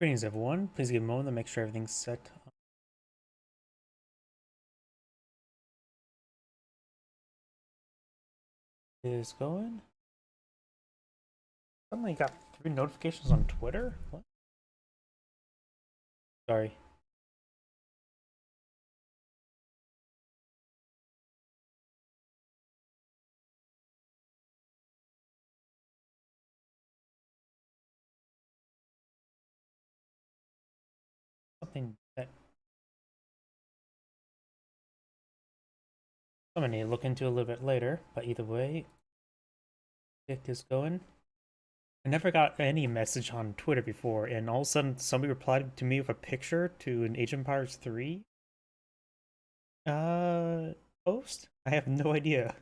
Greetings, everyone. Please give a moment to make sure everything's set. Is going. Suddenly got 3 notifications on Twitter? What? Sorry. Something that I'm gonna need to look into a little bit later, but either way, it is going. I never got any message on Twitter before, and all of a sudden somebody replied to me with a picture to an Age of Empires 3 uh post? I have no idea.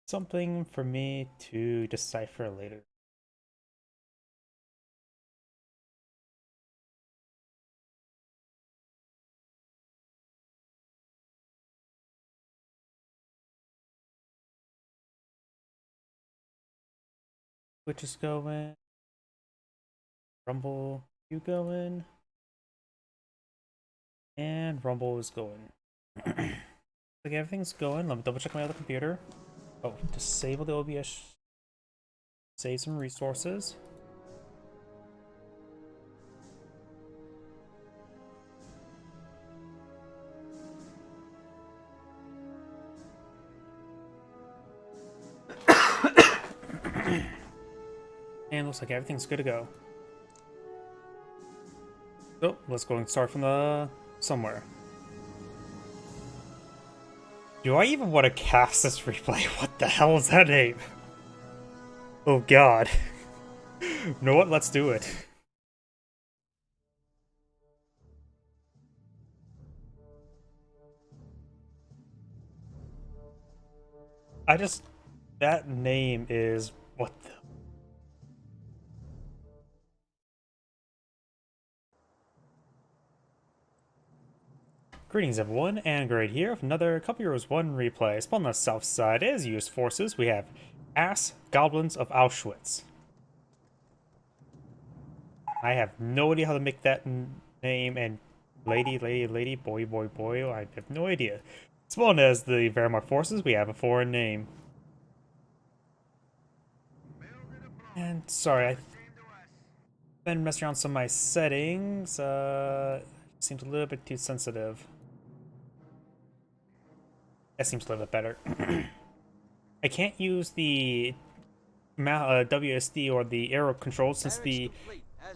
Something for me to decipher later. Which is going. Rumble, you going? And Rumble is going. Like everything's going. Let me double check my other computer. Oh, disable the OBS. Save some resources. And looks like everything's good to go. So let's go and start from the somewhere. Do I even want to cast this replay? What the hell is that name? Oh god. You know what? Let's do it. That name is what the. Greetings everyone, Angrade here with another Cup Heroes 1 replay. Spawn on the south side as US forces, we have Ass Goblins of Auschwitz. I have no idea how to make that name, and lady, boy, I have no idea. Spawned as the Wehrmacht forces, we have a foreign name. And sorry, I've been messing around some of my settings. Seems a little bit too sensitive. That seems a little bit better. I can't use the WSD or the arrow control since the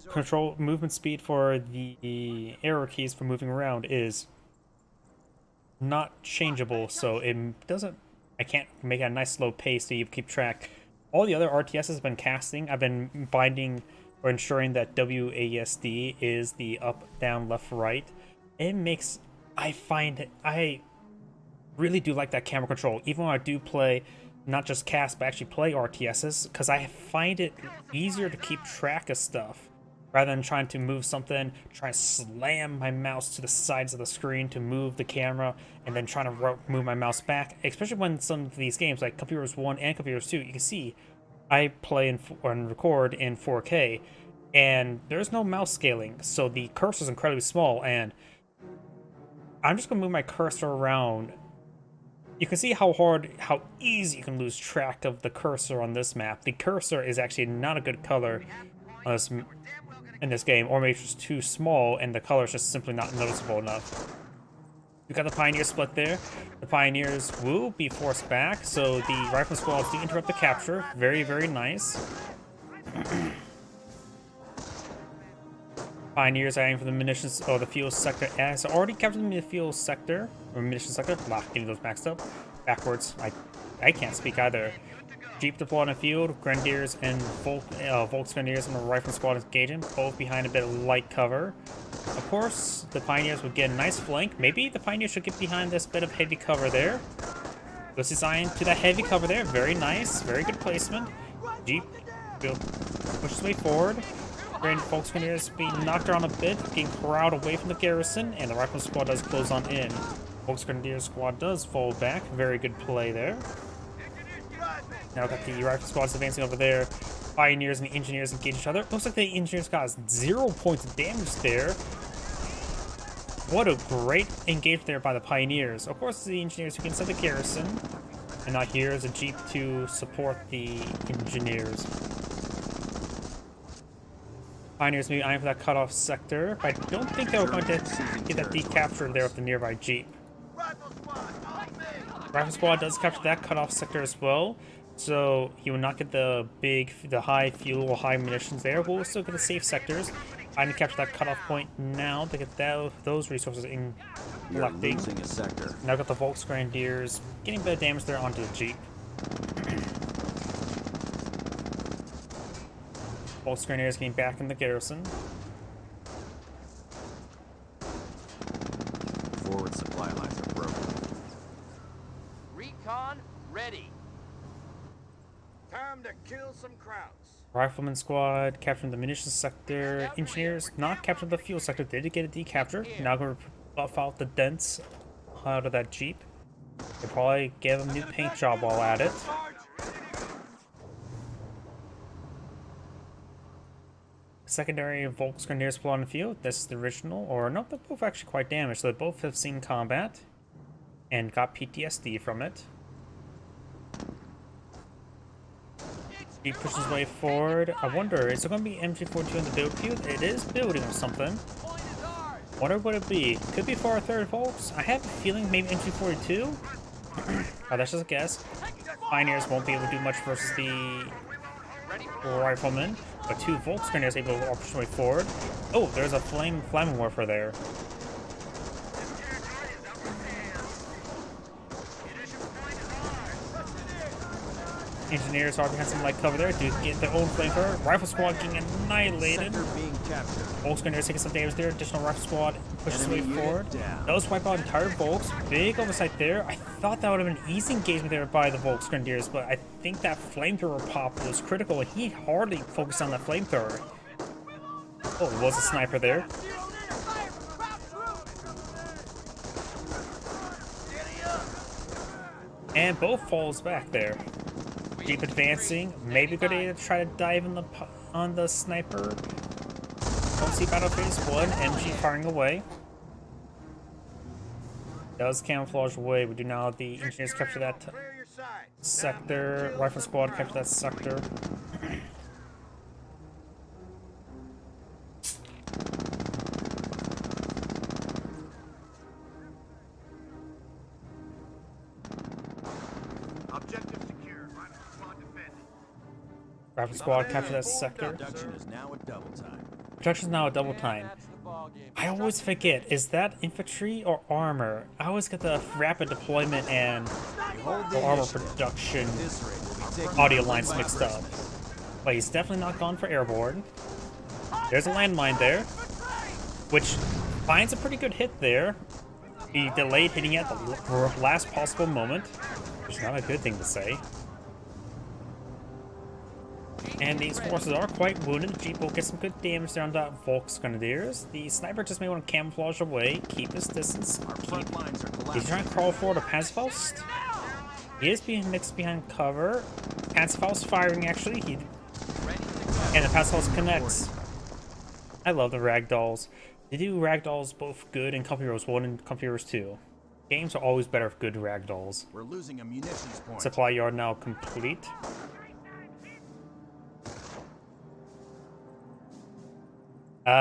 control movement speed for the arrow keys for moving around is not changeable, so it doesn't. I can't make a nice slow pace so you keep track. All the other RTSs have been casting. I've been binding or ensuring that WASD is the up, down, left, right. It makes. I really do like that camera control, even when I do play not just cast but actually play RTSs, because I find it easier to keep track of stuff rather than trying to move something, try to slam my mouse to the sides of the screen to move the camera, and then trying to move my mouse back. Especially when some of these games like Cup Heroes 1 and Cup Heroes 2, you can see I play and record in 4K, and there's no mouse scaling, so the cursor is incredibly small, and I'm just gonna move my cursor around. You can see how easy you can lose track of the cursor on this map. The cursor is actually not a good color in this game, or maybe it's just too small and the color is just simply not noticeable enough. We got the Pioneer split there. The Pioneers will be forced back, so the Rifle Squads do interrupt the capture. Very, very nice. Pioneers are aiming for the munitions or the fuel sector. As already captured the fuel sector or munitions sector. Blah, getting those maxed up. Backwards. I can't speak either. Jeep deployed on the field. Grenadiers and Volks Grenadiers and the Rifle Squad is engaging, both behind a bit of light cover. Of course, the Pioneers would get a nice flank. Maybe the Pioneers should get behind this bit of heavy cover there. Goes designed to that heavy cover there. Very nice. Very good placement. Jeep pushes his way forward. Volks Grenadiers being knocked around a bit, getting corralled away from the garrison, and the Rifle Squad does close on in. Volks Grenadier squad does fall back. Very good play there. Now got the Rifle Squads advancing over there. Pioneers and the Engineers engage each other. Looks like the Engineers got 0 points of damage there. What a great engagement there by the Pioneers. Of course, the Engineers who can set the garrison. And now here is a Jeep to support the Engineers. Pioneers may be eyeing for that cutoff sector, but I don't think they were going to get that decaptured there with the nearby Jeep. Rifle Squad does capture that cutoff sector as well, so he will not get the high fuel, high munitions there, but we'll still get the safe sectors. I need to capture that cutoff point now to get those resources in collecting. Now got the Volksgrenadiers getting a bit of damage there onto the Jeep. Volksgrenadiers getting back in the garrison. Forward supply lines are broken. Recon ready. Time to kill some Krauts. Rifleman squad capturing the munitions sector. Engineers not capturing the fuel sector. They did get a decapture. Now going to buff out the dents out of that Jeep. They'll probably give him a new paint job while at it. Secondary Volksgrenadiers spawn on the field. This is the original, or no, they're both actually quite damaged. So they both have seen combat and got PTSD from it. He pushes his way forward. I wonder, is there going to be MG42 in the build field? It is building or something. Wonder what it be. Could be for our third Volks. I have a feeling maybe MG42. Oh, that's just a guess. Pioneers won't be able to do much versus the Riflemen, but two Volksgrenadiers able to push their way forward. Oh, there's a flame warfare there. Engineers are behind some light cover there. Do get their own flavor. Rifle squad getting annihilated. Volksgrenadiers taking some damage there. Additional rifle squad pushes way forward. Those wipe out entire Volks. Big oversight there. I thought that would have been an easy engagement there by the Volksgrenadiers, but I think that flamethrower pop was critical. He hardly focused on that flamethrower. Oh, it was a sniper there. And both falls back there. Jeep advancing. Maybe good idea to try to dive in on the sniper. Don't see battle phase 1. MG firing away. Does camouflage away. We do now. The engineers capture that sector. Rifle squad capture that sector. Rifle squad capture that sector. Production is now at double time. Production is now at double time. I always forget, is that infantry or armor? I always get the rapid deployment and armor production audio lines mixed up. But he's definitely not gone for airborne. There's a landmine there, which finds a pretty good hit there. He delayed hitting it at the last possible moment, which is not a good thing to say. And these forces are quite wounded. The Jeep will get some good damage there on the Volksgrenadiers. The sniper just may want to camouflage away, keep his distance. He's trying to crawl forward to Panzerfaust. He is being mixed behind cover. Panzerfaust firing actually. And the Panzerfaust connects. I love the ragdolls. They do ragdolls both good in Company Heroes 1 and Company Heroes 2. Games are always better with good ragdolls. We're losing a munitions point. Supply yard now complete.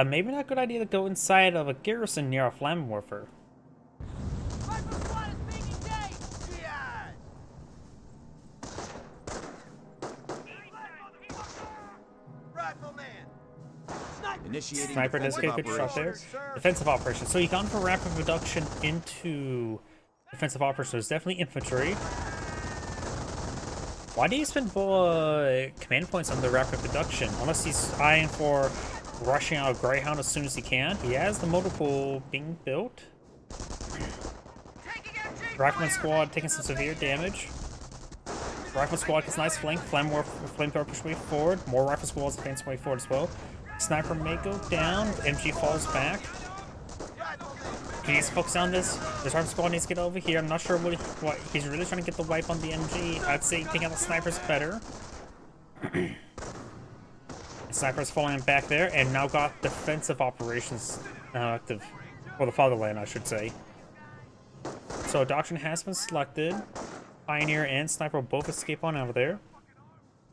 Maybe not a good idea to go inside of a garrison near a flame warfare. Sniper does get a good shot there. Defensive operation. So you've gone for rapid reduction into defensive operation. So it's definitely infantry. Why do you spend command points on the rapid reduction? Unless he's eyeing for rushing out a Greyhound as soon as he can. He has the motor pool being built. Rifleman squad taking some severe damage. Rifle squad gets nice flank. Flamethrower push way forward. More rifle squads advance way forward as well. Sniper may go down. MG falls back. He needs to focus on this. This rifle squad needs to get over here. I'm not sure what he's really trying to get the wipe on the MG. I'd say taking out the snipers better. Snipers falling back there, and now got defensive operations active. For the fatherland, I should say. So Doctrine has been selected. Pioneer and Sniper both escape on out of there.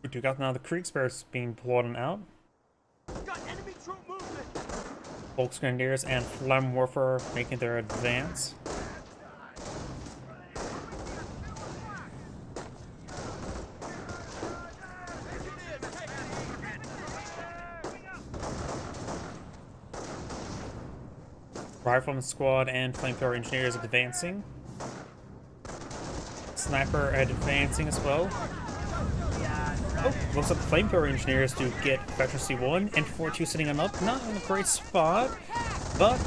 We do got now the Kriegsbears being pulled out. Got enemy troop movement. Volksgrenadiers and Flammenwerfer making their advance. Rifleman squad and flamethrower engineers advancing. Sniper advancing as well. Oh, looks like the flamethrower engineers do get Veteran C1 and 4-2 sitting on up. Not in a great spot, but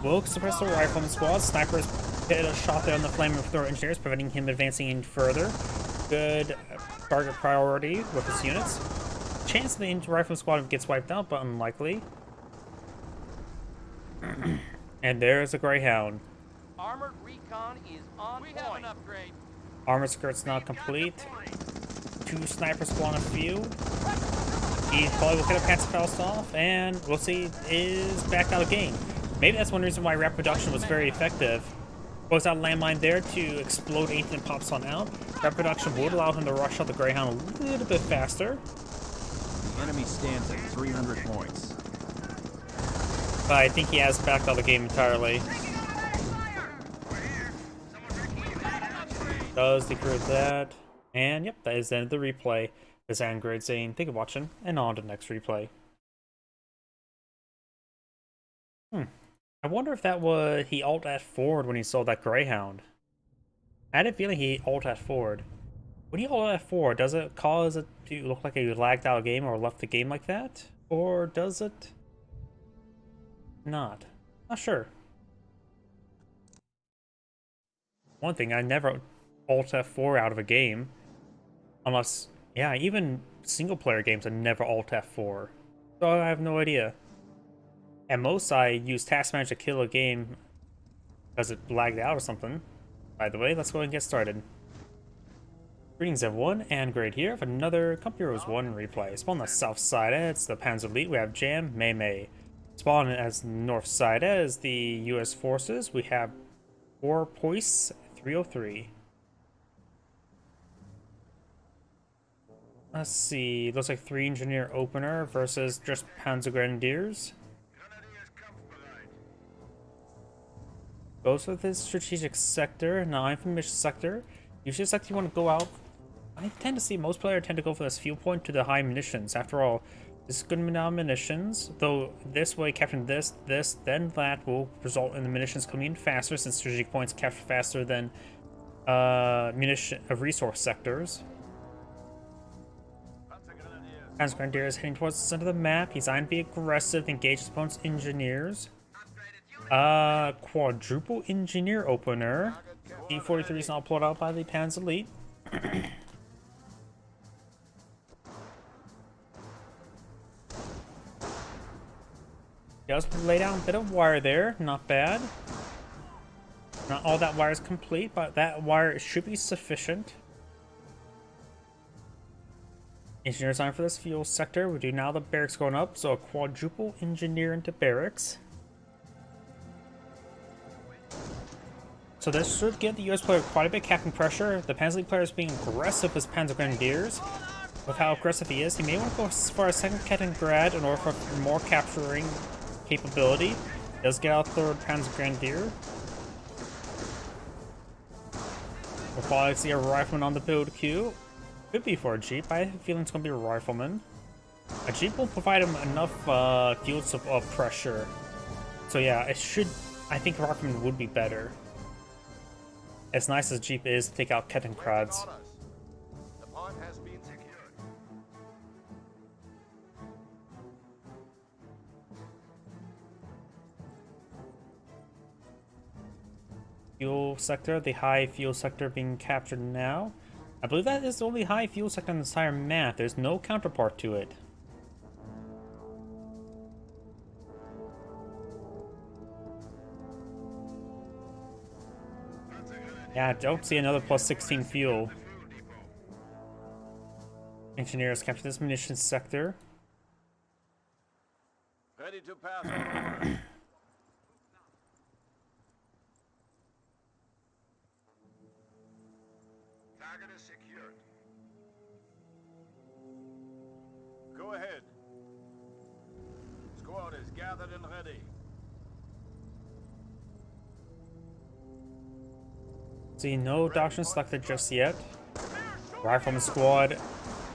will suppress the rifleman squad. Snipers hit a shot there on the flamethrower engineers, preventing him advancing any further. Good target priority with his units. Chance the rifleman squad gets wiped out, but unlikely. And there's a Greyhound. Armored recon is on point. We have an upgrade. Armor skirt's not complete. 2 snipers spawn a field. He probably will get a Panzerfaust off, and we'll see is back out of game. Maybe that's one reason why Rapid Production was very effective. Goes out landmine there to explode anything that pops on out. Rapid Production would allow him to rush out the Greyhound a little bit faster. The enemy stands at 300 points. But I think he has backed out of the game entirely. Does decode that. And yep, that is the end of the replay. This is Angrid saying thank you for watching, and on to the next replay. I wonder if that was he alt at forward when he saw that Greyhound. I had a feeling he alt at forward. When you alt at forward, does it cause it to look like a lagged out game or left the game like that? Or does it not? Not sure. One thing, I never alt F4 out of a game. Unless, yeah, even single player games I never alt F4. So I have no idea. At most I use Task Manager to kill a game because it lagged out or something. By the way, let's go ahead and get started. Greetings everyone, and great here for another Company Heroes 1 replay. Spawn on the south side as the Panzer Elite, we have Jam, Mei. Spawn as north side as the US forces, we have 4 Poise 303. Let's see, looks like 3 Engineer Opener versus just Panzer Grenadiers. Goes with his strategic sector. Now I'm from mission sector. Usually sector you want to go out. I tend to see most players tend to go for this fuel point to the high munitions. After all, this is good munitions. Though this way, capturing this, then that will result in the munitions coming in faster, since strategic points capture faster than resource sectors. Panzer Grenadiers heading towards the center of the map. He's designed to be aggressive, engage his opponent's engineers. Quadruple Engineer Opener. D43 is now pulled out by the Panzer Elite. Does lay down a bit of wire there, not bad. Not all that wire is complete, but that wire should be sufficient. Engineer design for this fuel sector. We do now the barracks going up, so a quadruple engineer into barracks. So this should give the US player quite a bit of capping pressure. The Panzer Elite player is being aggressive as Panzer Grenadiers. With how aggressive he is, he may want to go as far as second Kettengrad in order for more capturing capability. He does get out third Panzer Grenadier. We'll probably see a rifleman on the build queue. Could be for a Jeep. I have a feeling it's going to be a rifleman. A Jeep will provide him enough fields of pressure. So yeah, it should. I think a rifleman would be better. As nice as Jeep is to take out Kettenkrads. The pod has been secured. Fuel sector, the high fuel sector being captured now. I believe that is the only high fuel sector on the entire map. There's no counterpart to it. Yeah, I don't see another plus 16 fuel. Engineers capture this munitions sector. Ready to pass on orders. Target is secured. Go ahead. Squad is gathered and ready. See, no doctrine selected just yet. Rifleman squad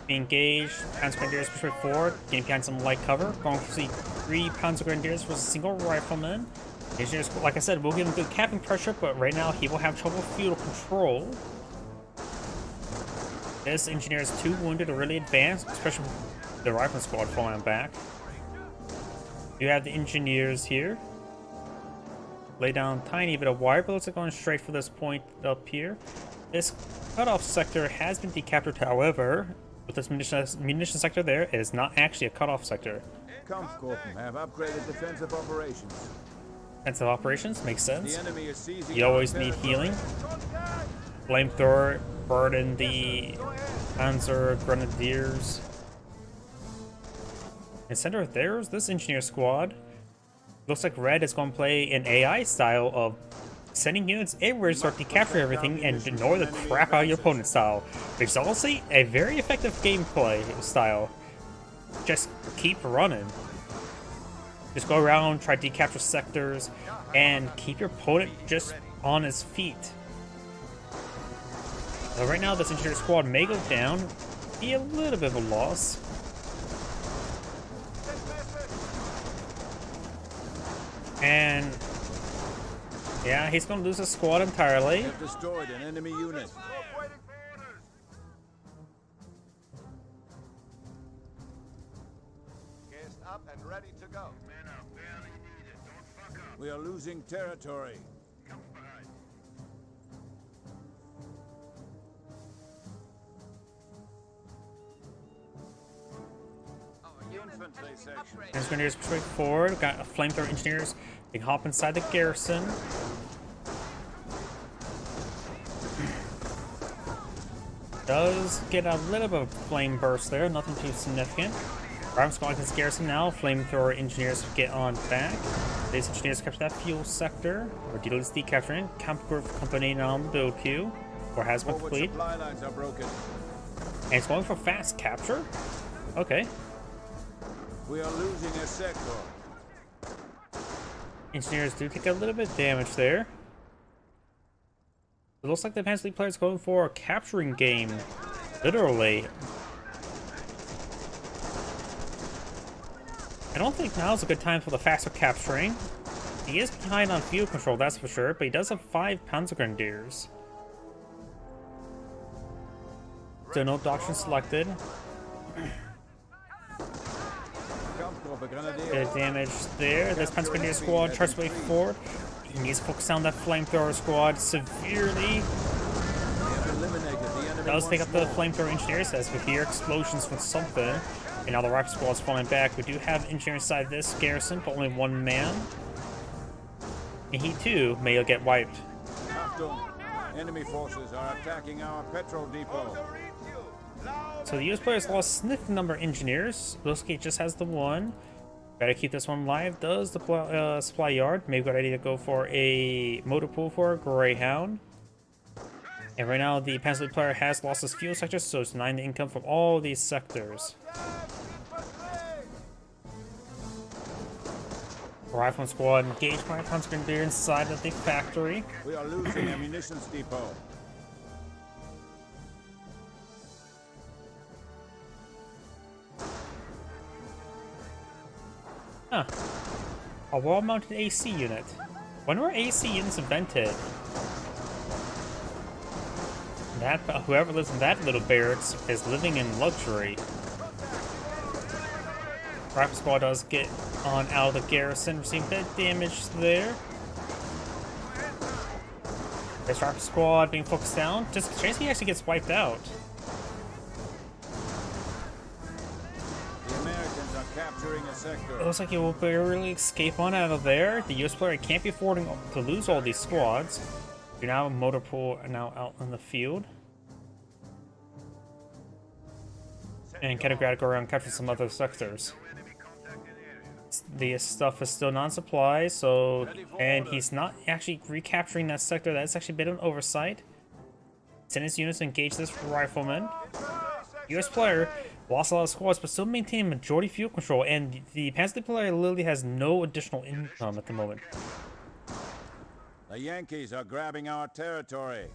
be engaged. Panzer Grenadiers push forward, getting behind some light cover. Going to see 3 Panzer Grenadiers versus a single rifleman. Engineers, like I said, will give him good capping pressure, but right now he will have trouble field control. This engineer is too wounded to really advance, especially with the rifleman squad falling back. You have the engineers here. Lay down a tiny bit of wire, but looks like going straight for this point up here. This cutoff sector has been decaptured, however, with this munition sector there, it is not actually a cutoff sector. Kampfgruppen have upgraded defensive operations. Defensive operations makes sense. The enemy is seizing You always our need territory. healing. Flamethrower, burden the Panzer Grenadiers. In center of theirs, this engineer squad looks like Red is going to play an AI style of sending units everywhere to start to capture everything and ignore the crap out of your opponent style, which is honestly a very effective gameplay style. Just keep running. Just go around, try to decapture sectors, and keep your opponent just on his feet. Now, right now, this engineer squad may go down, be a little bit of a loss. And yeah, he's gonna lose his squad entirely. Have destroyed an enemy unit. Waiting for orders. Cast up and ready to go. Men are barely needed. Don't fuck up. We are losing territory. Come behind. Infantry section. Engineers push forward. We've got flamethrower engineers. They hop inside the garrison. Does get a little bit of flame burst there, nothing too significant. I'm squad against garrison now. Flamethrower engineers get on back. These engineers capture that fuel sector, or deal is decapturing. Kampfgruppe Company now on the build queue, or has been Forward complete. supply lines are broken. And it's going for fast capture. Okay. We are losing a sector. Engineers do take a little bit of damage there. It looks like the Advanced League player is going for a capturing game. Literally. I don't think now's a good time for the faster capturing. He is behind on field control, that's for sure, but he does have 5 Panzer Grenadiers. So no doctrine selected. Kampfgruppe Grenadier. Bit of damage there. This Panzer Grenadier squad tries to way forward. He needs to focus on that flamethrower squad severely. We have eliminated the enemy Does pick once up the more. flamethrower engineers as we hear explosions from something. And now the rifle squad's falling back. We do have engineers inside this garrison, but only 1 man. And he too may get wiped. Achtung. Enemy forces are attacking our petrol depot. So the US player's lost significant number of engineers. Looks like he just has the 1. Better keep this one live. Does the supply yard. Maybe got ready to go for a motor pool for a Greyhound. And right now the Panzer League player has lost his fuel sector, so it's denying the income from all these sectors. Rifleman squad engaged by Panzer Grenadier inside of the factory. We are losing a munitions depot. Huh. A wall-mounted AC unit. When were AC units invented? That whoever lives in that little barracks is living in luxury. Rifle squad does get on out of the garrison, receiving a bit of damage there. This rifle squad being focused down. Just in case he actually gets wiped out. The Americans are capturing a sector. It looks like he will barely escape on out of there. The US player can't be affording to lose all these squads. You're now a motor pool now out in the field. And Katagrad go around and capture some other sectors. The stuff is still non-supply, so and he's not actually recapturing that sector. That's actually a bit of an oversight. Send his units to engage this rifleman. US player lost a lot of squads, but still maintaining majority field control, and the Panzer player literally has no additional income at the moment. The Yankees are grabbing our territory.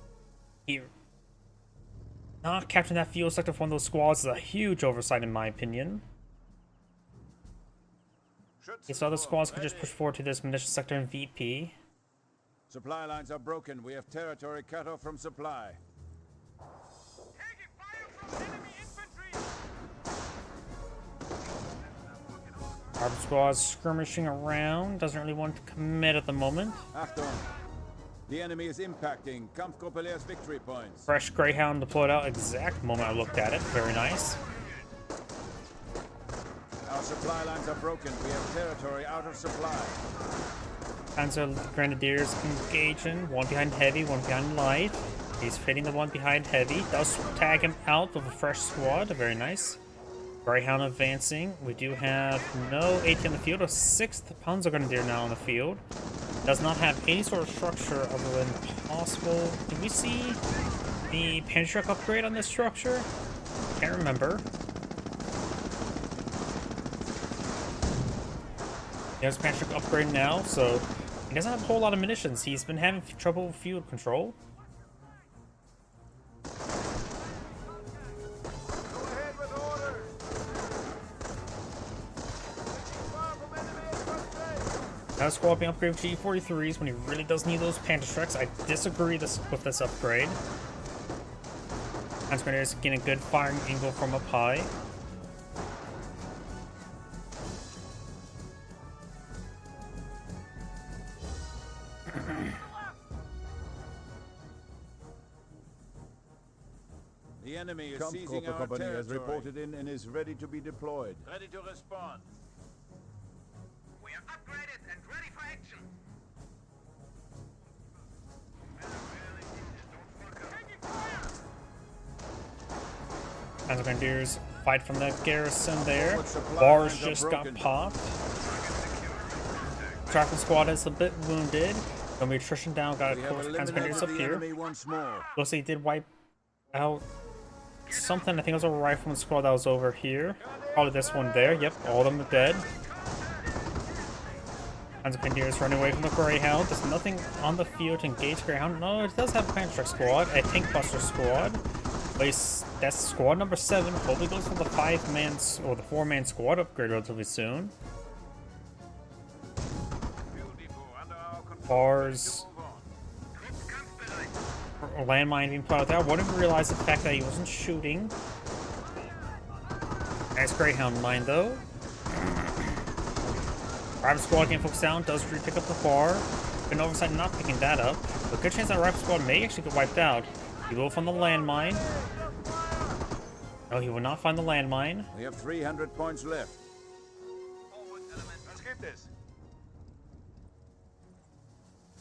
Here. Not capturing that field sector from those squads is a huge oversight in my opinion. Okay, so other squads could just push forward to this munitions sector in VP. Supply lines are broken. We have territory cut off from supply. Arab squad's skirmishing around. Doesn't really want to commit at the moment. Achtung. The enemy is impacting Kampfgruppe victory points. Fresh Greyhound deployed out exact moment I looked at it. Very nice. Our supply lines are broken. We have territory out of supply. Panzer Grenadiers engaging. One behind heavy, one behind light. He's fitting the one behind heavy. Does tag him out with a fresh squad. Very nice. Greyhound advancing. We do have no AT on the field. A 6th Panzer Grenadier now on the field. Does not have any sort of structure other than possible. Did we see the Panzerschreck upgrade on this structure? Can't remember. There's Panzerschreck upgrade now, so he doesn't have a whole lot of munitions. He's been having trouble with field control. Now squad being upgraded with G43s when he really does need those Panzerschrecks. I disagree with this upgrade. Panzer Grenadiers getting a good firing angle from up high. The enemy is seizing our Company territory. has reported in and is ready to be deployed. Ready to respond. We are upgraded and ready for action. Panzer Grenadiers fight from the garrison there. Forward supply Bars lines are just got broken. popped. Tracking squad is a bit wounded. Gonna be attrition down. Got a We have course Panzer Grenadiers eliminated up the here. enemy once more. Looks like he did wipe out something. I think it was a rifleman squad that was over here. Probably this one there. Yep, all of them are dead. Panzer Grenadiers running away from the Greyhound. There's nothing on the field to engage Greyhound. No, it does have a Panzerschreck squad, a Tank Buster squad. But that's squad number 7. Hopefully goes for the 5-man or the 4-man squad upgrade relatively soon. Bars. A landmine being put out there. I wouldn't realize the fact that he wasn't shooting. Nice Greyhound mine though. Rival squad getting focused down. Does re-pick up the bar. An oversight not picking that up. A good chance that rival squad may actually get wiped out. He will find the landmine. No, he will not find the landmine. We have 300 points left. Let's get this.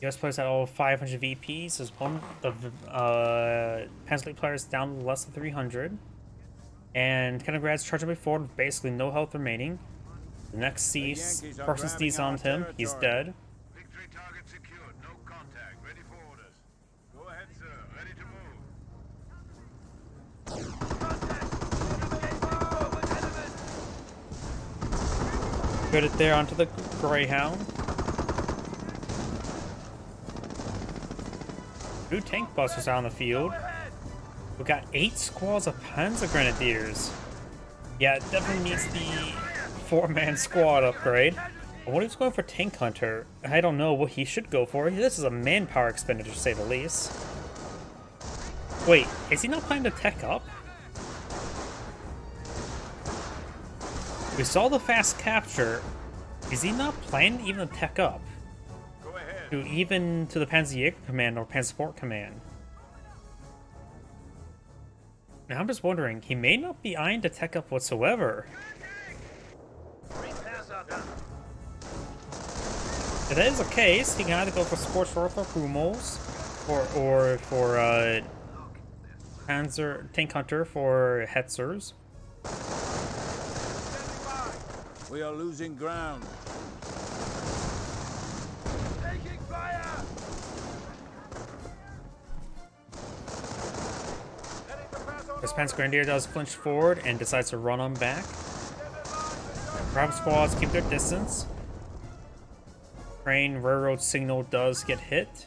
US players at all 500 VPs. His opponent, the Panzer League players down to less than 300. And Kenograd's charging way forward with basically no health remaining. The next Yankees are person grabbing sees on our him. He's territory. dead. Victory target secured. No contact. Ready for orders. Go ahead, sir. Ready to move. Put it there onto the Greyhound. 2 tank busters out on the field. We got 8 squads of Panzer Grenadiers. Yeah, it definitely needs the 4-man squad upgrade. What if he's going for Tank Hunter? I don't know what he should go for. This is a manpower expenditure, to say the least. Wait, is he not planning to tech up? We saw the fast capture. Is he not planning even to tech up? Go ahead. To the Panzerjäger Command or Panzersport Command? Now I'm just wondering, he may not be eyeing to tech up whatsoever. If that is the case, he can either go for Scorched or Hummels, or for Panzer Tank Hunter for Hetzers. We are losing ground. Taking fire! Heading to pass on This Panzer Grenadier does flinch forward and decides to run on back. Rifle squads keep their distance. Train railroad signal does get hit.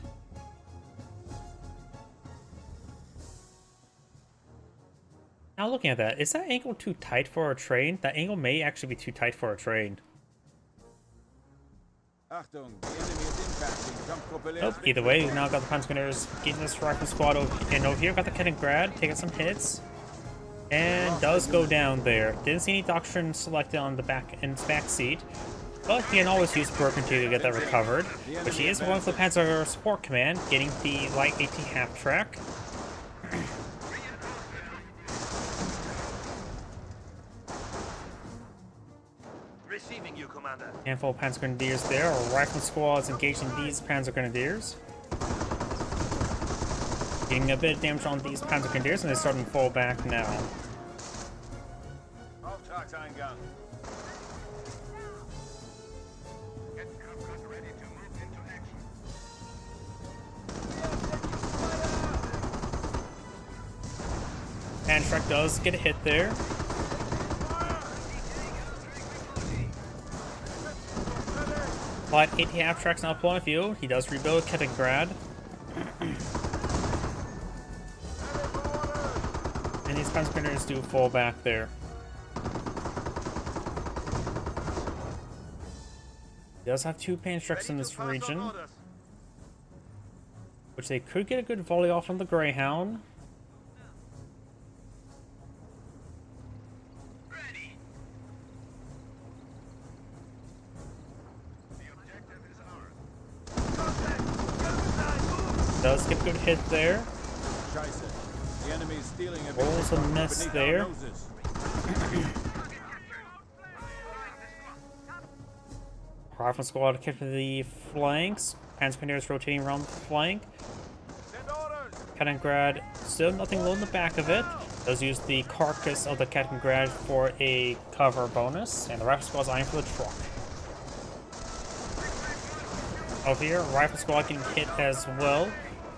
Now looking at that, is that angle too tight for a train? That angle may actually be too tight for a train. Achtung, the enemy is impacting. Kampfgruppe Nope, either way, we've now got the Panzer Grenadiers getting this rifle squad over, and over here, got the Kaliningrad taking some hits. And does go down there. Didn't see any doctrine selected on the back in its back seat. But he can always use Broken to get that recovered. But she is one of the Panzer Support Command, getting the Light AT half track. Receiving you, Commander. Handful of Panzer Grenadiers there, or rifle squads engaging these Panzer Grenadiers. Getting a bit of damage on these Panzer Grenadiers, and they're starting to fall back now. Auftragseingang. Get Kampfgruppe ready to move into action. Pantrack does get a hit there. Light AT half track's now pulling a field. He does rebuild Kaliningrad. And these Panzer Grenadiers do fall back there. He does have 2 Pantracks in this region, which they could get a good volley off on the Greyhound. Ready. The objective is ours. Does get a good hit there. Scheiße. The enemy is stealing a Rolls a miss beneath there. our noses. Rifle squad kept the flanks. Panzer Grenadiers rotating around the flank. Send orders. Kaliningrad, still nothing low in the back of it. Does use the carcass of the Kaliningrad for a cover bonus. And the rifle squad's eyeing for the truck. Over here, rifle squad getting hit as well.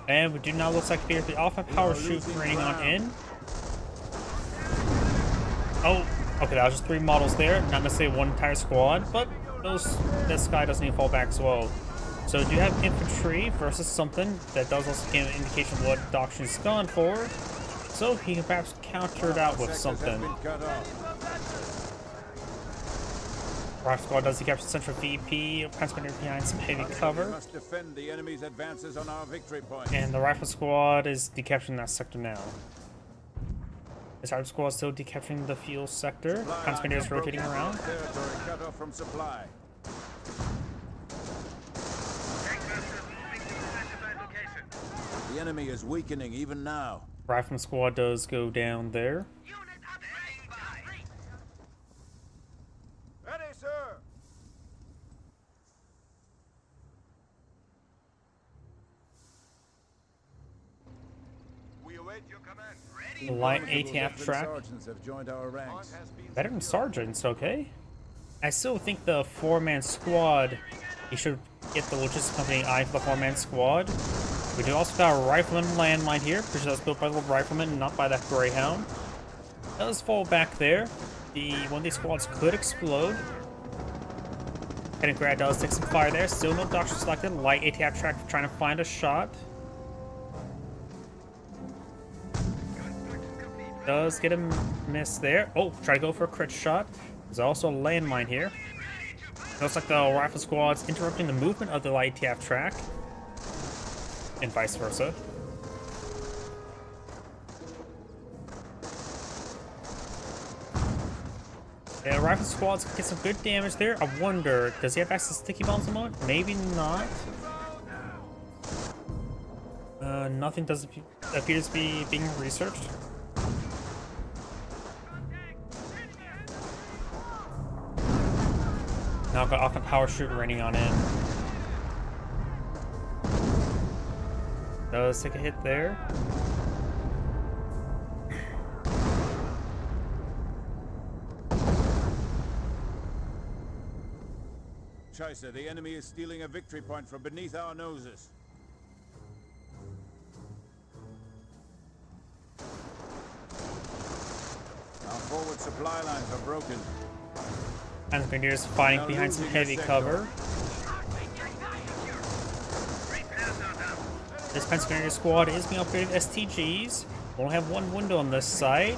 And we do now look like there's the Alpha power shoot raining on in. Oh, okay, that was just 3 models there. Not necessarily one entire squad, but this guy doesn't even fall back as well. So do you have infantry versus something that does also give an indication of what Doctrine's gone for. So he can perhaps counter it out with Sectors have something. been cut off. Rifle squad does capture Central VP, Panzer Grenadier behind some heavy We cover. must defend the enemy's advances on our victory point. And the rifle squad is decapturing that sector now. This rifle squad is still decapturing the fuel sector. Panzer Grenadier is rotating around. Territory cut off from supply. The enemy is weakening even now. Rifle squad does go down there. Ready, sir. We await your command. Ready. Light Formidable ATF veteran track. sergeants have joined our ranks. Veteran sergeants, okay. I still think the 4-man squad, you should get the logistics company eye for the 4-man squad. We do also got a rifleman landmine here, which was built by the rifleman, not by that Greyhound. Does fall back there. One of these squads could explode. Kaliningrad does take some fire there. Still no doctor selected. Light ATF track trying to find a shot. Does get a miss there. Oh, try to go for a crit shot. There's also a landmine here. Looks like the rifle squad's interrupting the movement of the light ATF track. And vice versa. Yeah, rifle squads get some good damage there. I wonder, does he have access to sticky bombs at the moment? Maybe not. Nothing does appears to be being researched. Now I've got off a power shoot raining on in. Does take a hit there. Chaser, the enemy is stealing a victory point from beneath our noses. Our forward supply lines are broken. Panzer Grenadiers fighting behind some heavy cover. This Panzer Grenadier squad is being upgraded with STGs. We only have one window on this side.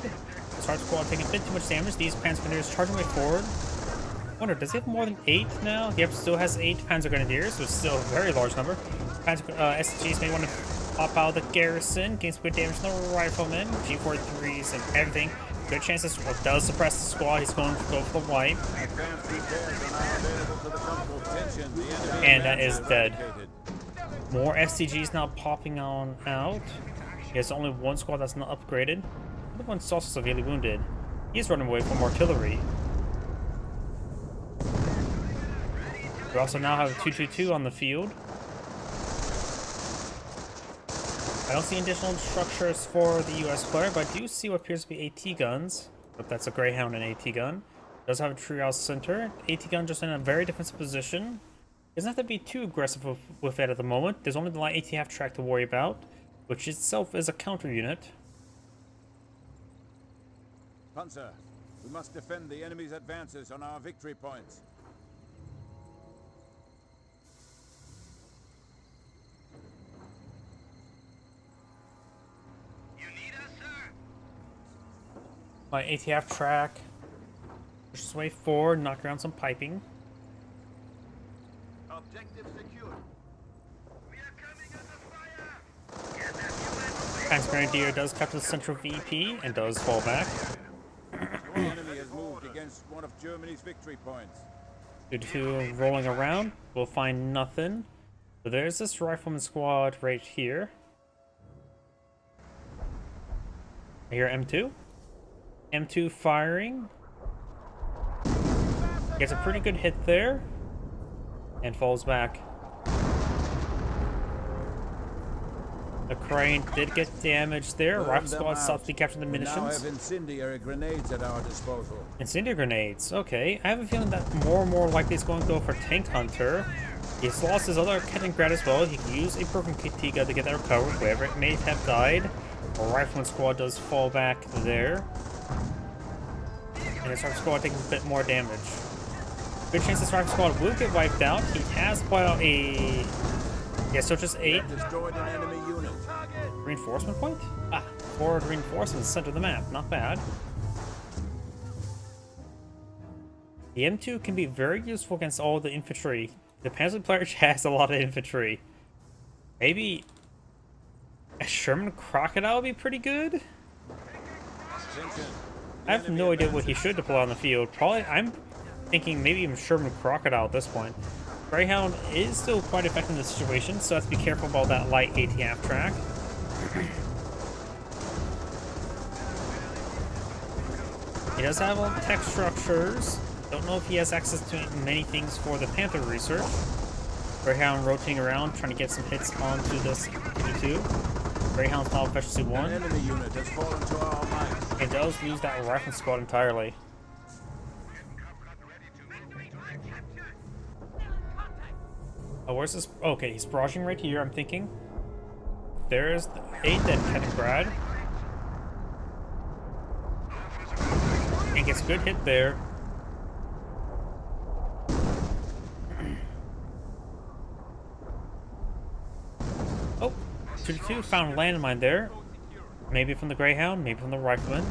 This hard squad taking a bit too much damage. These Panzer Grenadiers charging way forward. Wonder, does he have more than 8 now? Yep, still has 8 Panzer Grenadiers, so it's still a very large number. STGs may want to pop out of the garrison, gain some good damage on the riflemen, G43s and everything. Good chance this does suppress the squad. He's going to go for the wipe. And that is dead. More STGs now popping on out. He has only one squad that's not upgraded. The other one's also severely wounded. He's running away from artillery. We also now have a 222 on the field. I don't see additional structures for the US player, but I do see what appears to be AT guns. But that's a Greyhound and AT gun. Does have a treehouse center. AT gun just in a very defensive position. Doesn't have to be too aggressive with it at the moment. There's only the light AT half track to worry about, which itself is a counter unit. Panzer, we must defend the enemy's advances on our victory points. My ATF track pushes his way forward, knock around some piping. Objective secure. We are coming under fire. Panzer Grenadier does capture the central VP and does fall back. The enemy has moved against one of Germany's victory points. 2-2 rolling around. We'll find nothing. So there's this rifleman squad right here. I hear M2. M2 firing. Gets a pretty good hit there. And falls back. The crane did get damaged there. Rifle squad softly captured the munitions. We now have incendiary grenades at our disposal. Incendiary grenades. Okay. I have a feeling that more and more likely it's going to go for Tank Hunter. He's lost his other Kettengrad as well. He can use a broken KT gun to get that recovered, wherever it may have died. A rifleman squad does fall back there. And this rifle squad taking a bit more damage. Good chance this rifle squad will get wiped out. He has put out a... Yeah, so just 8. Destroyed an enemy unit. Reinforcement point? Ah, forward reinforcements center of the map. Not bad. The M2 can be very useful against all the infantry. The Panzer player has a lot of infantry. Maybe a Sherman Crocodile would be pretty good? I have no idea what he should deploy on the field. Probably, I'm thinking maybe even Sherman Crocodile at this point. Greyhound is still quite effective in this situation, so have to be careful about that light ATF track. He does have all the tech structures. Don't know if he has access to many things for the Panther research. Greyhound rotating around, trying to get some hits onto this 2. Greyhound's now efficiency 1. An enemy unit has fallen to our lines. It does lose that rifle squad entirely. Oh, where's this? Okay, he's barraging right here, I'm thinking. There's a dead Kettengrad. And gets a good hit there. Oh, 2-2 found a landmine there. Maybe from the Greyhound, maybe from the Rifleman.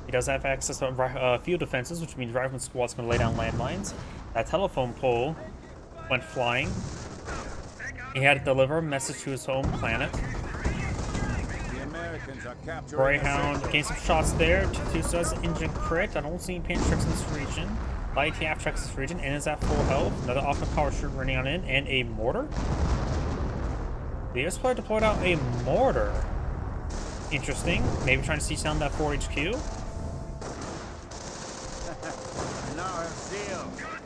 He does have access to field defenses, which means Rifleman squad's going to lay down landmines. That telephone pole went flying. He had to deliver a message to his home planet. The Americans are capturing Greyhound gained some shots there. 2-2 does engine crit. I don't see any paint tricks in this region. Light TF tracks this region and is at full health. Another Optima power shoot running on in, and a mortar. The US player deployed out a mortar. Interesting. Maybe trying to siege down that 4 HQ.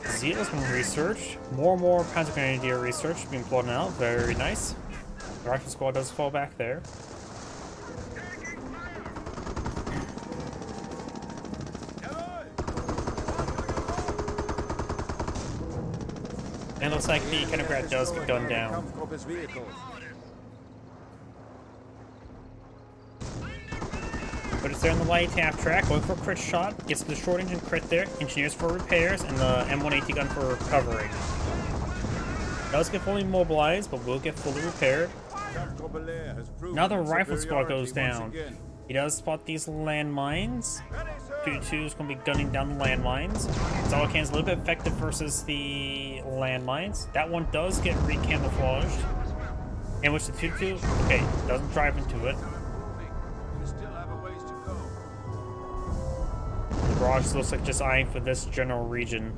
Zeal has been researched. More and more Panzer Grenadier research being plotted out. Very nice. The rifle squad does fall back there. And looks like the Kaliningrad does get gunned down. Kampfgruppes vehicles. But it's there on the light tap track, going for a crit shot, gets the short engine crit there, engineers for repairs, and the M180 gun for recovery. Does get fully mobilized, but will get fully repaired. Kampfgruppe Leer has proven Now the rifle squad superiority goes down. once again. He does spot these landmines. 2-2 is going to be gunning down the landmines. Zalakan's a little bit effective versus the landmines. That one does get recamouflaged. In which the 2-2, okay, doesn't drive into it. You still have a ways to go. The barrage looks like just eyeing for this general region.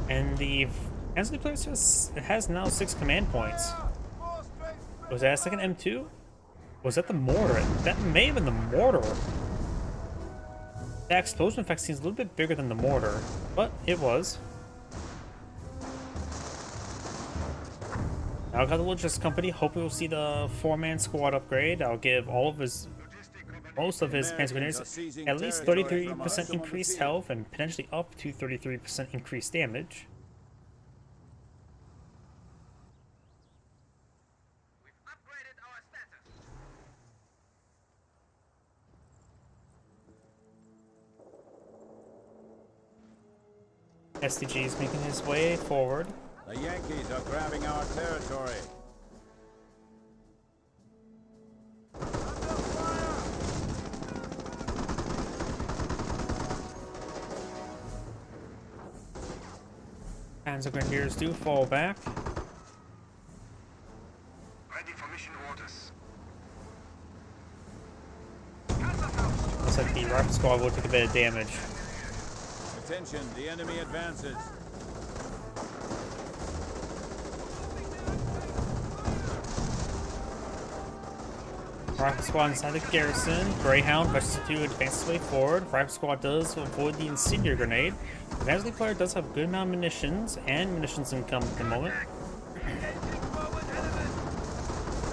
And the Ansley place has now 6 command points. Was that a second M2? Was that the mortar? That may have been the mortar. That explosion effect seems a little bit bigger than the mortar, but it was. Now I've got the logistics company, hoping we'll see the 4-man squad upgrade. I'll give most of his Panzer Grenadiers at least 33% increased health and potentially up to 33% increased damage. SDG is making his way forward. The Yankees are grabbing our territory. Panzer Grenadiers do fall back. Ready for mission orders. Looks like the rifle squad will take a bit of damage. Attention, the enemy advances. Rifle squad inside the garrison. Greyhound rushes to advance its way forward. Rifle squad does avoid the incendiary grenade. The Vansley player does have good amount of munitions and munitions income at the moment.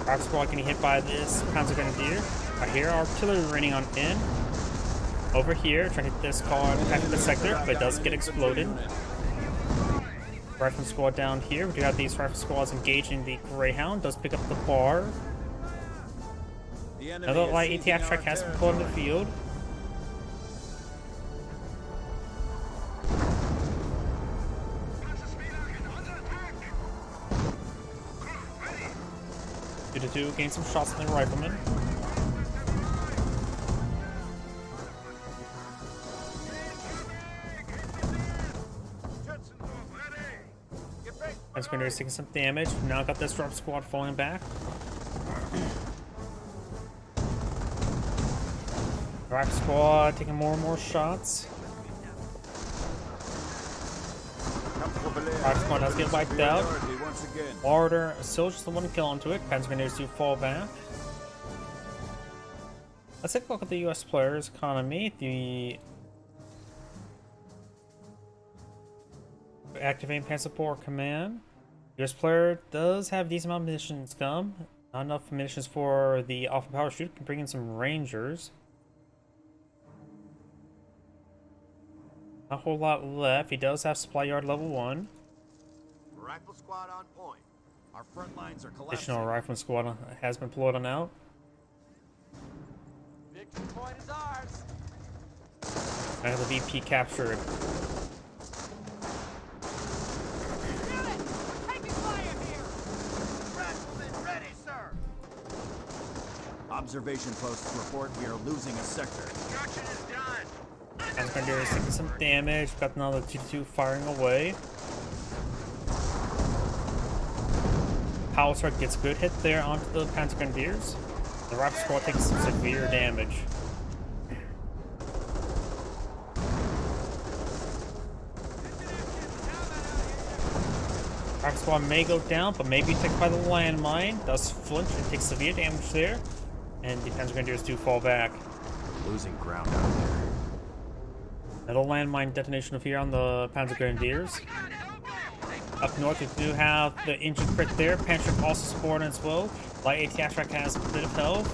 Rifle squad getting hit by this Panzer Grenadier. I hear artillery raining on in. Over here, trying to hit this car after the sector, but it does get exploded. Rifle squad down here. We do have these rifle squads engaging the Greyhound. Does pick up the bar. Another light ATF track has been put on the field. Two gain some shots on the rifleman. Panzer Grenadier is taking some damage. Now got this drop squad falling back. Rifle squad taking more and more shots. Rifle squad does get wiped out. Martyr still just the one kill onto it. Panzer Grenadiers do fall back. Let's take a look at the US players' economy. The activating Panzer Corps command. US player does have decent amount of munitions come. Not enough munitions for the Alpha Power Shoot. Can bring in some Rangers. Not a whole lot left. He does have supply yard level 1. Rifle squad on point. Our front lines are collapsing. Additional rifleman squad has been pulled on out. Victory point is ours. Now the VP captured. Unit, taking fire here. Riflemen ready, sir. Observation posts report we are losing a sector. Construction is done. Panzer Grenadier is taking some damage. Got another 2-2 firing away. Howitzer gets a good hit there onto the Panzer Grenadiers. The rifle squad takes some severe damage. Rifle squad may go down, but may be taken by the landmine. Does flinch and takes severe damage there. And the Panzer Grenadiers do fall back. Losing ground out there. Another landmine detonation of here on the Panzer Grenadiers. Up north, we do have the engine crit there. Panzer also supporting as well. Light ATF track has a bit of health.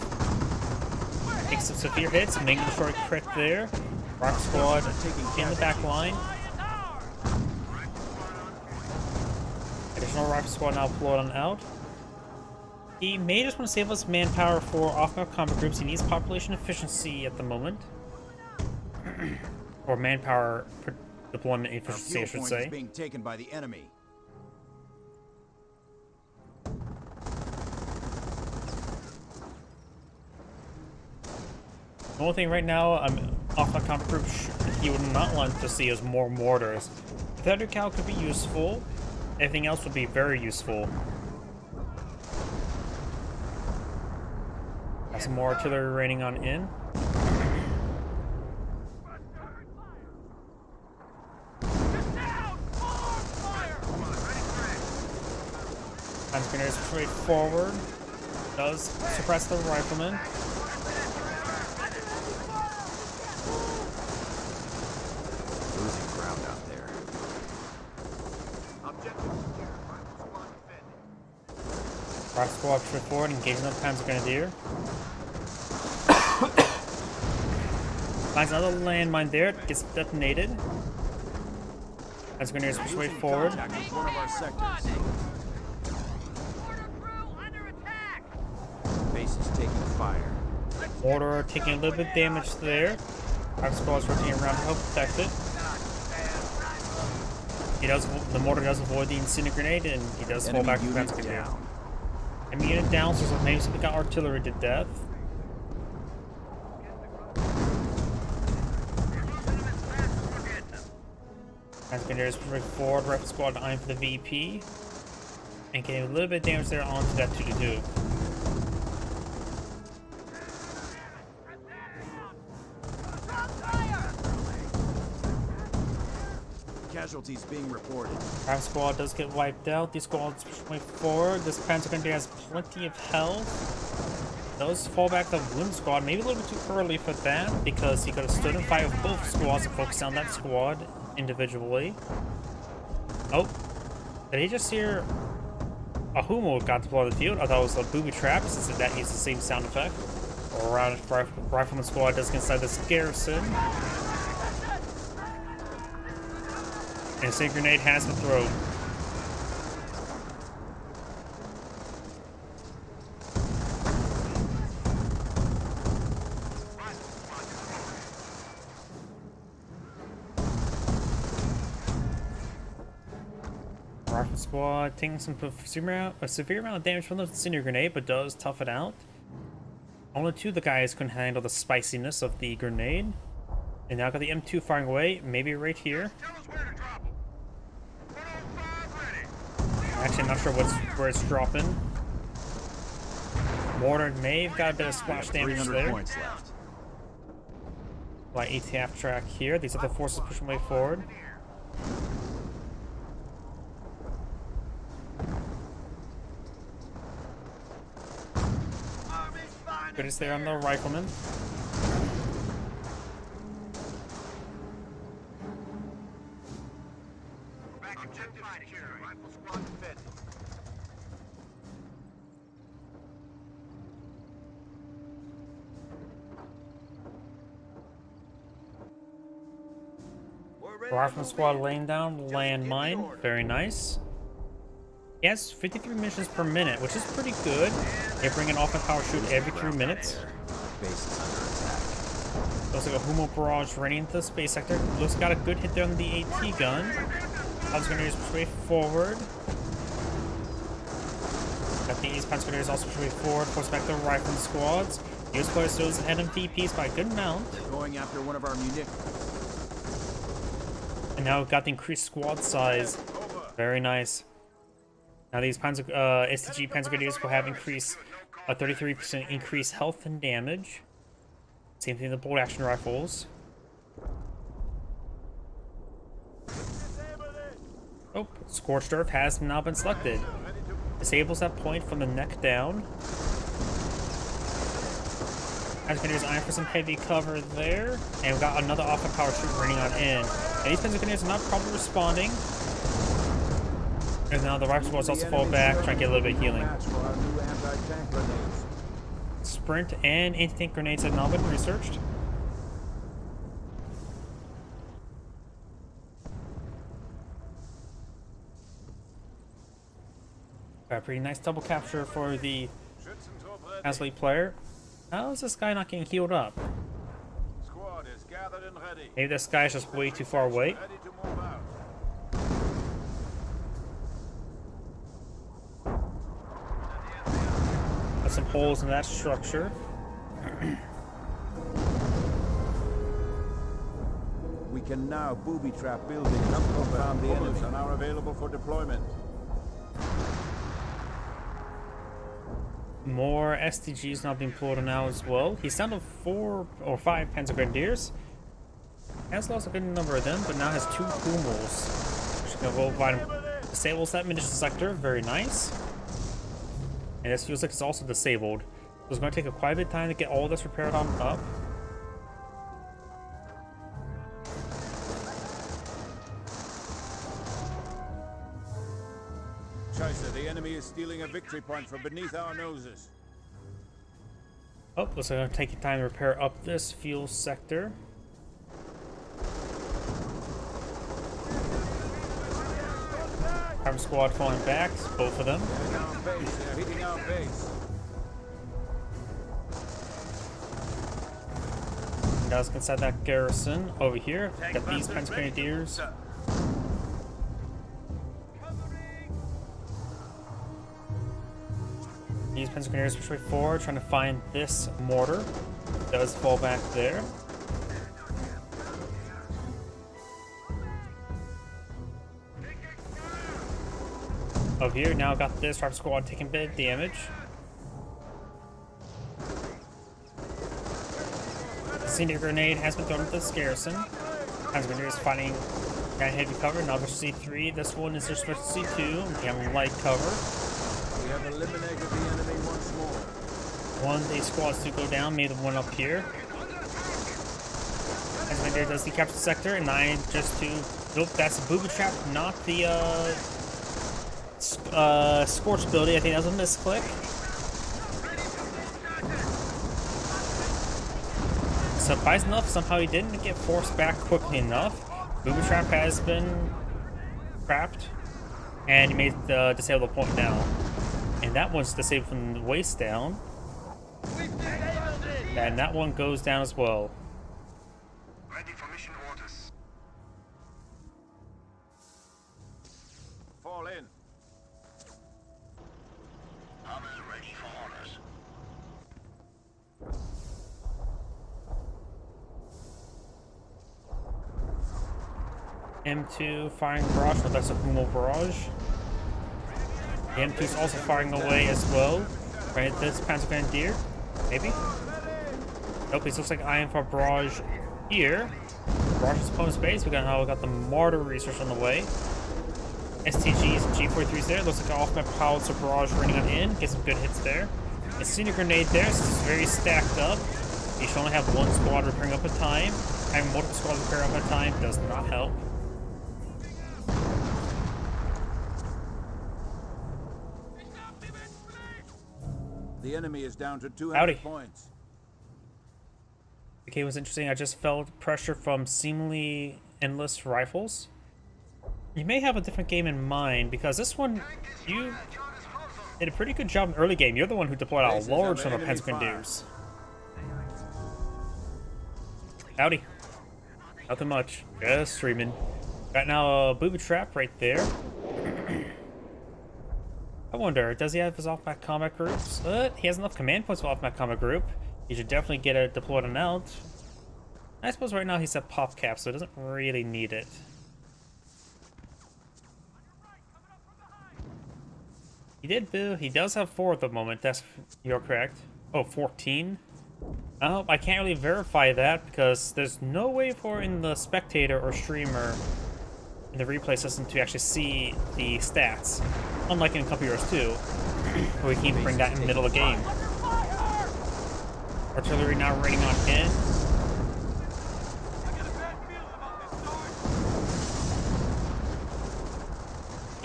Takes some severe hits. Making a short crit there. Rock squad in the back line. Additional rifle squad now pulled on out. He may just want to save us manpower for off-map combat groups. He needs population efficiency at the moment. Or manpower deployment Our efficiency, I fuel should point say. is being taken by the enemy. The only thing right now, off-map combat group he would not want to see is more mortars. Thunder Cow could be useful. Everything else would be very useful. Got some more artillery raining on in. Times grenades straight forward. Does suppress the rifleman. Losing ground out there. Objective secure. Rifle squad defended. Rifle squad straight forward, engaging the Panzer Grenadier. Finds another landmine there, gets detonated. Panzer Grenadiers straight forward. Contact with one of our sectors. Base is taking fire. Mortar taking a little bit of damage there. Rifle squad's rotating around to help protect it. The mortar does avoid the incendiary grenade, and he does fall Enemy back to the unit Panzer Grenadier. down. Enemy unit down, so maybe something got artillery to death. Panzer Grenadiers pushing forward, Rifle squad eyeing for the VP. And getting a little bit of damage there onto that 2-2. Casualties being reported. Rifle squad does get wiped out. These squads pushing forward. This Panzer Grenadier has plenty of health. Does fall back the Wound squad. Maybe a little bit too early for that because he could have stood and fight with both squads and focused on that squad individually. Oh, did he just hear a Humo got deployed to the field? I thought it was a booby trap since that used the same sound effect. Around Rifleman squad does get inside this garrison. And a safe grenade has been thrown. Rifle squad taking some severe amount of damage from the incendiary grenade, but does tough it out. Only two of the guys can handle the spiciness of the grenade. And now got the M2 firing away, maybe right here. Actually, I'm not sure where it's dropping. Mortar may have got a bit of splash damage 300 there. points left. Light ATF track here. These other forces pushing way forward. Good is there on the rifleman. Objective secure. Rifle squad defended. Rifleman squad laying down landmine. Very nice. Yes, 53 missions per minute, which is pretty good. They bring an offensive power shoot every 3 minutes. Base is under attack. Looks like a Humo barrage running into the space sector. Looks like got a good hit there on the AT gun. Panzer Grenadiers push way forward. Got the East Panzer Grenadiers also push way forward. Force back the rifleman squads. US players still ahead of VPs by a good amount. Going after one of our munitions. And now we've got the increased squad size. Very nice. Now these STG Panzer Grenadiers will have increased a 33% increased health and damage. Same thing with the bolt action rifles. Oh, Scorched Earth has now been selected. Disables that point from the neck down. Panzer Grenadiers eyeing for some heavy cover there. And we've got another offensive power shoot running on in. And these Panzer Grenadiers are not probably responding. And now the rifle squads also fall back, trying to get a little bit of healing. Match for our new anti-tank grenades. Sprint and anti-tank grenades have now been researched. Got a pretty nice double capture for the Schützentrupp ready. Asley player. How is this guy not getting healed up? Squad is gathered and ready. Maybe this guy's just way too far away. Ready to move out. Got some holes in that structure. We can now booby trap buildings around the enemy. Bullets are now available for deployment. More STGs now being pulled in now as well. He's down to 4 or 5 Panzer Grenadiers. Has lost a good number of them, but now has 2 Hummels. Which can go provide him disables that munition sector. Very nice. And this feels like it's also disabled. So it's going to take quite a bit of time to get all this repaired on up. Scheiße, the enemy is stealing a victory point from beneath our noses. Oh, looks like I'm taking time to repair up this fuel sector. Arm squad falling back, both of them. They're on base. They're hitting our base. Now let's get inside that garrison over here. Got these Panzer Grenadiers. These Panzer Grenadiers push way forward, trying to find this mortar. Does fall back there. Over here, now got this Rapid Squad taking a bit of damage. Senior grenade has been thrown at this garrison. Panzer Grenadiers fighting kind of heavy cover. Now there's C3. This one is their special C2. We have light cover. We have eliminated the enemy once more. One of these squads to go down, made the one up here. As my dear does the capture sector, and I just to nope, that's a booby trap, not the scorch ability. I think that was a misclick. Surprised enough, somehow he didn't get forced back quickly enough. Booby trap has been trapped, and he made the disable point now. And that one's disabled from the waist down. And that one goes down as well. Ready for mission orders. Fall in. Hummel ready for orders. M2 firing barrage, but that's a Hummel barrage. The M2 is also firing away as well. Right, this Panzer Grenadier, maybe? Nope, it looks like I am for barrage here. Barrage's opponent's base. We got the mortar research on the way. STGs and G43s there. Looks like an off-map Howitzer barrage running on in. Get some good hits there. A senior grenade there. So it's very stacked up. You should only have one squad repairing up at a time. Having multiple squads repair up at a time does not help. The enemy is down to 200 Howdy. points. The game was interesting. I just felt pressure from seemingly endless rifles. You may have a different game in mind because this one, you did a pretty good job in the early game. You're the one who deployed a Bases large under number of enemy Panzer Grenadiers. Howdy. Nothing much. Just streaming. Got now a booby trap right there. I wonder, does he have his off-map combat groups? He has enough command points for off-map combat group. He should definitely get it deployed and out. I suppose right now he's at pop cap, so he doesn't really need it. He does have 4 at the moment. You're correct. Oh, 14? Oh, I can't really verify that because there's no way for in the spectator or streamer in the replay system to actually see the stats. Unlike in Company Heroes 2, where we can bring that in the middle of the game. Artillery now raining on in.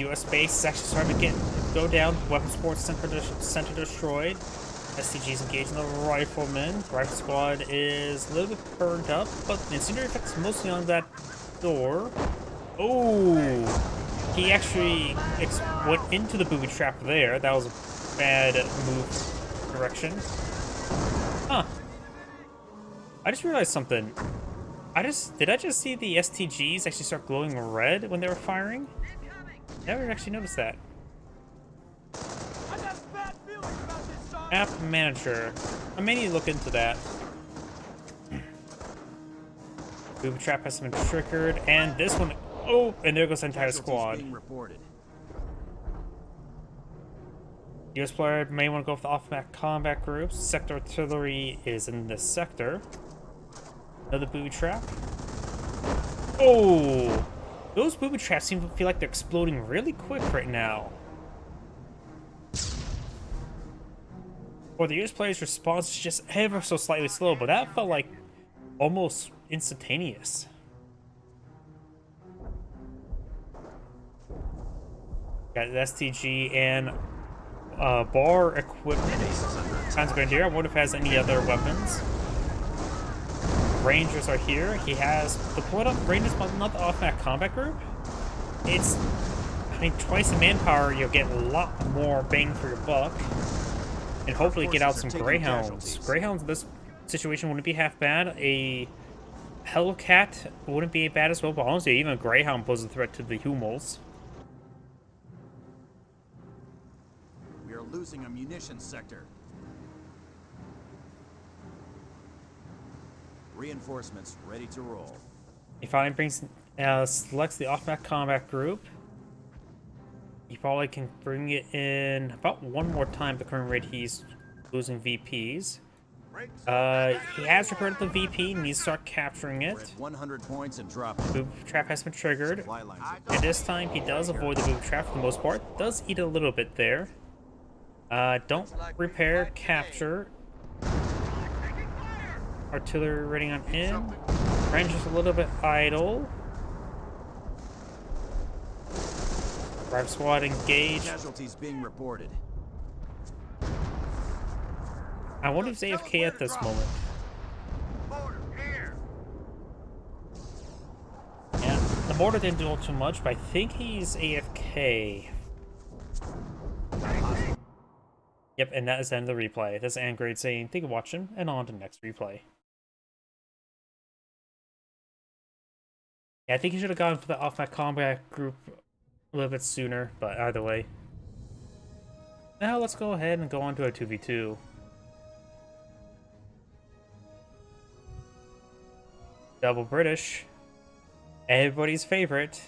US base is actually starting to go down. Weapon sports center destroyed. SCG's engaging the riflemen. Rifle squad is a little bit burned up, but the incendiary effect's mostly on that door. Oh! he actually went into the booby trap there. That was a bad move direction. Huh. I just realized something. Did I just see the STGs actually start glowing red when they were firing? Never actually noticed that. App manager. I may need to look into that. Booby trap has been triggered, and this one. Oh, and there goes the entire squad. Being reported. US player may want to go with the off-map combat groups. Sector artillery is in this sector. Another booby trap. Oh! Those booby traps seem to feel like they're exploding really quick right now. Or the US player's response is just ever so slightly slow, but that felt like almost instantaneous. Got the STG and bar equipment. Sounds Grenadier. I wonder if it has any other weapons. Rangers are here. He has deployed up Rangers, but not the off-map combat group. It's, I mean, twice the manpower. You'll get a lot more bang for your buck, and hopefully get out some Greyhounds. Greyhounds in this situation wouldn't be half bad. A Hellcat wouldn't be bad as well, but honestly, even a Greyhound poses a threat to the Hummels. We are losing a munitions sector. Reinforcements ready to roll. He finally selects the off-map combat group. He probably can bring it in about one more time at the current rate he's losing VPs. He has recruited the VP and needs to start capturing We're it. at 100 points and dropping. Booby trap has been triggered. Supply lines are And this time he does avoid the booby trap for the most part. Does eat a little bit there. Don't repair, capture. Artillery ready on in. Rangers a little bit idle. Drive squad engaged. Casualties being reported. I wonder if he's AFK at this moment. Yeah, the mortar didn't do too much, but I think he's AFK. Yep, and that is the end of the replay. This is Angrade saying thank you for watching, and on to the next replay. Yeah, I think he should have gone for the off-map combat group a little bit sooner, but either way. Now let's go ahead and go on to a 2v2. Double British. Everybody's favorite.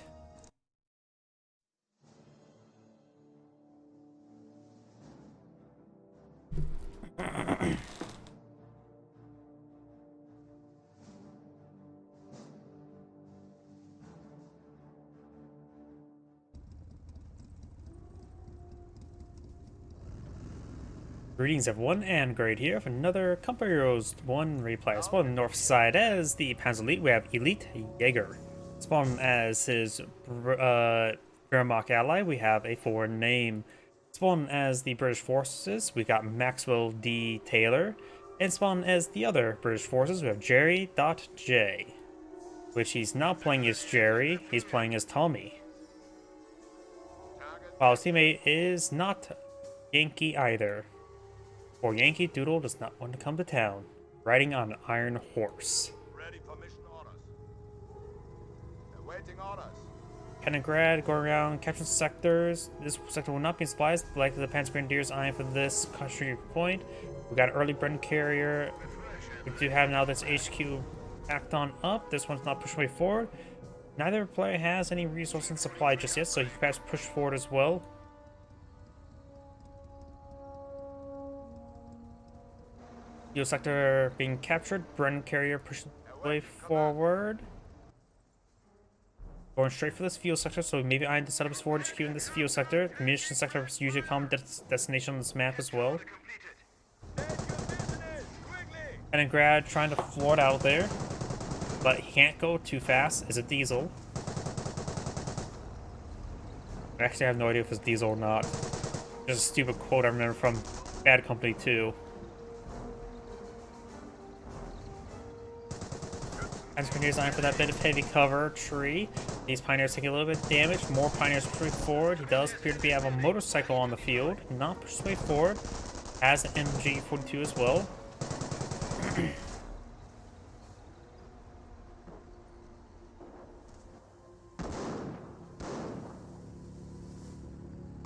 Greetings everyone, and Grade here for another Company Heroes 1 replay. Spawn on the north side as the Panzer Elite, we have Elite Jaeger. Spawn as his Wehrmacht ally, we have a foreign name. Spawn as the British forces, we got Maxwell D. Taylor. And spawn as the other British forces, we have Jerry.J. Which he's not playing as Jerry, he's playing as Tommy. While his teammate is not Yankee either. For Yankee Doodle does not want to come to town, riding on an iron horse. Ready for mission orders. Awaiting orders. Kaliningrad, go around, capture sectors. This sector will not be spliced, like the Panzer Grenadiers eyeing for this country point. We got an early Bren carrier. We do have now this HQ backed on up. This one's not pushing way forward. Neither player has any resource and supply just yet, so he can perhaps push forward as well. Fuel sector being captured. Bren carrier pushing way forward. Going straight for this fuel sector, so maybe I need to set up his forward HQ in this fuel sector. The munition sector is usually a common destination on this map as well. Kaliningrad trying to float out there, but he can't go too fast. Is it diesel? I actually have no idea if it's diesel or not. Just a stupid quote I remember from Bad Company 2. Panzer Grenadiers eyeing for that bit of heavy cover tree. These pioneers take a little bit of damage. More pioneers push forward. He does appear to have a motorcycle on the field. Not push his way forward. Has an MG42 as well.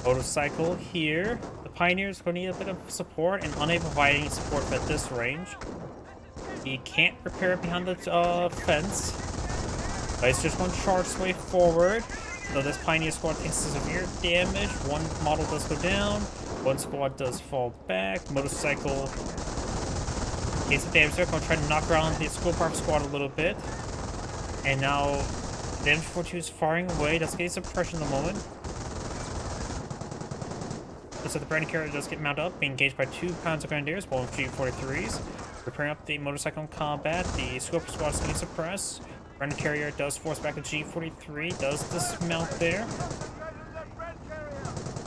Motorcycle here. The pioneers going to need a bit of support and unable to provide any support at this range. He can't repair it behind the fence. But it's just going to charge its way forward. So this pioneer squad takes severe damage. One model does go down. One squad does fall back. Motorcycle takes the damage there. Going to try to knock around the school park squad a little bit. And now the MG42 is firing away. Does get suppression at the moment. So the Brandon Carrier does get mounted up, being engaged by 2 Panzer Grenadiers, both G43s. Repairing up the motorcycle in combat. The Scorpion squad is getting suppressed. Brandon Carrier does force back a G43, does dismount there.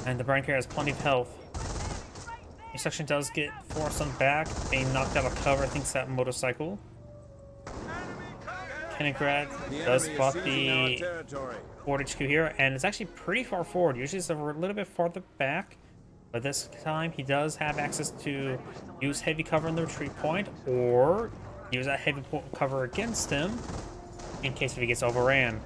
And the Brandon Carrier has plenty of health. The section does get forced on back, being knocked out of cover. I think it's that motorcycle. Kenigrad does spot the forward HQ here, and it's actually pretty far forward. Usually it's a little bit farther back. But this time, he does have access to use heavy cover in the retreat point, or use that heavy cover against him in case if he gets overran.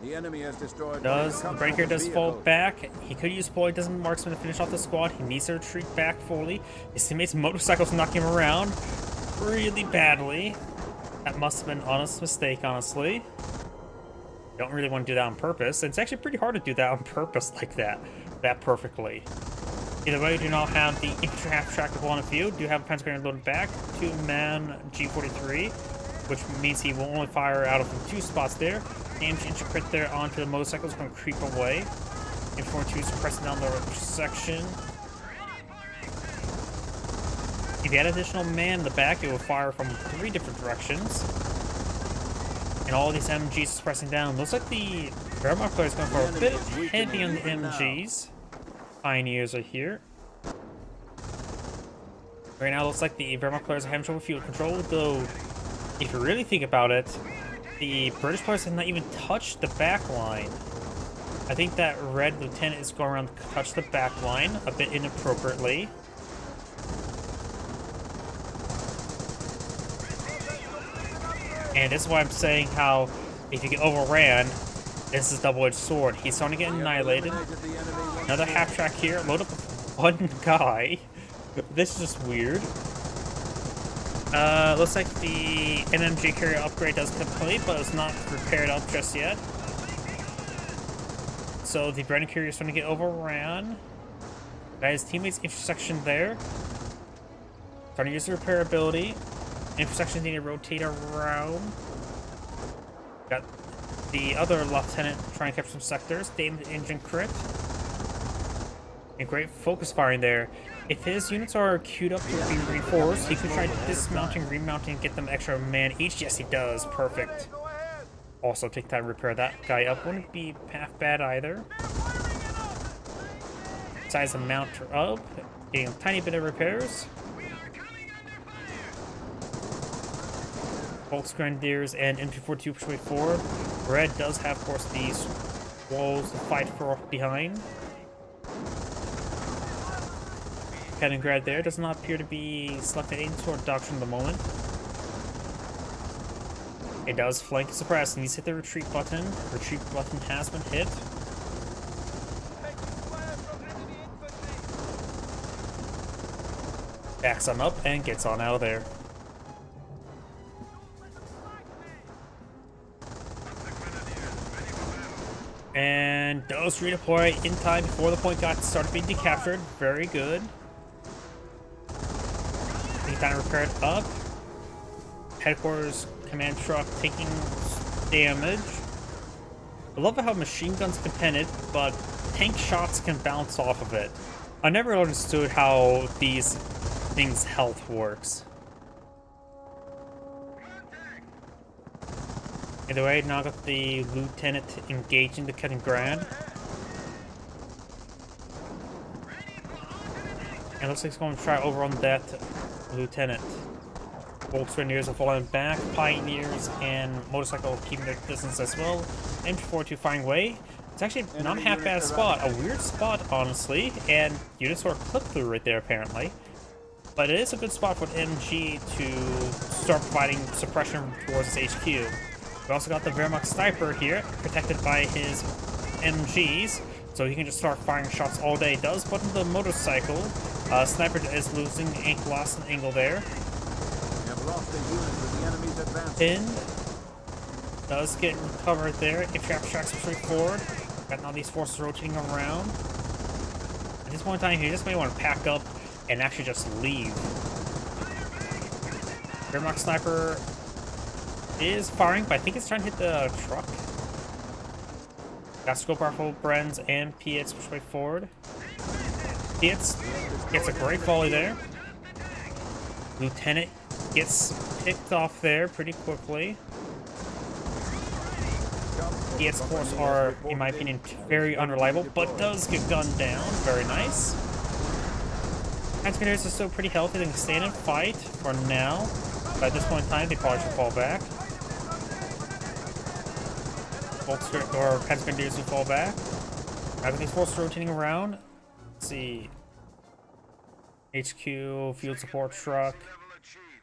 The enemy has destroyed. The Breaker does fall back. He could use Boy, doesn't Marksman to finish off the squad. He needs to retreat back fully. His teammates' motorcycles knock him around really badly. That must have been an honest mistake, honestly. Don't really want to do that on purpose. It's actually pretty hard to do that on purpose like that perfectly. Either way, you do not have the infantry half-trackable on the field. Do have a Panzer Grenadier loaded back. 2-man G43, which means he will only fire out of 2 spots there. Damage inch crit there onto the motorcycle is going to creep away. Infantry is pressing down the section. If you had additional man in the back, it will fire from 3 different directions. And all these MGs is pressing down. Looks like the Wehrmacht player is going for a bit heavy on the MGs. Pioneers are here. Right now, it looks like the Wehrmacht players are having trouble with field control, though if you really think about it, the British players have not even touched the back line. I think that red lieutenant is going around to touch the back line a bit inappropriately. And this is why I'm saying how if you get overran, this is a double-edged sword. He's starting to get annihilated. Another half-track here. Load up with 1 guy. This is just weird. Looks like the NMG carrier upgrade does complete, but it's not repaired up just yet. So the Brennan carrier is starting to get overran. Got his teammates' intersection there. Starting to use the repair ability. Intersections need to rotate around. Got the other lieutenant trying to capture some sectors. Damage engine crit. And great focus firing there. If his units are queued up to be reinforced, he could try dismounting, remounting, get them extra man each. Yes, he does. Perfect. Also, take time to repair that guy up. Wouldn't be half bad either. Size the mount up. Getting a tiny bit of repairs. Volks Grenadiers and MG42 push way forward. Red does have, of course, these walls to fight for behind. Kenigrad there does not appear to be selected any sort of doctrine at the moment. It does flank and suppress, and he's hit the retreat button. Retreat button has been hit. Backs on up and gets on out of there. And does redeploy in time before the point got started being decaptured. Very good. He kind of repaired up. Headquarters command truck taking damage. I love how machine guns can pen it, but tank shots can bounce off of it. I never understood how these things' health works. Either way, now got the lieutenant engaging the Kenigrad. And looks like he's going to try over on that lieutenant. Volksgrenadiers are falling back. Pioneers and motorcycle keeping their distance as well. MG42 firing away. It's actually not a half bad spot. A weird spot, honestly. And units sort of clipped through right there, apparently. But it is a good spot for MG to start providing suppression towards his HQ. We also got the Wehrmacht sniper here, protected by his MGs. So he can just start firing shots all day. Does put in the motorcycle. Sniper is losing, lost an angle there. We have lost a unit with the enemy's advance. Pinned. Does get recovered there. If trap tracks straight forward. Got now these forces rotating around. At this point in time, you just may want to pack up and actually just leave. Wehrmacht sniper is firing, but I think it's trying to hit the truck. Got scope rifle, Brenz, and Pietz push way forward. Pietz gets a great volley there. Lieutenant gets picked off there pretty quickly. Pietz, of course, are, in my opinion, very unreliable, but does get gunned down. Very nice. Panzergrenadiers are still pretty healthy. They can stand and fight for now. But at this point in time, they probably should fall back. Panzergrenadiers will fall back. Now that these forces rotating around. Let's see. HQ, field support truck,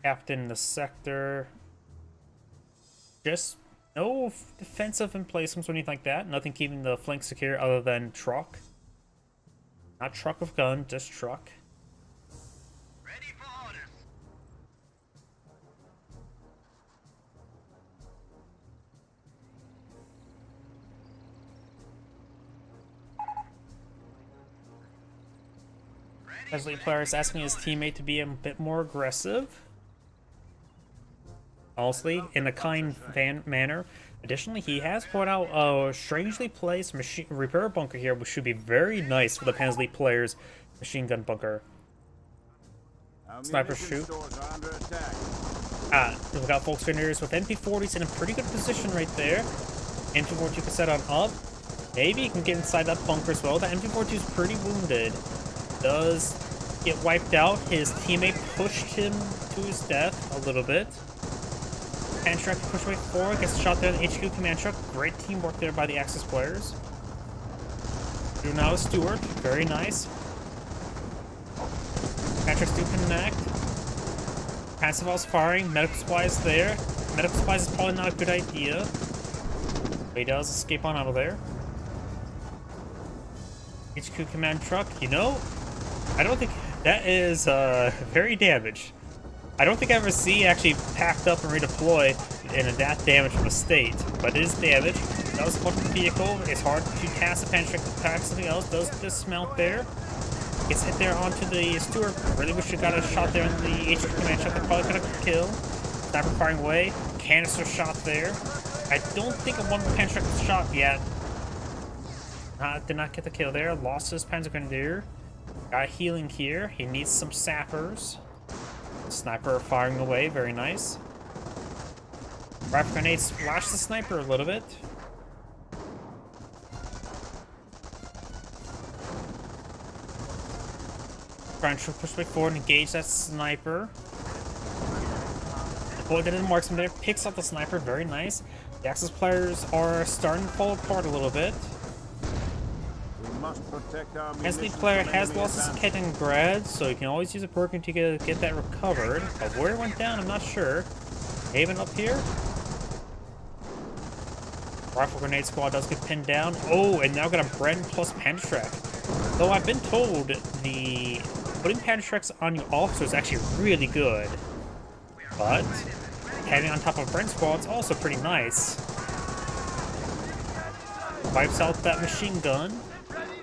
captain in the sector. Just no defensive emplacements or anything like that. Nothing keeping the flank secure other than truck. Not truck with gun, just truck. Ready for orders. Leslie player is asking his teammate to be a bit more aggressive. Honestly, in a kind manner. Additionally, he has put out a strangely placed machine repair bunker here, which should be very nice for the Panzer player's machine gun bunker. Sniper shoot. We've got Volksgrenadiers with MP40s in a pretty good position right there. MP42 can set on up. Maybe he can get inside that bunker as well. The MP42 is pretty wounded. Does get wiped out. His teammate pushed him to his death a little bit. Command truck push way forward, gets shot there in the HQ command truck. Great teamwork there by the Axis players. Through now is Stewart, very nice. Command trucks do connect. Panzerval's firing, medical supplies there. Medical supplies is probably not a good idea. But he does escape on out of there. HQ command truck, you know, I don't think that is very damaged. I don't think I ever see actually packed up and redeploy in a that damaged of a state, but it is damaged. That was a vehicle. It's hard to cast a Panzer to attack something else. Does dismount there. Gets hit there onto the Stewart. Really wish you got a shot there in the HQ command truck. That probably could have killed. Sniper firing away. Canister shot there. I don't think a one Panzer truck was shot yet. Did not get the kill there. Lost his Panzer Grenadier. Got healing here. He needs some sappers. Sniper firing away. Very nice. Rifle grenades splash the sniper a little bit. Trying to push way forward and engage that sniper. The bullet into the marksman there. Picks up the sniper. Very nice. The Axis players are starting to fall apart a little bit. Hensley player has lost his Kettengrad, so you can always use a Birkin to get that recovered. But where it went down, I'm not sure. Haven up here. Rifle grenade squad does get pinned down. Oh, and now got a Bren plus Panzertrack. Though I've been told the putting Panzertracks on your officer is actually really good. But having on top of Bren squad is also pretty nice. Wipes out that machine gun.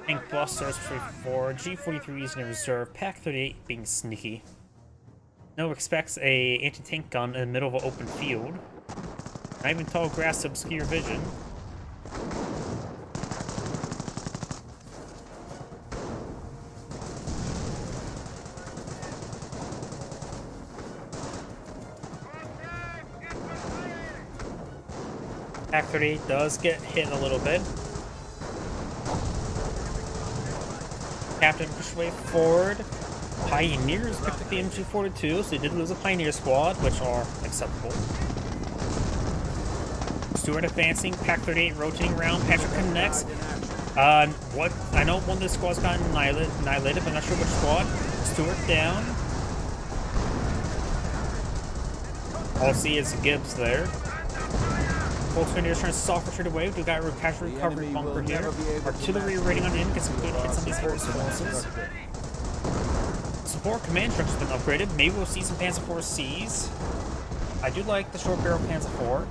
Tank busters for G43s in reserve. Pack 38 being sneaky. No expects a anti-tank gun in the middle of an open field. Not even tall grass to obscure vision. Pack 38 does get hit a little bit. Captain push way forward. Pioneers picked up the MG42, so they did lose a Pioneer squad, which are acceptable. Stuart advancing, Pack 38 rotating around, Patrick connects. What? I know one of the squads got annihilated, but not sure which squad. Stuart down. All I see is Gibbs there. Volkswagen trying to soft retreat away. We got a casual recovery bunker here. Artillery raiding on in, get some good hits on these various forces. Support command structure's been upgraded. Maybe we'll see some Panzer IV Cs. I do like the short barrel Panzer IV.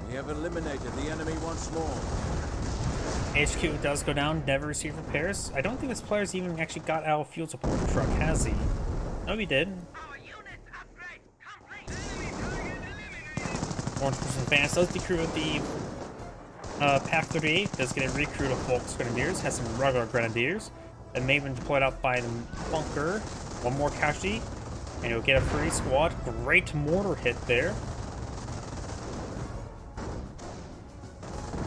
We have eliminated the enemy once more. HQ does go down, never received repairs. I don't think this player's even actually got out of field support truck, has he? No, he did. Orange Cruiser Advance does decrew with the Pack 38, does get a recruit of Volks Grenadiers, has some regular Grenadiers. That may have been deployed out by the bunker. One more casualty, and you'll get a free squad. Great mortar hit there.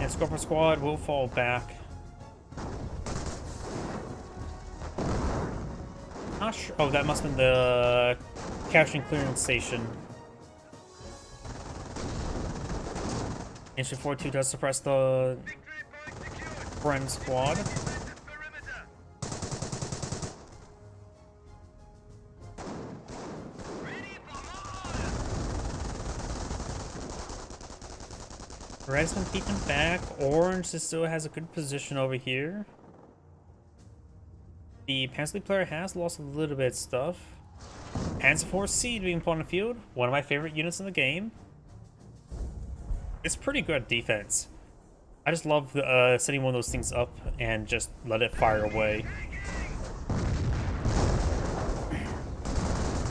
And Scorpion Squad will fall back. Not sure. Oh, that must have been the casualty clearance station. Engine 42 does suppress the friend squad. Red's been keeping back. Orange still has a good position over here. The Panzer player has lost a little bit of stuff. Panzer IV C being put on the field. One of my favorite units in the game. It's pretty good at defense. I just love setting one of those things up and just let it fire away.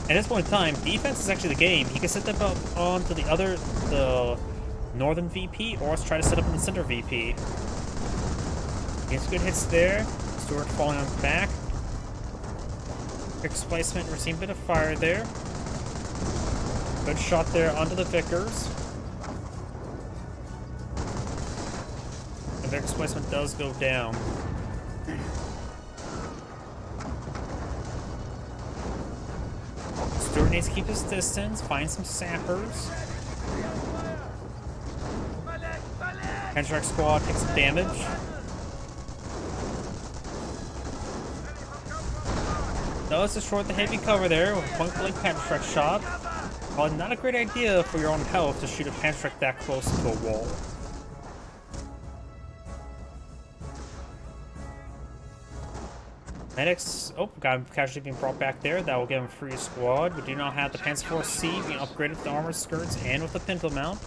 At this point in time, defense is actually the game. You can set them up onto the northern VP, or let's try to set up in the center VP. Gets good hits there. Stuart falling on his back. Quick displacement, receiving a bit of fire there. Good shot there onto the Vickers. And their displacement does go down. Stuart needs to keep his distance, find some sappers. Panzer squad takes some damage. Does destroy the heavy cover there with point blank Panzer shot. Well, not a great idea for your own health to shoot a Panzer that close to a wall. Medics, oh, got a casualty being brought back there. That will give him a free squad. We do not have the Panzer IV C being upgraded with the armor skirts and with the pintle mount.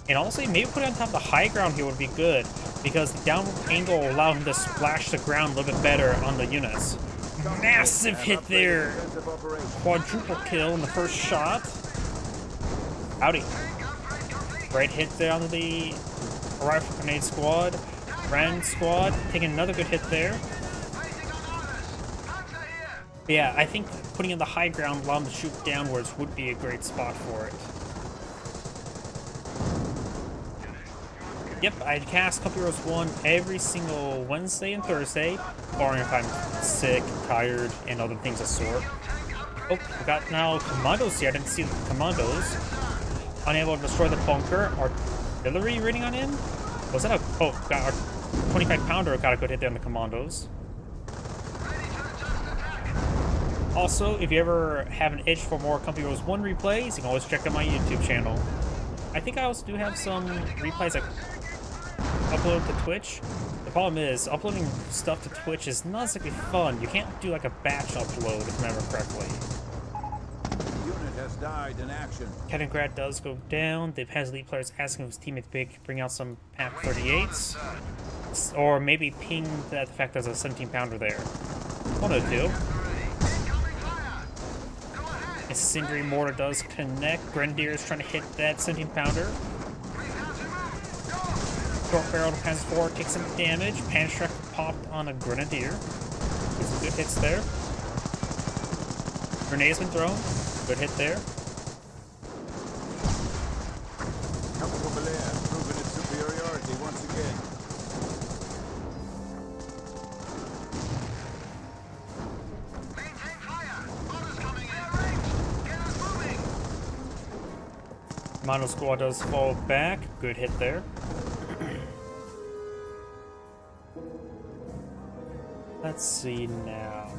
And honestly, maybe putting on top of the high ground here would be good, because the downward angle will allow him to splash the ground a little bit better on the units. Massive hit there! Quadruple kill in the first shot. Howdy. Great hit there on the rifle grenade squad. Ren squad taking another good hit there. But yeah, I think putting in the high ground, allow him to shoot downwards would be a great spot for it. Yep, I cast Company Heroes 1 every single Wednesday and Thursday, barring if I'm sick, tired, and other things of sort. Oh, we got now commandos here. I didn't see the commandos. Unable to destroy the bunker. Artillery raiding on in? Was that a... Oh, got our 25 pounder got a good hit there on the commandos. Also, if you ever have an itch for more Company Heroes 1 replays, you can always check out my YouTube channel. I think I also do have some replays that upload to Twitch. The problem is, uploading stuff to Twitch is not exactly fun. You can't do like a batch upload, if I remember correctly. Unit has died in action. Kaliningrad does go down. They've had elite players asking his teammates to bring out some Pack 38s. Or maybe ping that the fact there's a 17 pounder there. One of the two. Incendiary mortar does connect. Grenadier is trying to hit that 17 pounder. Short barrel Panzer IV takes some damage. Panzer popped on a Grenadier. Gets some good hits there. Grenade's been thrown. Good hit there. Commando squad does fall back. Good hit there. Let's see now.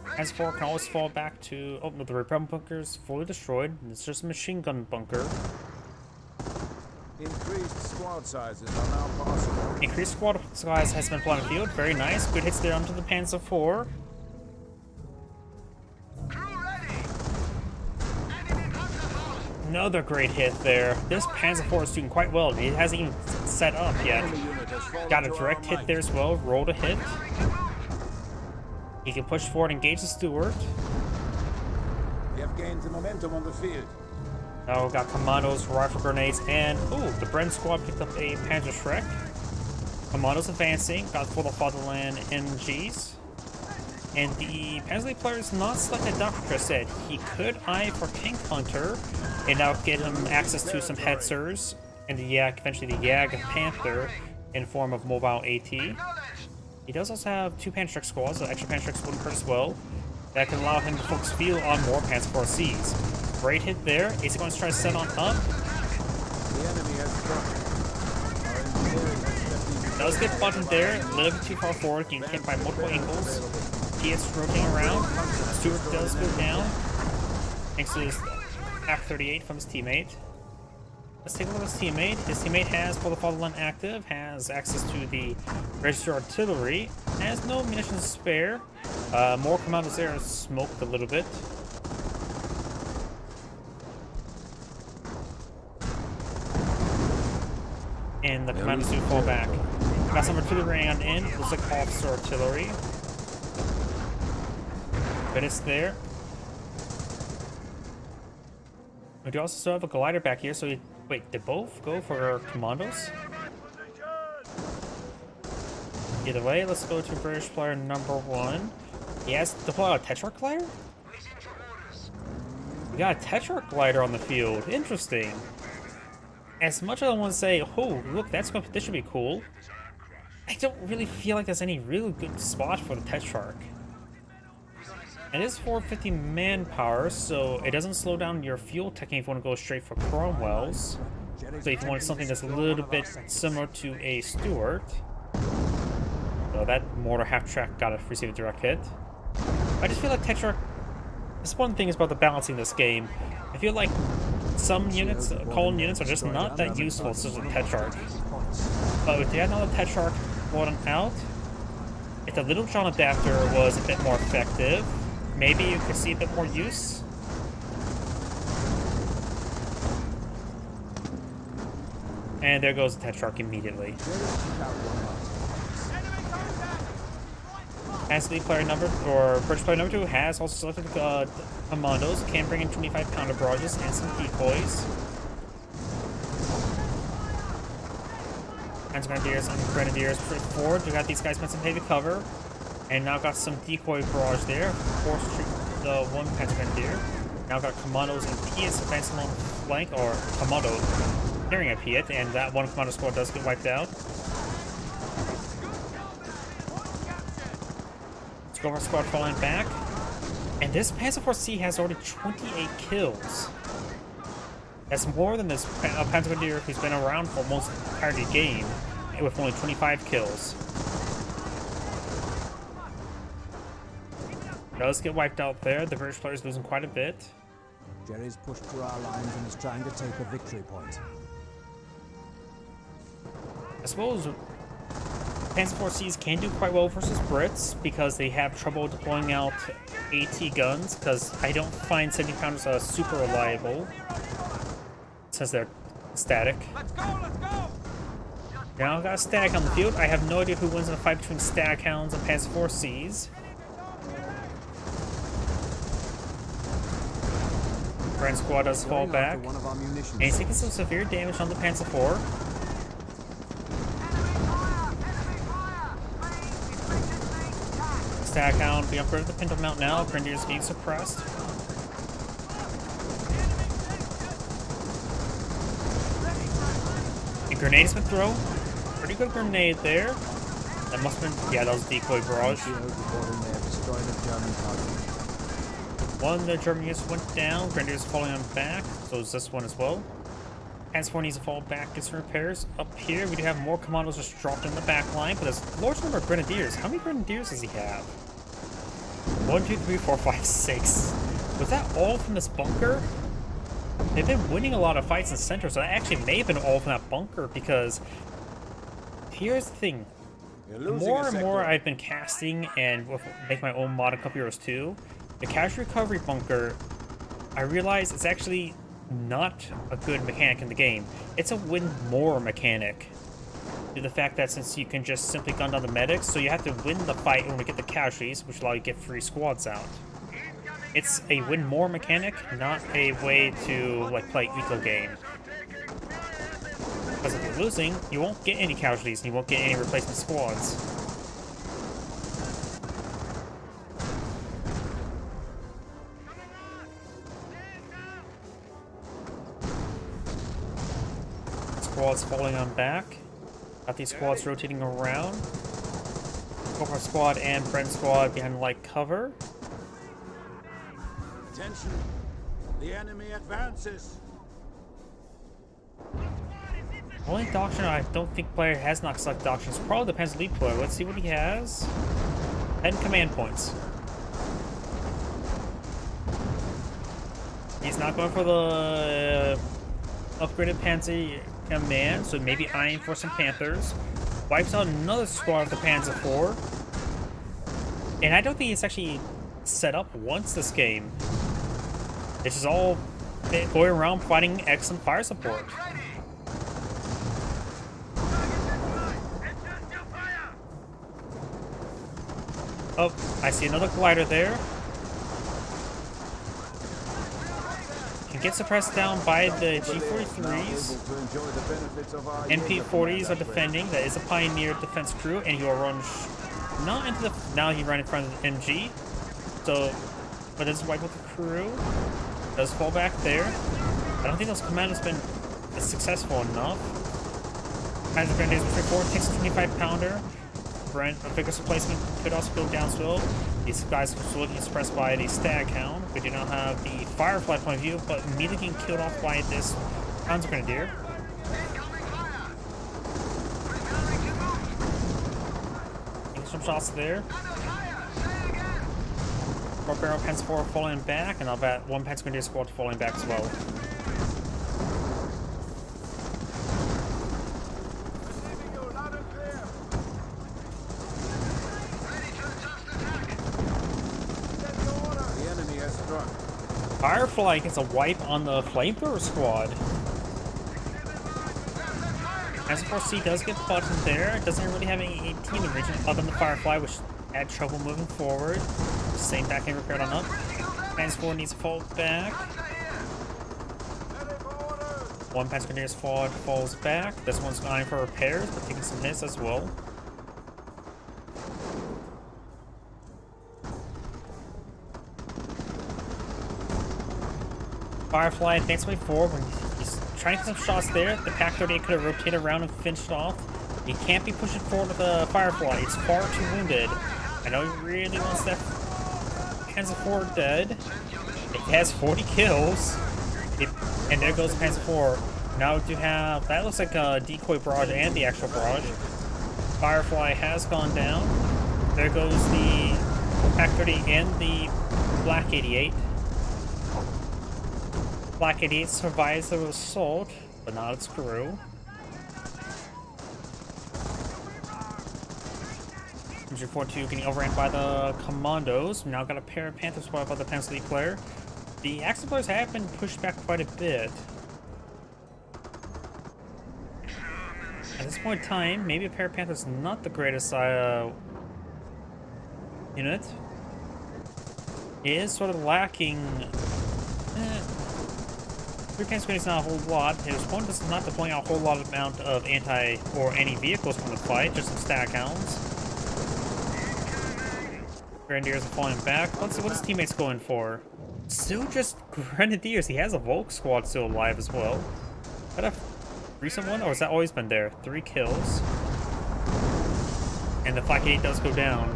Panzer IV can always fall back to... Oh, no, the Republic bunker is fully destroyed. It's just a machine gun bunker. Increased squad sizes are now possible. Increased squad size has been applied on the field. Very nice. Good hits there onto the Panzer IV. Another great hit there. This Panzer IV is doing quite well. It hasn't even set up yet. Got a direct hit there as well. Rolled a hit. He can push forward, engage the Stuart. We have gained the momentum on the field. Now we've got commandos, rifle grenades, and ooh, the Bren squad picked up a Panzer Shrek. Commandos advancing, got for the Fatherland MGs. And the Panzer player is not selected. Dr. Chris said he could eye for King Hunter and now get him access to some Hetzers and the Yak, eventually the Yag Panther in form of mobile AT. He does also have 2 Panzer Shrek squads, so extra Panzer Shreks wouldn't hurt as well. That can allow him to focus field on more Panzer IV Cs. Great hit there. Is he going to try to set on up? The enemy has struck. Our engineering has left Does get buttoned there. A little bit too far forward. Getting hit by multiple angles. He is rotating around. Stuart does go down. Thanks to his AK-38 from his teammate. Let's take a look at his teammate. His teammate has For the Fatherland active, has access to the registered artillery, has no munitions to spare. More commandos there are smoked a little bit. And the commandos do fall back. Got some artillery on in. Looks like officer artillery. But it's there. We do also still have a glider back here, so we... Wait, did both go for commandos? Either way, let's go to British player number 1. He has deployed a Tetrarch glider? We got a Tetrarch glider on the field. Interesting. As much as I want to say, oh, look, this should be cool, I don't really feel like there's any really good spot for the Tetrarch. It is 450 manpower, so it doesn't slow down your fuel technique if you want to go straight for Cromwells. So if you want something that's a little bit similar to a Stuart. So that mortar half-track got to receive a direct hit. I just feel like Tetrarch... This one thing is about the balancing this game. I feel like some units, column units, are just not that useful such as a Tetrarch. But if they had another Tetrarch brought out, if the Little John adapter was a bit more effective, maybe you could see a bit more use. And there goes the Tetrarch immediately. As the player number, or British player number 2 has also selected commandos, can bring in 25 pounder barrages and some decoys. And Grenadiers and Grenadiers forward. We got these guys with some heavy cover. And now got some decoy barrage there. Force the one Panzer Grenadier. Now got commandos and Piats advancing along the flank, or commando carrying a Piat, and that one commando squad does get wiped out. Let's go for squad falling back. And this Panzer IV C has already 28 kills. That's more than this Panzer Grenadier who's been around for almost the entirety of the game, with only 25 kills. Does get wiped out there. The British player is losing quite a bit. Jerry's pushed through our lines and is trying to take a victory point. I suppose Panzer IV Cs can do quite well versus Brits because they have trouble deploying out AT guns, because I don't find 70 pounders super reliable since they're static. Let's go, let's go! Now I've got a Stag on the field. I have no idea who wins in a fight between Stag Hounds and Panzer IV Cs. Bren squad does fall back. And he's taking some severe damage on the Panzer IV. Staghound be upgraded to the Pinto Mount now. Grenadiers being suppressed. A grenade has been thrown. Pretty good grenade there. That must have been, yeah, that was decoy barrage. One, the German units went down. Grenadiers falling on back. So is this one as well. Transport needs to fall back, get some repairs. Up here, we do have more commandos just dropped in the back line, but there's a large number of grenadiers. How many grenadiers does he have? 1, 2, 3, 4, 5, 6. Was that all from this bunker? They've been winning a lot of fights in the center, so that actually may have been all from that bunker, because here's the thing. You're The losing more a and more sector. I've been casting and make my own mod a couple years too, the casualty recovery bunker, I realize it's actually not a good mechanic in the game. It's a win more mechanic. Due to the fact that since you can just simply gun down the medics, so you have to win the fight when we get the casualties, which allow you to get free squads out. It's a win more mechanic, not a way to like play eco game. Because if you're losing, you won't get any casualties and you won't get any replacement squads. Squads falling on back. Got these squads rotating around. Cobra squad and Brent squad behind light cover. Attention. The enemy advances. Only doctrine I don't think player has not selected doctrines. Probably depends on lead player. Let's see what he has. 10 command points. He's not going for the upgraded Panzer command, so maybe eyeing for some Panthers. Wipes out another squad of the Panzer IV. And I don't think it's actually set up once this game. It's just all going around providing excellent fire support. Oh, I see another glider there. Can get suppressed down by the G43s. Able to enjoy the benefits of our MP40s are defending. That is a Pioneer defense crew, and he will run not into the. Now he ran in front of the MG. So, but does wipe out the crew. Does fall back there. I don't think those commandos have been successful enough. Kinds of grenades with 4 takes a 25 pounder. Brent, a vigorous replacement could also go down swivel. These guys are looking suppressed by the Staghound. We do not have the Firefly point of view, but immediately getting killed off by this Panzer Grenadier. Getting some shots there. More barrel Panzer 4 falling back, and I'll bet one Panzer Grenadier squad falling back as well. Firefly gets a wipe on the Flamethrower squad. As of course, C does get buttoned there. It doesn't really have any team in region other than the Firefly, which had trouble moving forward. Same back and repaired on up. Panzer IV needs to fall back. One Panzer Grenadier squad falls back. This one's going for repairs, but taking some hits as well. Firefly advanced way forward when he's trying to get some shots there. The Pac-38 could have rotated around and finished off. He can't be pushing forward with the Firefly. It's far too wounded. I know he really wants that Panzer IV dead. It has 40 kills. And there goes Panzer IV. Now we do have, that looks like a decoy barrage and the actual barrage. Firefly has gone down. There goes the Pac-30 and the Black 88. Black 88 survives the assault, but not its crew. MG42 getting overran by the commandos. Now got a pair of Panthers spotted by the Panzer League player. The Axis players have been pushed back quite a bit. At this point in time, maybe a pair of Panthers not the greatest unit. It is sort of lacking. 3 Panzer Grenades not a whole lot. His opponent is not deploying a whole lot amount of anti or any vehicles from the fight, just some Staghounds. Grenadiers are falling back. Let's see what his teammates going for. Still just Grenadiers. He has a Volk squad still alive as well. Is that a recent one, or has that always been there? 3 kills. And the Flak 8 does go down.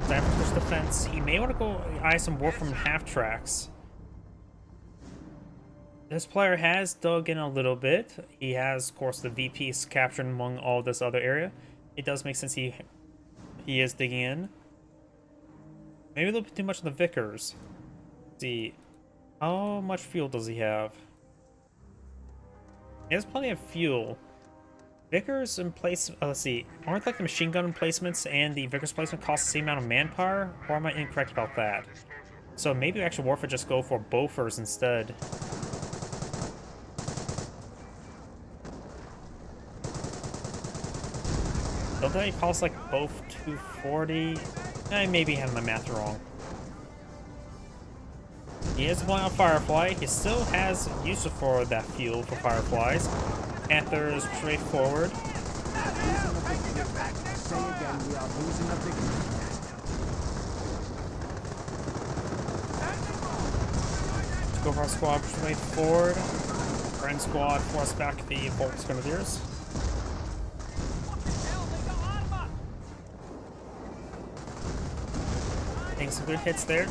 Time for push defense. He may want to go eye some war from half tracks. This player has dug in a little bit. He has, of course, the VPs captured among all this other area. It does make sense he is digging in. Maybe a little bit too much of the Vickers. Let's see. How much fuel does he have? He has plenty of fuel. Vickers in place. Let's see. Aren't like the machine gun emplacements and the Vickers placement cost the same amount of manpower? Or am I incorrect about that? So maybe Actual Warfare just go for Bofors instead. Don't they cost like both 240? I maybe have my math wrong. He is flying on Firefly. He still has use for that fuel for Fireflies. Panther is straightforward. Say again, we are losing a victory. Let's go for our squad straightforward. Friend squad force back the Volks Grenadiers. Taking some good hits there.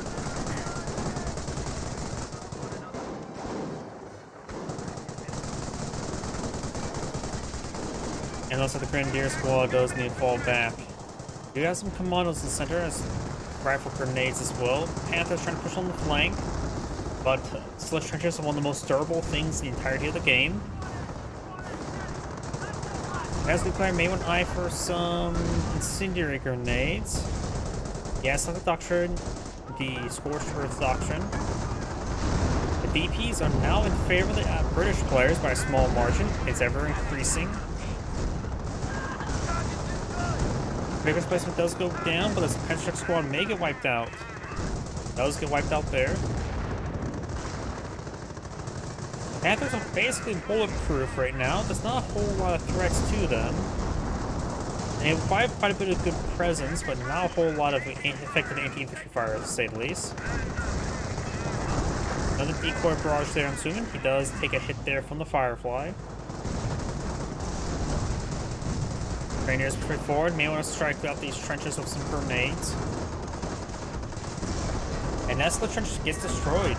And also the Grenadier squad does need to fall back. You got some commandos in the center as rifle grenades as well. Panther's trying to push on the flank, but sledge trenches are one of the most durable things in the entirety of the game. As the player may want to eye for some incendiary grenades. Yes, like the doctrine, the Scorched Earth doctrine. The VPs are now in favor of the British players by a small margin. It's ever increasing. Vickers placement does go down, but this Penstruck squad may get wiped out. Does get wiped out there. Panthers are basically bulletproof right now. There's not a whole lot of threats to them. They have quite a bit of good presence, but not a whole lot of effective anti-infantry fire, to say the least. Another decoy barrage there, I'm assuming. He does take a hit there from the Firefly. Rainiers push forward. May want to strike out these trenches with some grenades. And that's the trench gets destroyed.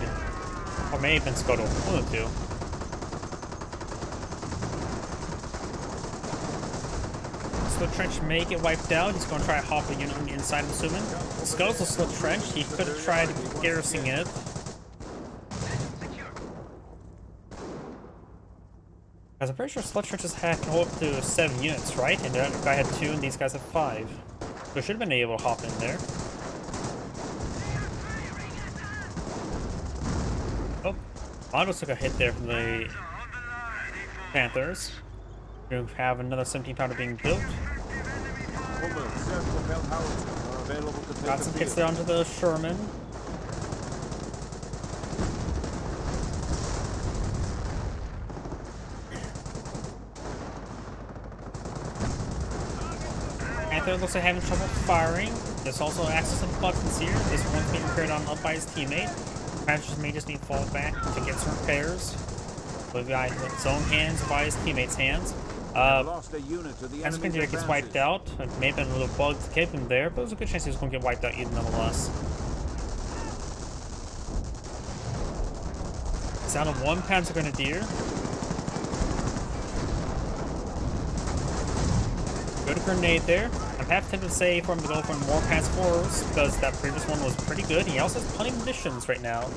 Or may have been scuttled. One of the two. So the trench may get wiped out. He's going to try to hop a unit on the inside, I'm assuming. Scuttles the split trench. He could have tried garrisoning it. As I'm pretty sure sledge trenches can hold up to 7 units, right? And the guy had 2 and these guys have 5. So should have been able to hop in there. Oh, Mondo took a hit there from the Panthers. We have another 17 pounder being built. Got some hits there onto the Sherman. Panther looks like having trouble firing. There's also access and buttons here. This one's being repaired on up by his teammate. Panther may just need to fall back to get some repairs. The guy in his own hands or by his teammate's hands. As Grenadier gets wiped out, it may have been a little bug to keep him there, but there's a good chance he was going to get wiped out even nonetheless. It's down to 1 Panzer Grenadier. Good grenade there. I'm half tempted to say for him to go for more Panzer IVs because that previous one was pretty good. He also has plenty of munitions right now.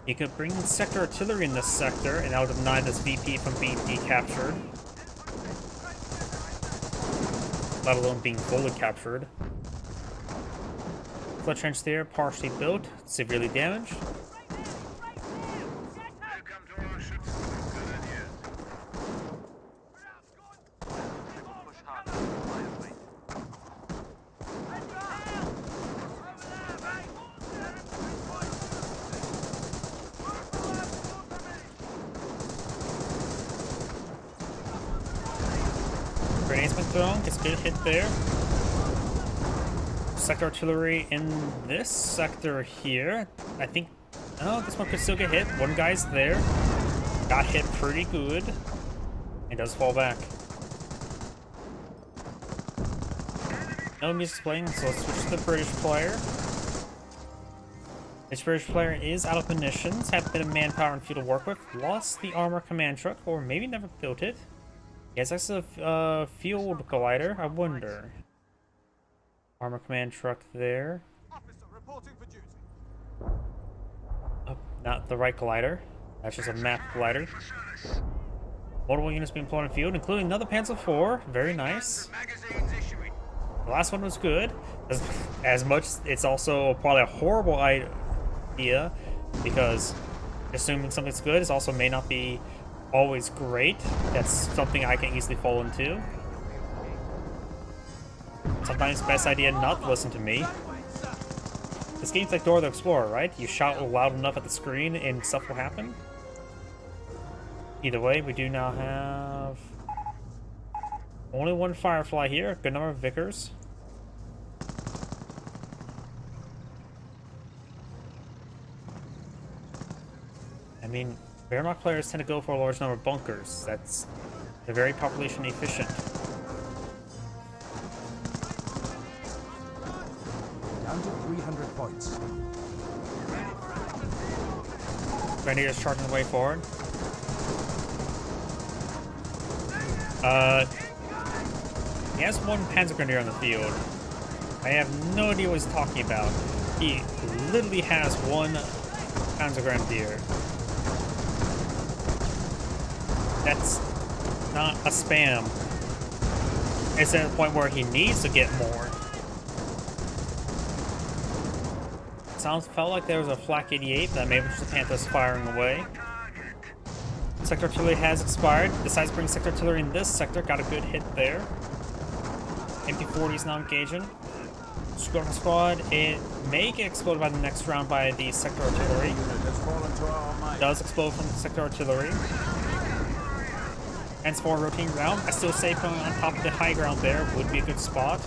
He could bring sector artillery in this sector and that would deny this VP from being decaptured. Let alone being fully captured. Flood trench there, partially built, severely damaged. Grenades been thrown, gets a good hit there. Sector artillery in this sector here. I think, oh, this one could still get hit. One guy's there. Got hit pretty good. And does fall back. No music's playing, so let's switch to the British player. This British player is out of munitions, have a bit of manpower and fuel to work with, lost the armor command truck, or maybe never built it. Yes, that's a field glider, I wonder. Armor command truck there. Officer reporting for duty. Oh, not the right glider. That's just a map glider. Multiple units being employed in the field, including another Panzer IV. Very nice. The last one was good. As much, it's also probably a horrible idea, because assuming something's good is also may not be always great. That's something I can easily fall into. Sometimes best idea not to listen to me. This game's like Dora the Explorer, right? You shout loud enough at the screen and stuff will happen. Either way, we do now have only one Firefly here, a good number of Vickers. I mean, Wehrmacht players tend to go for a large number of bunkers. They're very population efficient. Down to 300 points. Grenadiers charging the way forward. He has one Panzer Grenadier on the field. I have no idea what he's talking about. He literally has one Panzer Grenadier. That's not a spam. It's at a point where he needs to get more. Felt like there was a Flak 88, but maybe it's the Panthers firing away. Sector artillery has expired. Decides to bring sector artillery in this sector. Got a good hit there. MP40 is now engaging. Squad, it may get exploded by the next round by the sector artillery. Does explode from the sector artillery. Hence for rotating round. I still say putting on top of the high ground there would be a good spot.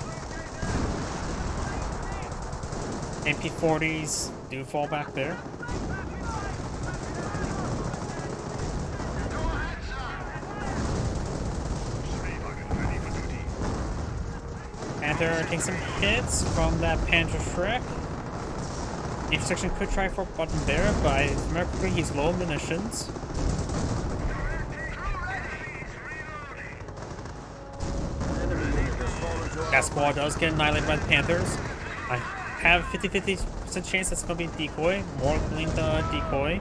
MP40s do fall back there. Panther taking some hits from that Panther Shrek. Intersection could try for a button there, but Mercury, he's low on munitions. That squad does get annihilated by the Panthers. I have 50-50% chance that's going to be a decoy. More than the decoy.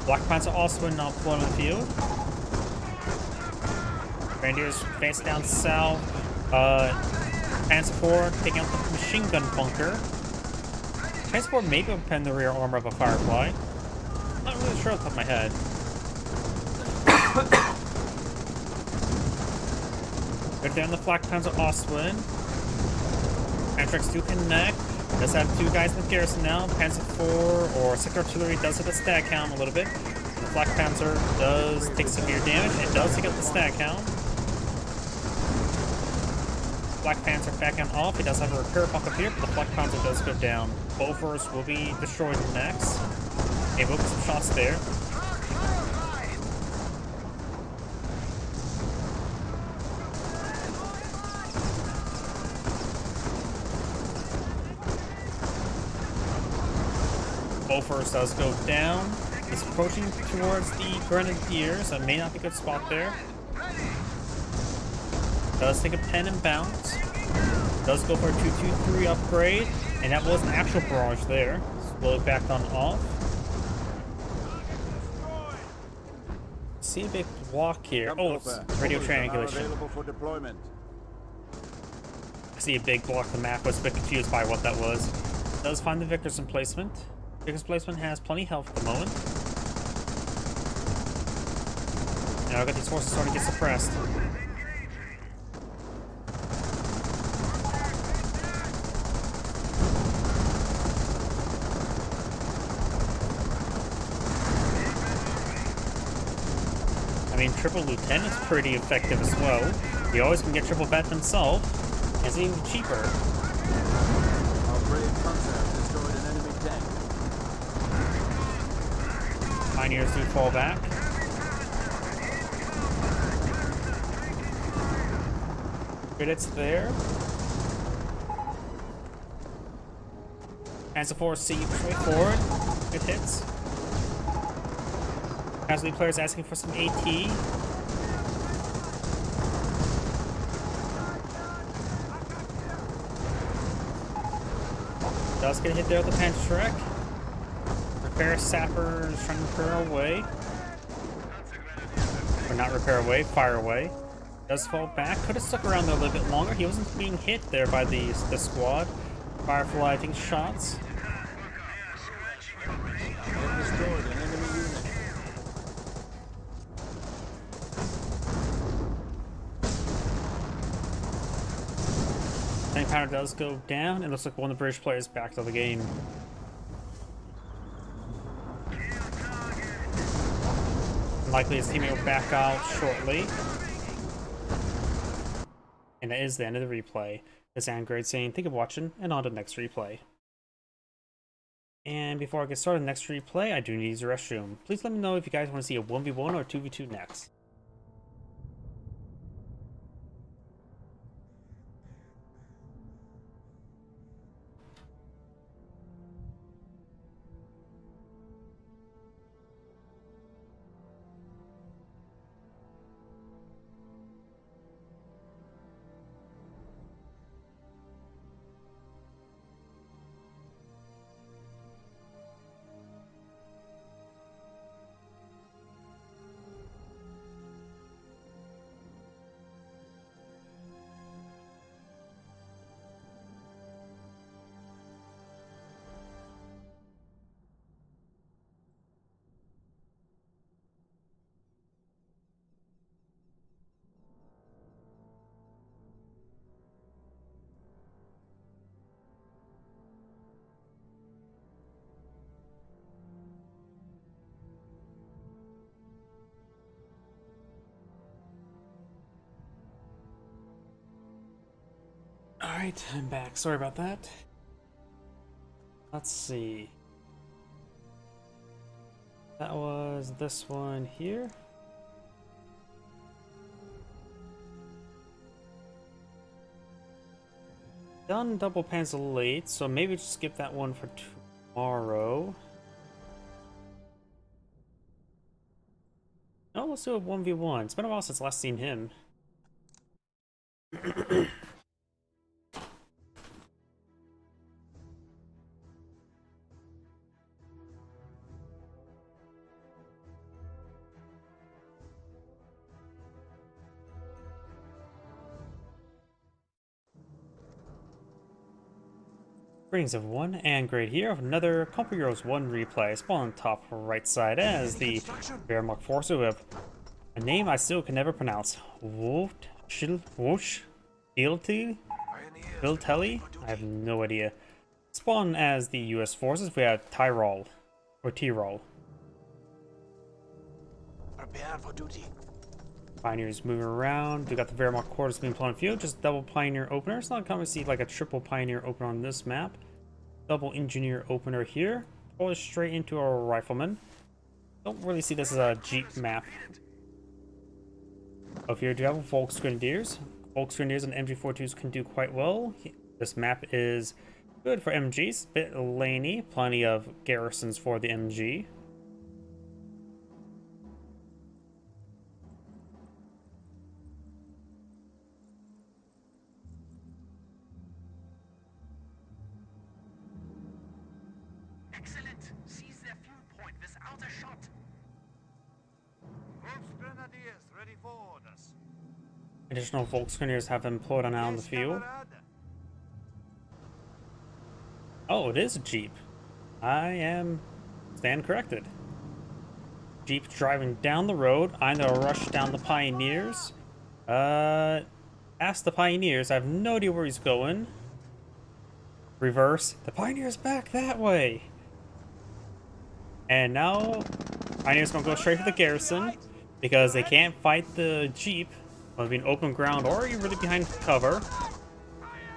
Black Panther also not flown on the field. Grenadiers face down south. Panzer IV taking out the machine gun bunker. Panzer IV may open the rear armor of a Firefly. Not really sure off the top of my head. Good down the Flak Panzer Ostwind. Anthrax do connect. Does have two guys in the garrison now. Panzer IV or Sector Artillery does hit the stat count a little bit. The Flak Panzer does take severe damage. It does take up the stat count. Black Panther back and off. He does have a repair pump up here, but the Black Panther does go down. Bofors will be destroyed next. He will get some shots there. Bofors does go down. He's approaching towards the Grenadiers. That may not be a good spot there. Does take a pen and bounce. Does go for a 2-2-3 upgrade. And that was an actual barrage there. Slowly backed on off. See a big block here. Oh, it's radio triangulation. I see a big block of the map. I was a bit confused by what that was. Does find the Vickers emplacement. Vickers emplacement has plenty of health at the moment. Now I've got these forces starting to get suppressed. I mean, Triple Lieutenant is pretty effective as well. You always can get Triple Vet himself. It's even cheaper. Our brave Panzer destroyed an enemy tank. Pioneers do fall back. Good hits there. Panzer IV C way forward. It hits. Casualty players asking for some AT. Does get hit there with the Panzerschreck. Repair sappers trying to repair away. Or not repair away, fire away. Does fall back. Could have stuck around there a little bit longer. He wasn't being hit there by the squad. Firefly taking shots. They've destroyed an enemy unit. Tank power does go down. It looks like one of the British players back to the game. Likely his teammate will back out shortly. And that is the end of the replay. This is Angrade saying thank you for watching, and on to the next replay. And before I get started on the next replay, I do need to use the restroom. Please let me know if you guys want to see a 1v1 or a 2v2 next. Alright, I'm back. Sorry about that. Let's see. That was this one here. Done double Panzer late, so maybe just skip that one for tomorrow. No, let's do a 1v1. It's been a while since last seen him. Greetings everyone, and Great here of another Compo Heroes 1 replay. Spawn on top right side as the Wehrmacht force who have a name I still can never pronounce. Woosh, Ilti, Biltelli? I have no idea. Spawn as the US forces, we have Tyrol, or Tyrol. Prepare for duty. Pioneers moving around. We got the Wehrmacht quarters being put on field. Just double Pioneer opener. It's not common to see like a triple Pioneer opener on this map. Double Engineer opener here. Pull straight into our Rifleman. Don't really see this as a Jeep map. Up here, do you have Volksgrenadiers? Volksgrenadiers and MG42s can do quite well. This map is good for MGs. Bit laney. Plenty of garrisons for the MG. Excellent. Seize their viewpoint without a shot. Volksgrenadiers ready for orders. Additional Volksgrenadiers have been employed on out in the field. Oh, it is a Jeep. I stand corrected. Jeep driving down the road. I'm gonna rush down the Pioneers. Ask the Pioneers. I have no idea where he's going. Reverse. The Pioneer's back that way. And now, Pioneers gonna go straight for the garrison because they can't fight the Jeep on being open ground or you're really behind cover.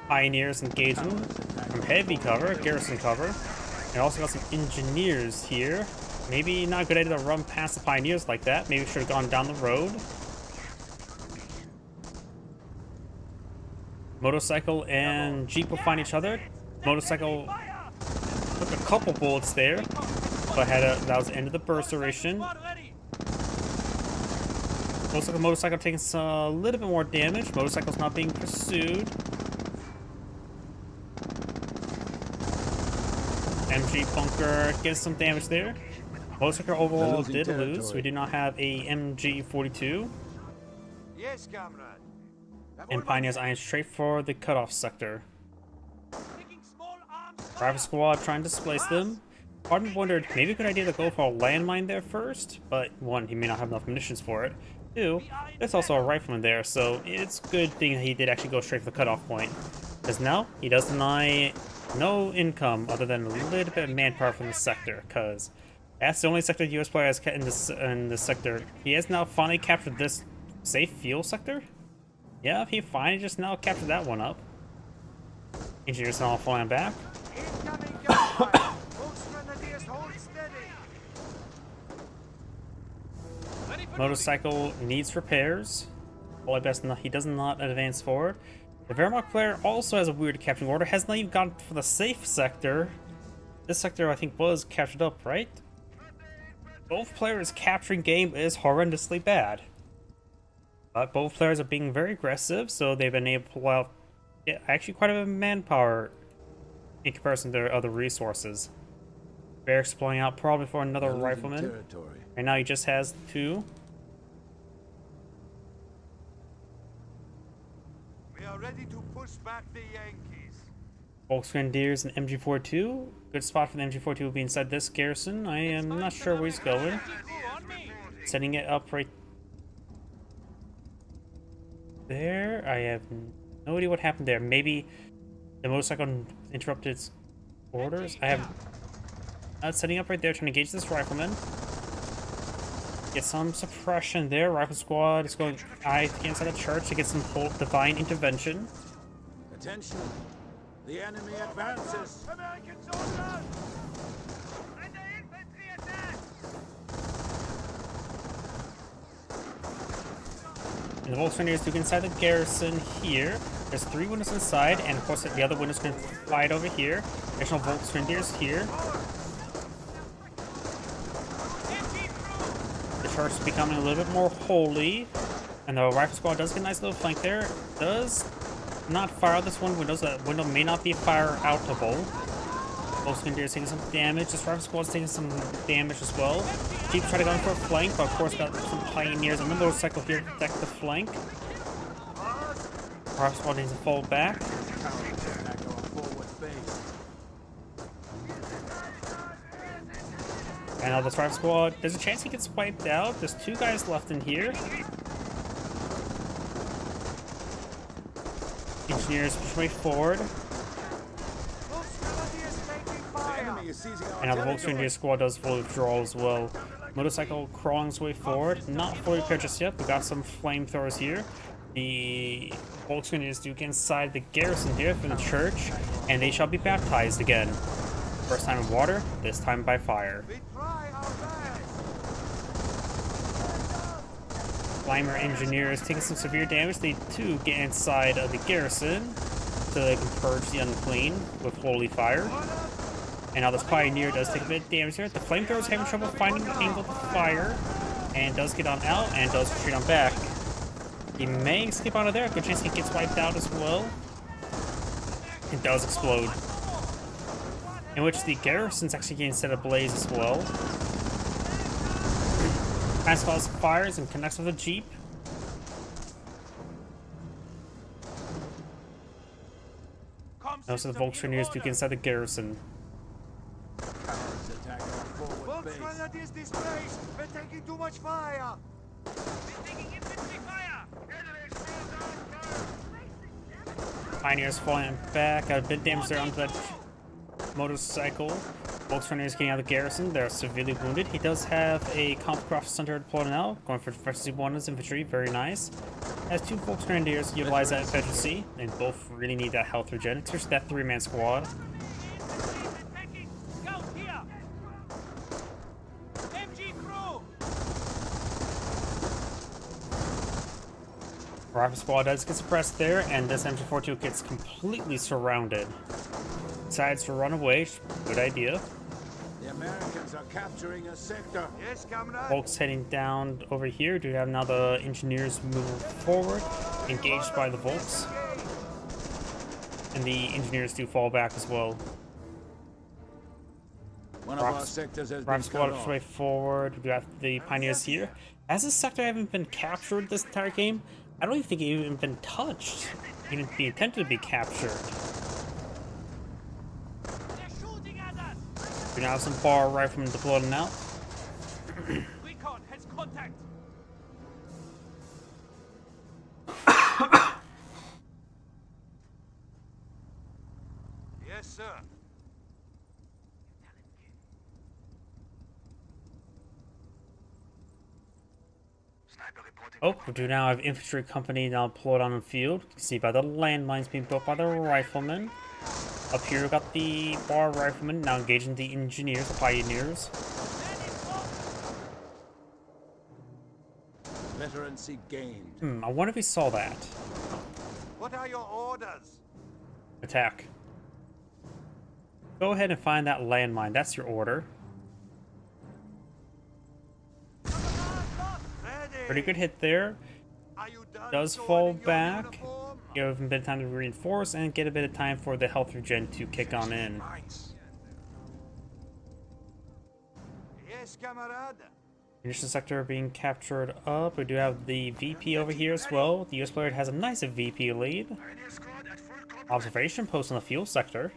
Pioneers engaging from heavy cover, garrison cover, and also got some engineers here. Maybe not a good idea to run past the Pioneers like that. Maybe should have gone down the road. Motorcycle and Jeep will find each other. Motorcycle Took a couple bullets there, but that was the end of the burst duration. Looks like the motorcycle taking a little bit more damage. Motorcycle's not being pursued. MG bunker gets some damage there. Motorcycle overall did lose. We do not have a MG42. Yes, comrade. And Pioneer's Iron Straight for the cutoff sector. Private squad trying to displace them. Part of me wondered, maybe a good idea to go for a landmine there first, but one, he may not have enough munitions for it. Two, there's also a rifleman there, so it's a good thing that he did actually go straight for the cutoff point. Because now, he does deny no income other than a little bit of manpower from the sector, because that's the only sector the US player has kept in this sector. He has now finally captured this safe fuel sector? Yeah, he finally just now captured that one up. Engineers now flying back. Incoming gunfire. Most grenadiers hold steady. Motorcycle needs repairs. Probably best not, he does not advance forward. The Wehrmacht player also has a weird capturing order. Has not even gone for the safe sector. This sector I think was captured up, right? Both players' capturing game is horrendously bad. But both players are being very aggressive, so they've been able to pull out actually quite a bit of manpower in comparison to their other resources. Barracks pulling out probably for another rifleman. Territory. Right now he just has 2. We are ready to push back the Yankees. Volksgrenadiers and MG42. Good spot for the MG42 will be inside this garrison. I am not sure where he's going. Setting it up right there. I have no idea what happened there. Maybe the motorcycle interrupted its orders. I have setting up right there, trying to engage this rifleman. Get some suppression there. Rifle squad is going inside the church to get some full divine intervention. Attention. The enemy advances. American soldiers! And the infantry attack! And the Volksgrenadiers do get inside the garrison here. There's 3 windows inside, and of course the other windows can slide over here. Additional Volksgrenadiers here. The church is becoming a little bit more holy. And the rifle squad does get a nice little flank there. Does not fire out this one window. So that window may not be fire outable. Volksgrenadiers taking some damage. This rifle squad's taking some damage as well. Keep trying to go in for a flank, but of course got some pioneers on the motorcycle here to protect the flank. Rifle squad needs to fall back. And now this rifle squad, there's a chance he gets wiped out. There's 2 guys left in here. Engineers push way forward. And now the Volksgrenadier squad does full withdrawal as well. Motorcycle crawling its way forward. Not fully prepared just yet. We got some flamethrowers here. The Volksgrenadiers do get inside the garrison here from the church, and they shall be baptized again. First time in water, this time by fire. We try our best. Climber engineers taking some severe damage. They too get inside of the garrison so they can purge the unclean with holy fire. And now this pioneer does take a bit of damage here. The flamethrower is having trouble finding the angle to fire, and does get on out and does retreat on back. He may escape out of there. Good chance he gets wiped out as well. It does explode. In which the garrison's actually getting set ablaze as well. Asphalt fires and connects with a jeep. Also, the Volksgrenadiers do get inside the garrison. Volksgrenadiers displaced. We're taking too much fire. We're taking infantry fire. Pioneers falling back. Got a bit of damage there onto that motorcycle. Volksgrenadiers getting out of the garrison. They're severely wounded. He does have a Kampfkraft Center deployed now. Going for efficiency 1 as infantry. Very nice. Has 2 Volksgrenadiers utilize that efficiency. And both really need that health regen, especially that 3-man squad. Rifle Squad does get suppressed there, and this MG42 gets completely surrounded. Decides to run away. Good idea. The Americans are capturing a sector. Yes, comrade. Volks heading down over here. Do you have now the engineers moving forward, engaged by the Volks? And the engineers do fall back as well. One of our sectors has been Rifle Squad cut is off. way forward. We got the Pioneers here. Has this sector haven't been captured this entire game? I don't even think it even been touched. Even be attempted to be captured. They're shooting at us! We now have some bar riflemen deployed out. Recon has contact! Yes, sir. Oh, we do now have infantry company now deployed on the field. You can see by the landmines being built by the riflemen. Up here we've got the bar riflemen now engaging the engineers, the pioneers. Veterancy gained. I wonder if we saw that. What are your orders? Attack. Go ahead and find that landmine. That's your order. Ready. Pretty good hit there. Are you done Does sorting fall your back. uniform? Give him a bit of time to reinforce and get a bit of time for the health regen to kick on in. Yes, camarade. Munition sector being captured up. We do have the VP over here as well. The US player has a nice VP lead. Observation post on the fuel sector.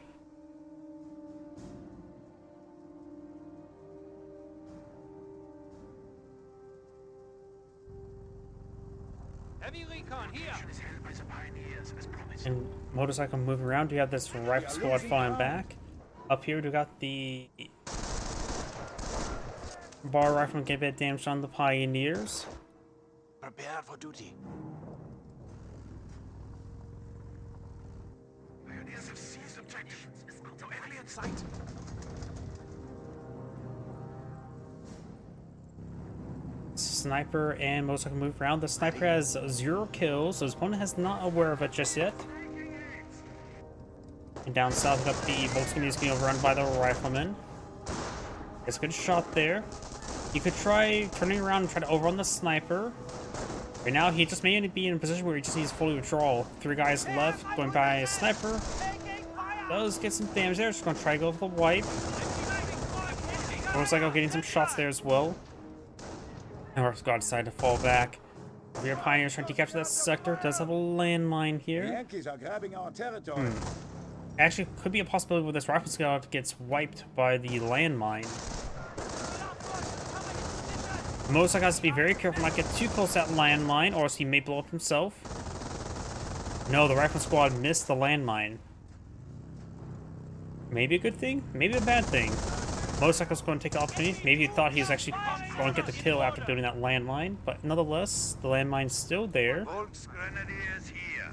Heavy recon here! And motorcycle moving around. You have this rifle squad falling back. Up here we got the bar rifle get a bit damage on the pioneers. Prepare for duty. Pioneers have seized objectives. No enemy in sight. Sniper and motorcycle move around. The sniper has 0 kills, so his opponent is not aware of it just yet. And down south, we've got the Volkswagen being overrun by the riflemen. It's a good shot there. You could try turning around and try to overrun the sniper. Right now, he just may be in a position where he just needs fully withdrawal. 3 guys left, going by a sniper. Does get some damage there. Just gonna try to go for the wipe. Motorcycle getting some shots there as well. And our squad decided to fall back. We are Pioneers trying to capture that sector. Does have a landmine The here. Yankees are grabbing our territory. Actually, could be a possibility where this rifle scout gets wiped by the landmine. The motorcycle has to be very careful not to get too close to that landmine, or else he may blow up himself. No, the rifle squad missed the landmine. Maybe a good thing, maybe a bad thing. Motorcycle's going to take the opportunity. Maybe he thought he was actually going to get the kill after building that landmine, but nonetheless, the landmine's still there. Volks Grenadiers here.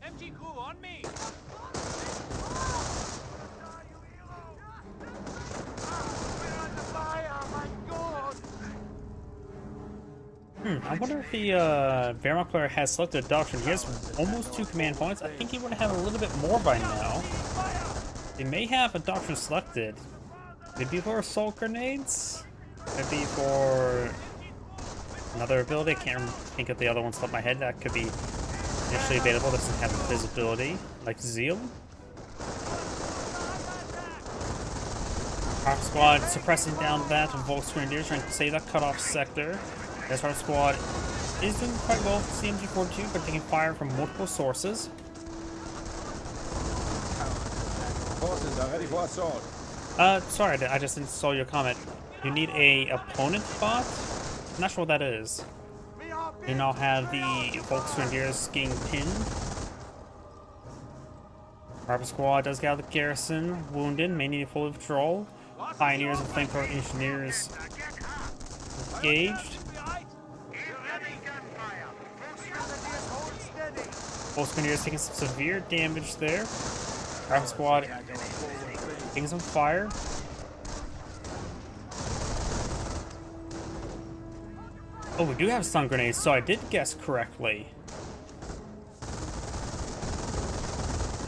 MG crew on me! We're under fire, my God! I wonder if the Wehrmacht player has selected a doctrine. He has almost 2 command points. I think he would have a little bit more by now. They may have a doctrine selected. Maybe for assault grenades? Maybe for another ability. I can't think of the other ones off my head that could be initially available. Doesn't have visibility, like Zeal. Our squad suppressing down that Volks Grenadiers trying to save that cutoff sector. This our squad is doing quite well with CMG-42, but taking fire from multiple sources. Forces are ready for assault. Sorry, I just didn't saw your comment. You need a opponent bot? I'm not sure what that is. We are You now have the Volks Grenadiers getting pinned. Rifle squad does get out of the garrison, wounded, may need a full withdrawal. Pioneers and flamethrower engineers engaged. hold steady. Volks Grenadiers taking some severe damage there. Rifle squad taking some fire. Oh, we do have stun grenades, so I did guess correctly.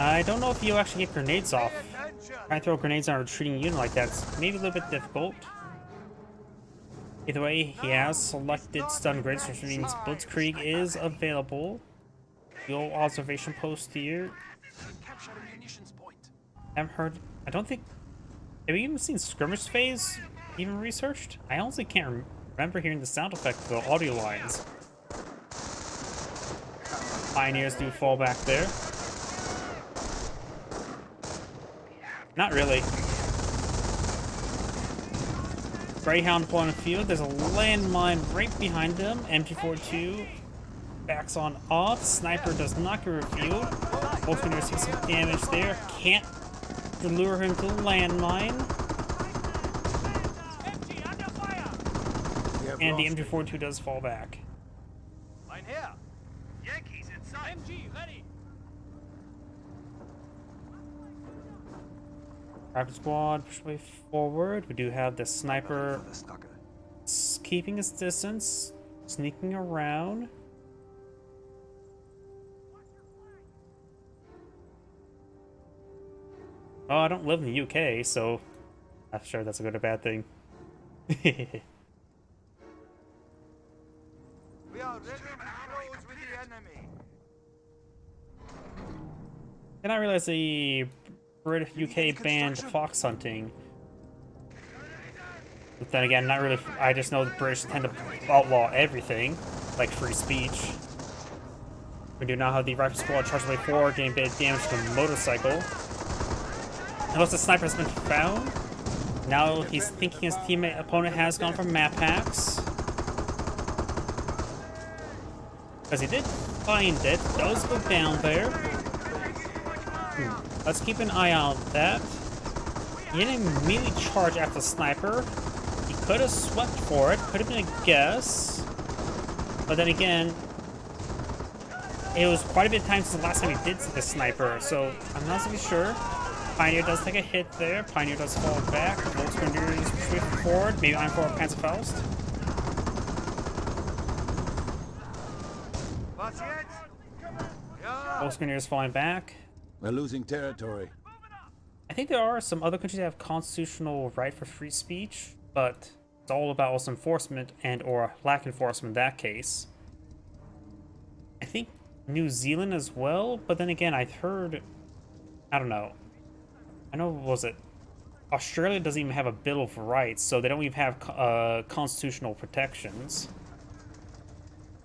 I don't know if you actually get grenades off. Trying to throw grenades on a retreating unit like that's maybe a little bit difficult. Either way, he has selected stun grenades, which means Blitzkrieg is available. The old observation post here. Haven't heard. I don't think. Have you even seen skirmish phase even researched? I honestly can't remember hearing the sound effect of the audio lines. Pioneers do fall back there. Not really. Greyhound pulling the field. There's a landmine right behind them. MG42 backs on off. Sniper does not get revealed. Volkswagen takes some damage there. Can't lure him to the landmine. And the MG42 does fall back. Line here. Yankees inside. MG ready. Rapid squad, push way forward. We do have the sniper keeping his distance, sneaking around. Oh, I don't live in the UK, so I'm not sure that's a good or bad thing. We are ready to close with the enemy. And I realize the UK banned fox hunting. But then again, not really. I just know the British tend to outlaw everything, like free speech. We do now have the rifle squad charged way forward, getting a bit of damage to the motorcycle. And once the sniper has been found, now he's thinking his teammate opponent has gone for map hacks. Because he did find it, does go down there. Let's keep an eye on that. He didn't immediately charge after the sniper. He could have swept for it, could have been a guess. But then again, it was quite a bit of time since the last time he did see the sniper, so I'm not so sure. Pioneer does take a hit there. Pioneer does fall back. Volksgrenadiers swift forward. Maybe I'm for a Panzerfaust. Volksgrenadiers falling back. We're losing territory. I think there are some other countries that have constitutional right for free speech, but it's all about also enforcement and or lack enforcement in that case. I think New Zealand as well, but then again, I've heard, I don't know. I know, was it Australia doesn't even have a Bill of Rights, so they don't even have constitutional protections.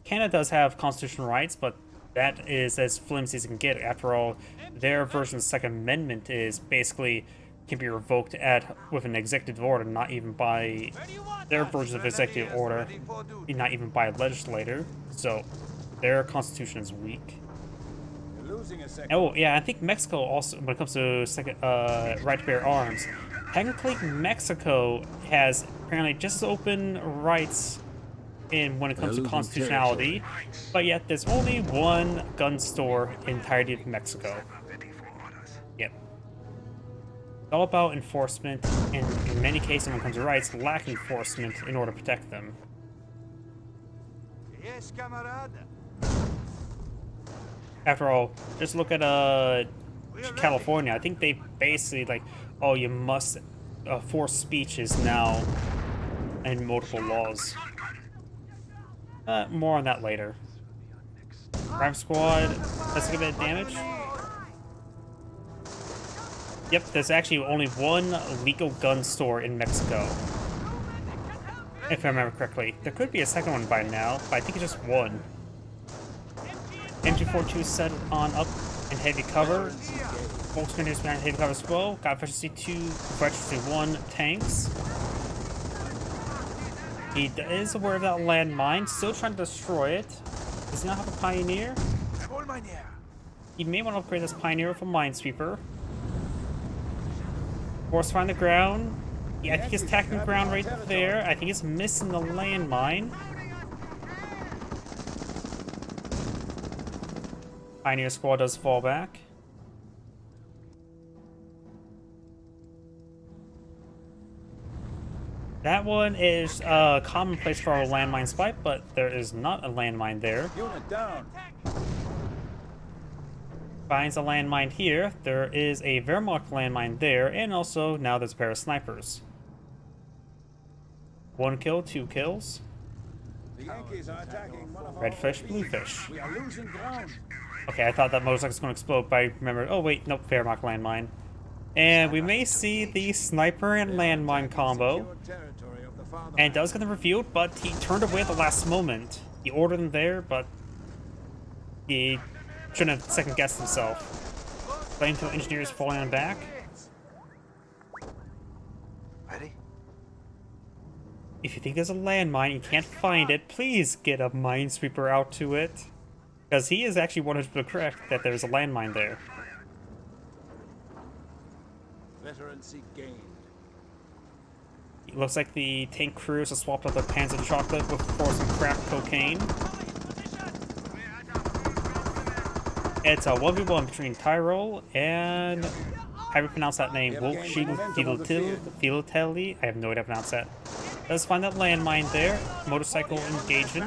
Canada does have constitutional rights, but that is as flimsy as it can get. After all, their version of the Second Amendment is basically can be revoked with an executive order, not even by their version of executive order, not even by a legislator. So their constitution is weak. Oh yeah, I think Mexico also, when it comes to right to bear arms, technically Mexico has apparently just as open rights when it comes to constitutionality, but yet there's only one gun store in the entirety of Mexico. Yep. It's all about enforcement, and in many cases when it comes to rights, lack enforcement in order to protect them. Yes, camarade. After all, just look at California. I think they basically like, oh, you must force speech is now in multiple laws. More on that later. Rhyme Squad, let's get a bit of damage. Yep, there's actually only one legal gun store in Mexico, if I remember correctly. There could be a second one by now, but I think it's just one. MG42 set on up in heavy cover. Volksgrenadiers behind heavy cover as well. Got efficiency 2, efficiency 1 tanks. He is aware of that landmine, still trying to destroy it. Does he not have a Pioneer? He may want to upgrade this Pioneer with a Minesweeper. Force find the ground. Yeah, I think he's attacking the ground right there. I think he's missing the landmine. Pioneer squad does fall back. That one is commonplace for a landmine spike, but there is not a landmine there. Unit down. Finds a landmine here. There is a Wehrmacht landmine there, and also now there's a pair of snipers. 1 kill, 2 kills. The Yankees are attacking one of our Red fish, OPs. blue fish. We are losing ground. Okay, I thought that motorcycle was going to explode, but I remembered, oh wait, nope, Wehrmacht landmine. And we may see the sniper and landmine combo. Secure territory of the fatherland. And it does get them revealed, but he turned away at the last moment. He ordered them there, but he shouldn't have second-guessed himself. Flamethrower engineers falling on back. Ready? If you think there's a landmine, you can't find it, please get a minesweeper out to it. Because he is actually 100% correct that there's a landmine there. Veterancy gained. It looks like the tank crews have swapped out their pans of chocolate for some crack cocaine. It's a 1v1 between Tyrol and... how do you pronounce that name? Filotelli? I have no idea how to pronounce that. Let's find that landmine there. Motorcycle engaging.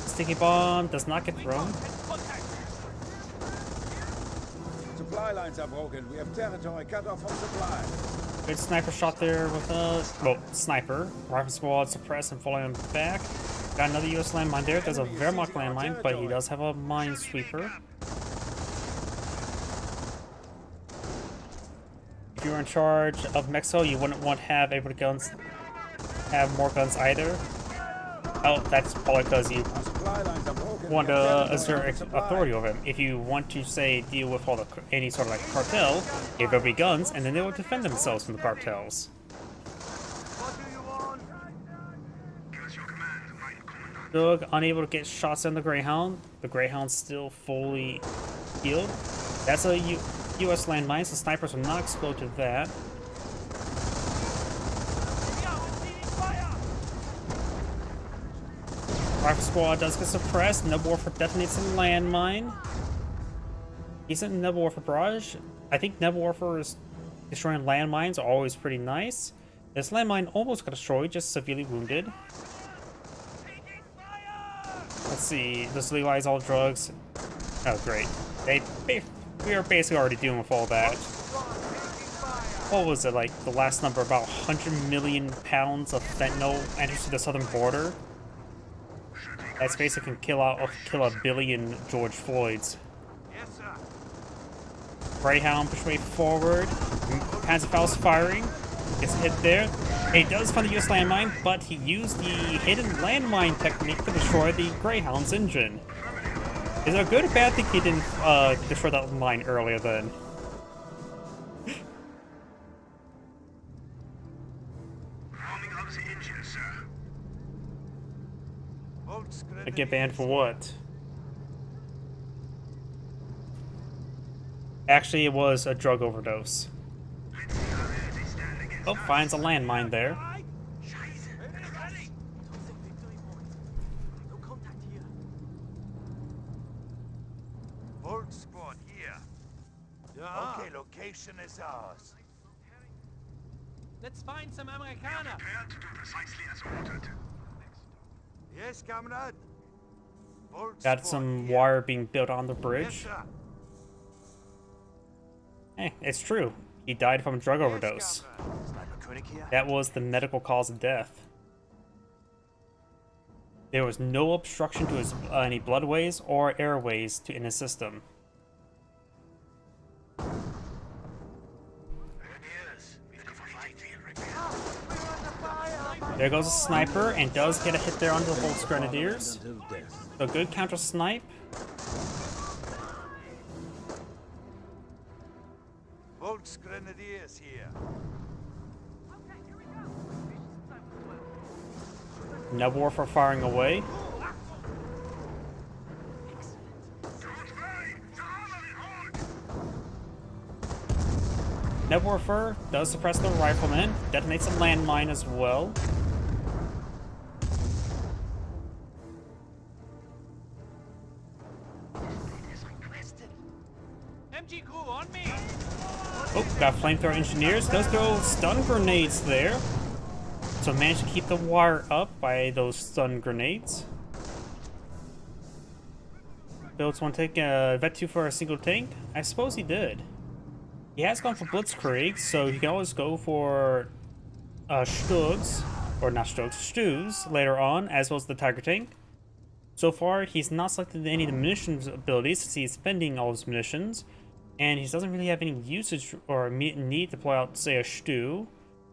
Sticky bomb does not get thrown. Supply lines are broken. We have territory cut off from supply. Good sniper shot there with a... well, sniper. Rifle squad suppressed and falling back. Got another US landmine there. There's a Wehrmacht landmine, but he does have a minesweeper. If you were in charge of Mexico, you wouldn't want to have everybody guns have more guns either. Oh, that's probably because you Our supply lines are broken. want We have to territory assert from supply. authority over him. If you want to, say, deal with all the any sort of like cartel, give everybody guns, and then they will defend themselves from the cartels. What do you want? Doug unable to get shots on the Greyhound. The Greyhound's still fully healed. That's a US landmine, so snipers will not explode to that. Rifle squad does get suppressed. Nebel Warfare detonates a landmine. Decent Nebel Warfare barrage. I think Nebel Warfare is destroying landmines are always pretty nice. This landmine almost got destroyed, just severely wounded. Let's see. This legalize all drugs. Oh, great. We are basically already dealing with all that. What was it, like, the last number? About 100 million pounds of fentanyl enters to the southern border? That's basically kill a billion George Floyds. Yes, sir. Greyhound push way forward. Panzerfaust's firing. Gets hit there. He does find the US landmine, but he used the hidden landmine technique to destroy the Greyhound's engine. Is it a good or bad thing he didn't destroy that mine earlier then? I get banned for what? Actually, it was a drug overdose. Oh, finds a landmine there. Volt squad here. Yeah. Okay, location is ours. Let's find some Amerikaner. Yes, comrade. Volt Got squad some here. wire being built on the Yes, bridge. sir. It's true. He died from a drug overdose. Sniper Koenig here. That was the medical cause of death. There was no obstruction to his any bloodways or airways in his system. There goes a sniper and does get a hit there onto the Volks Grenadiers. Until death. So good counter snipe. Volks Grenadiers here. Nebel Warfare firing away. Nebel Warfare does suppress the rifleman, detonates a landmine as well. MG crew on me. Oh, Got flamethrower engineers. Those throw stun grenades there. So managed to keep the wire up by those stun grenades. Builds one tank, Vet 2 for a single tank? I suppose he did. He has gone for Blitzkrieg, so he can always go for Stugs, or not Stugs, Stews later on, as well as the Tiger tank. So far, he's not selected any of the munitions abilities since he's spending all his munitions, and he doesn't really have any usage or need to pull out, say, a Stew,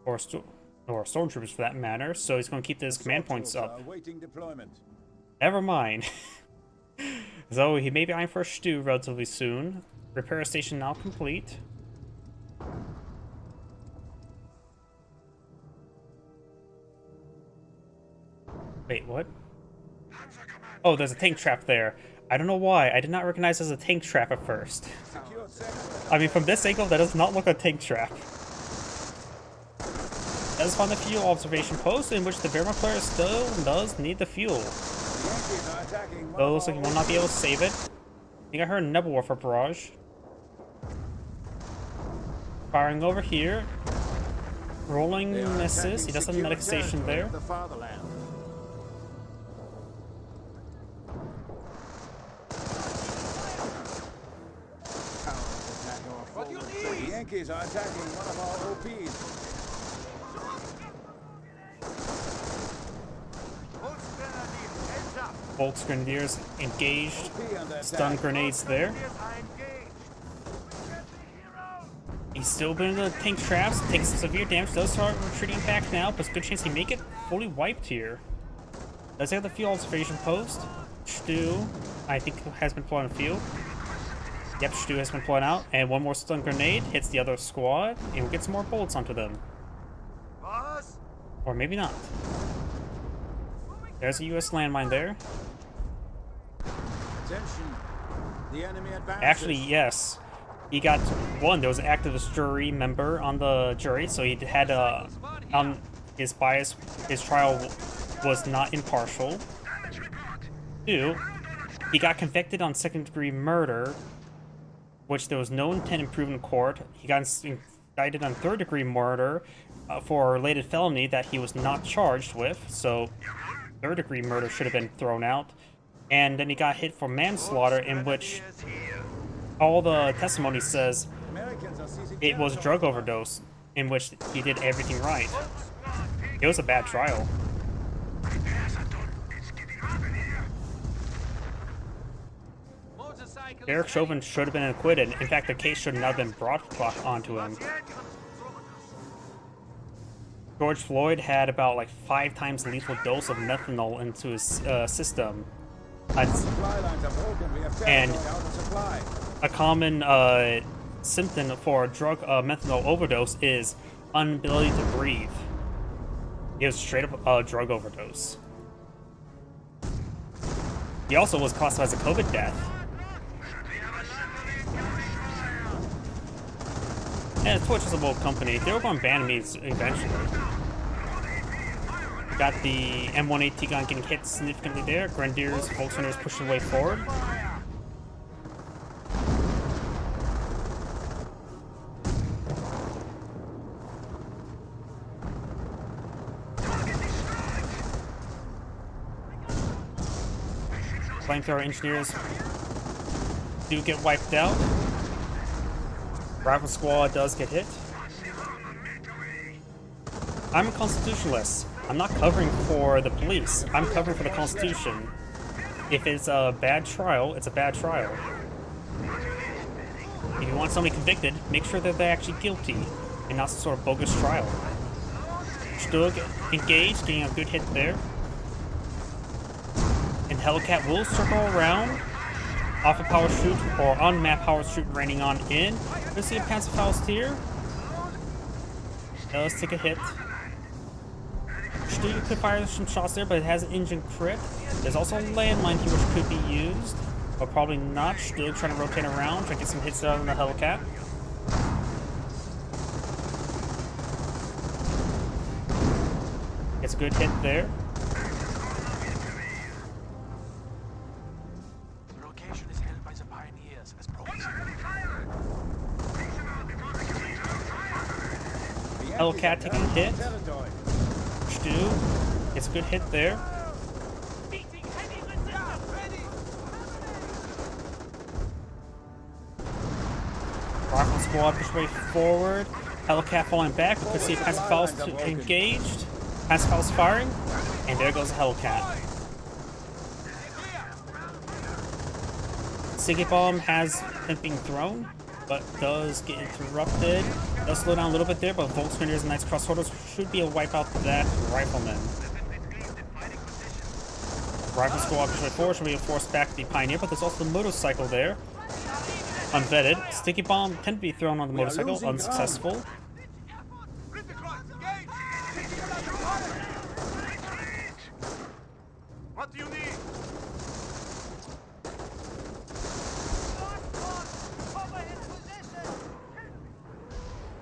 or Stormtroopers for that matter, so he's going to keep his command points up. Awaiting deployment. Never mind. So he may be eyeing for a Stew relatively soon. Repair station now complete. Wait, what? Oh, there's a tank trap there. I don't know why. I did not recognize there's a tank trap at first. Secure sector. I mean, from this angle, that does not look like a tank trap. Does find the fuel observation post in which the Wehrmacht player still does need the fuel. The Yankees are attacking. Though it looks like he will not be able to save it. I think I heard a Nebel Warfare barrage. Firing over here. Rolling They are misses. attacking He does have a secure medic station territory there. of the fatherland. What do you The need? Yankees are attacking one of our OPs. Pulse grenadier, heads up. Bolts Grenadiers engaged. OP under Stun attack. grenades there. Grenadiers are engaged. He's still been in the tank traps, taking some severe damage. Does start retreating back now, but it's a good chance he may get fully wiped here. Does he have the field observation post? Stew, I think, has been deployed on the field. Yep, Stew has been deployed out, and one more stun grenade hits the other squad, and we'll get some more bullets onto them. Boss? Or maybe not. There's a US landmine there. Attention. The enemy advances. Actually, yes. He got one. There was an activist jury member on the jury, so he had his bias. His trial was not impartial. 2, he got convicted on second-degree murder, which there was no intent in proven court. He got indicted on third-degree murder for a related felony that he was not charged with. So, third-degree murder should have been thrown out. And then he got hit for manslaughter, in which all the testimony says Americans are seizing it was territory. drug overdose, in which he did everything right. It was a bad trial. Motorcycle Derek is Chauvin should have been acquitted. In fact, the case should not have been brought onto him. George Floyd had about like 5 times the lethal dose of methanol into his system. Supply lines are broken. We have And- territory out of supply. A common symptom for drug methanol overdose is inability to breathe. It was straight up a drug overdose. He also was classified as a COVID death. And Twitch is a bold company. They were going to ban me eventually. Got the M1AT gun getting hit significantly there. Grenadiers, Volksrunners pushing the way forward. Flamethrower engineers do get wiped out. Rifle squad does get hit. I'm a constitutionalist. I'm not covering for the police. I'm covering for the Constitution. If it's a bad trial, it's a bad trial. If you want somebody convicted, make sure that they're actually guilty and not some sort of bogus trial. Stug engaged, getting a good hit there. And Hellcat will circle around off a power shoot or on map power shoot raining on in. Let's see if Panzerfaust here. Does take a hit. Stu could fire some shots there, but it has an engine crit. There's also a landmine here which could be used, but probably not. Stu trying to rotate around, trying to get some hits out on the Hellcat. Gets a good hit there. The location is held by the pioneers as promised. Hellcat taking a hit. Teledoid. Stu gets a good hit there. Rifle squad push way forward. Hellcat falling back. We could see Pansperfaust's engaged. Pansperfaust's firing. And there goes the Hellcat. Sticky Bomb has been being thrown, but does get interrupted. Does slow down a little bit there, but Volksgrenadiers and Knights Crossholders should be able to wipe out that Rifleman. Rifle squad push way forward should be able to force back the Pioneer, but there's also the motorcycle there. Unvetted. Sticky Bomb can be thrown on the motorcycle, unsuccessful. What do you need?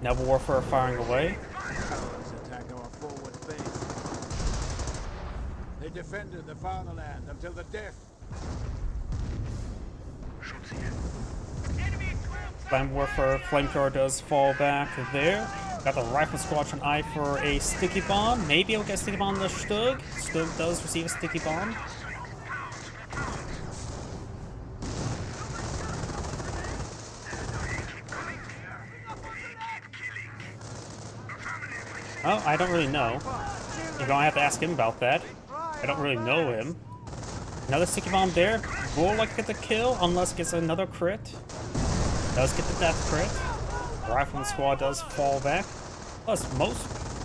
Naval Warfare firing away. Allies attack our forward base. They defended the fatherland until the death. Land Warfare Flamethrower does fall back there. Got the Rifle Squadron eye for a Sticky Bomb. Maybe he'll get a Sticky Bomb on the Stug. Stug does receive a Sticky Bomb. Oh, I don't really know. You're gonna have to ask him about that. I don't really know him. Another Sticky Bomb there. Will like get the kill unless it gets another crit. Does get the death crit. Rifleman squad does fall back. Plus, most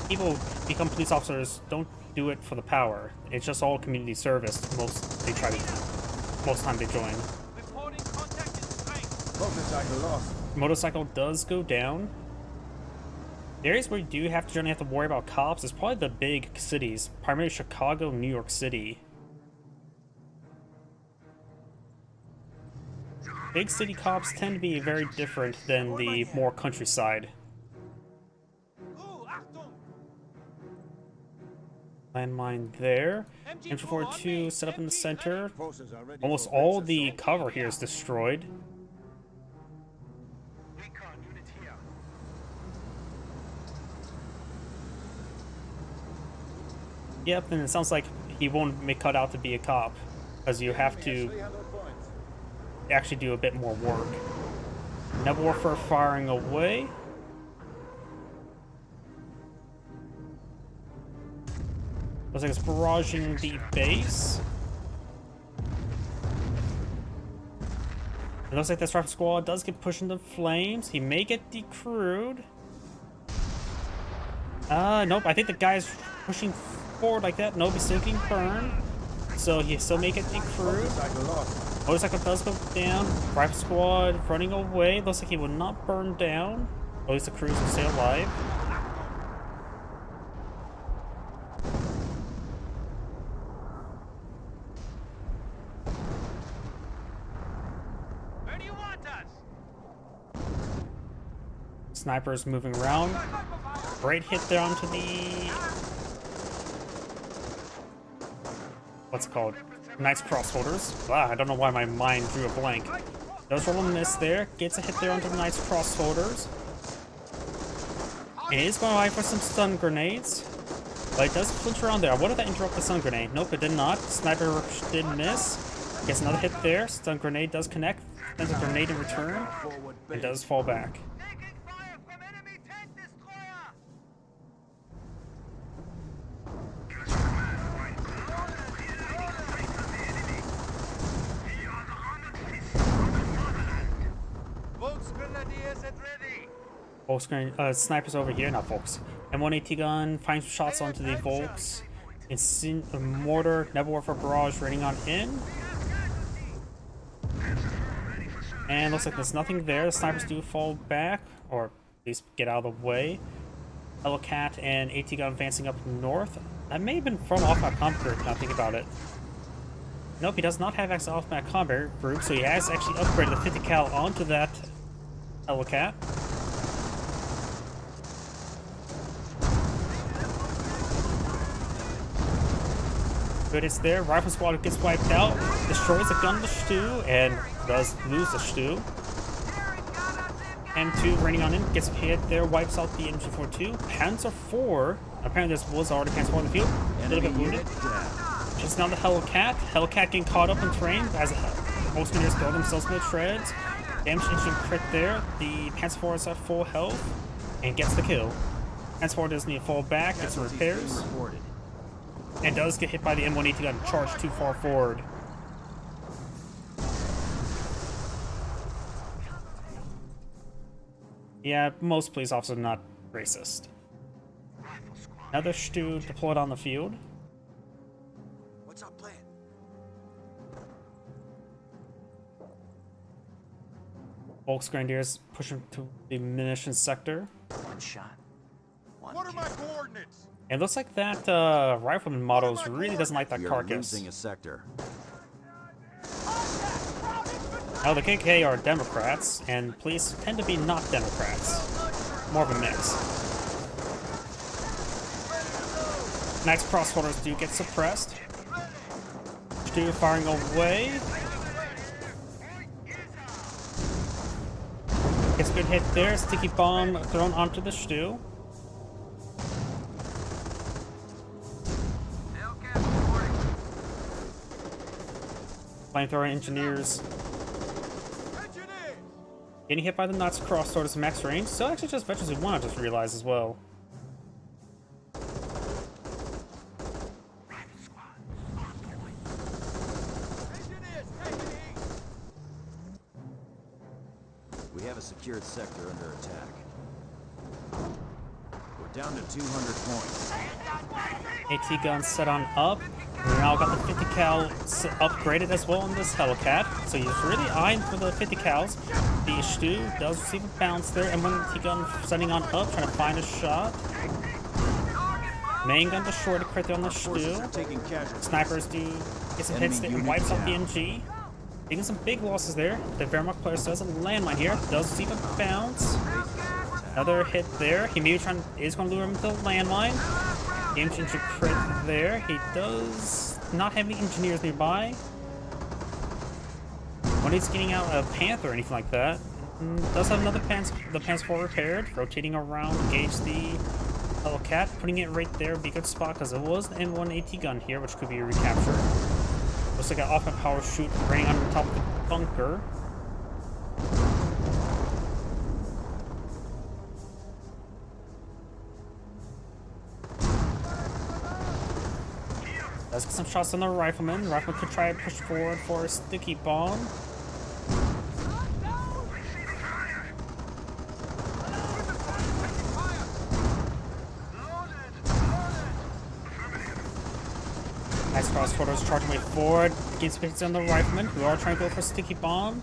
people become police officers don't do it for the power. It's just all community service. Most time they join. Reporting contact in strength. Motorcycle lost. Motorcycle does go down. The areas where you do have to generally have to worry about cops is probably the big cities, primarily Chicago, New York City. Big city cops tend to be very different than the more countryside. Landmine there. M442 set up in the center. Forces are ready Almost for all offensive the assault. cover here is destroyed. Yep, and it sounds like he won't be cut out to be a cop, because you have to 300 points. actually do a bit more work. Naval Warfare firing away. Looks like it's barraging the base. It looks like this Rifle Squad does get pushed into flames. He may get decrewed. Nope, I think the guy's pushing forward like that. Nope, he's still getting burned. So he still may get decrewed. Motorcycle lost. Motorcycle does go down. Rifle Squad running away. Looks like he will not burn down. At least the crews will stay alive. Where do you want us? Snipers moving around. Great hit there onto the... what's it called? Knights Crossholders. Wow, I don't know why my mind drew a blank. Does roll a miss there. Gets a hit there onto the Knights Crossholders. And is going to eye for some stun grenades. But it does flinch around there. I wonder if that interrupted the stun grenade. Nope, it did not. Sniper did miss. Gets another hit there. Stun grenade does connect. Sends a grenade in return. Forward It base. does fall back. Taking fire from enemy tank destroyer. Volksgrenadiers at ready. Volks, snipers over here, not Volks. M1AT gun, finds some shots onto the Volks. Mortar, Naval Warfare Barrage raining on in. And looks like there's nothing there. The snipers do fall back, or at least get out of the way. Hellcat and AT gun advancing up north. That may have been from off-map combat group, now think about it. Nope, he does not have access to off-map combat group, so he has actually upgraded the 50 cal onto that Hellcat. Good hits there. Rifle Squad gets wiped out. Destroys the gun to Stu and does lose the Stu. M2 raining on in, gets hit there, wipes out the MG42. Panzer IV, apparently this was already Panzer IV in the field, a little bit wounded. Just now the Hellcat. Hellcat getting caught up in terrain as most Gunners throw themselves in the treads. Damage engine crit there. The Panzer IV is at full health and gets the kill. Panzer IV does need to fall back, get some repairs, and does get hit by the M180 gun, charged too far forward. Yeah, most police officers are not racist. Another Stu deployed on the field. What's our plan? Volksgrenadiers pushing to the munitions sector. One shot. One What are kill. my coordinates? It looks like that rifleman models really doesn't like that We are carcass. losing a sector. Now the KKK are Democrats, and police tend to be not Democrats. More of a mix. Knight's crossholders do get suppressed. Stu firing away. Gets a good hit there. Sticky bomb thrown onto the Stu. Flamethrower engineers getting hit by the Nazi crossroads max range. So actually just veterans who want to just realize as well. We have a secured sector under attack. We're down to 200 points. AT gun set on up. We now got the 50 cal upgraded as well on this Hellcat. So he's really eyeing for the 50 cals. The Stu does receive a bounce there, and one AT gun setting on up, trying to find a shot. Main gun destroyed, a crit there on the Stu. Forces are taking casualties. Snipers do get some hits there and Enemy wipes out the unit MG. Taking some big losses there. The Wehrmacht player does a landmine here. Does receive a bounce. Another hit there. He maybe is going to lure him to the landmine. The engine should crit there. He does not have any engineers nearby. When he's getting out a Panther or anything like that. Does have another the Panzer IV repaired. Rotating around, engage the Hellcat. Putting it right there would be a good spot because it was the M1 AT gun here, which could be recaptured. Looks like an offensive power shoot raining on top of the bunker. Let's get some shots on the rifleman. Rifleman could try to push forward for a sticky bomb. Nice crossforders charging way forward. Gets hits on the rifleman, who are trying to go for a sticky bomb.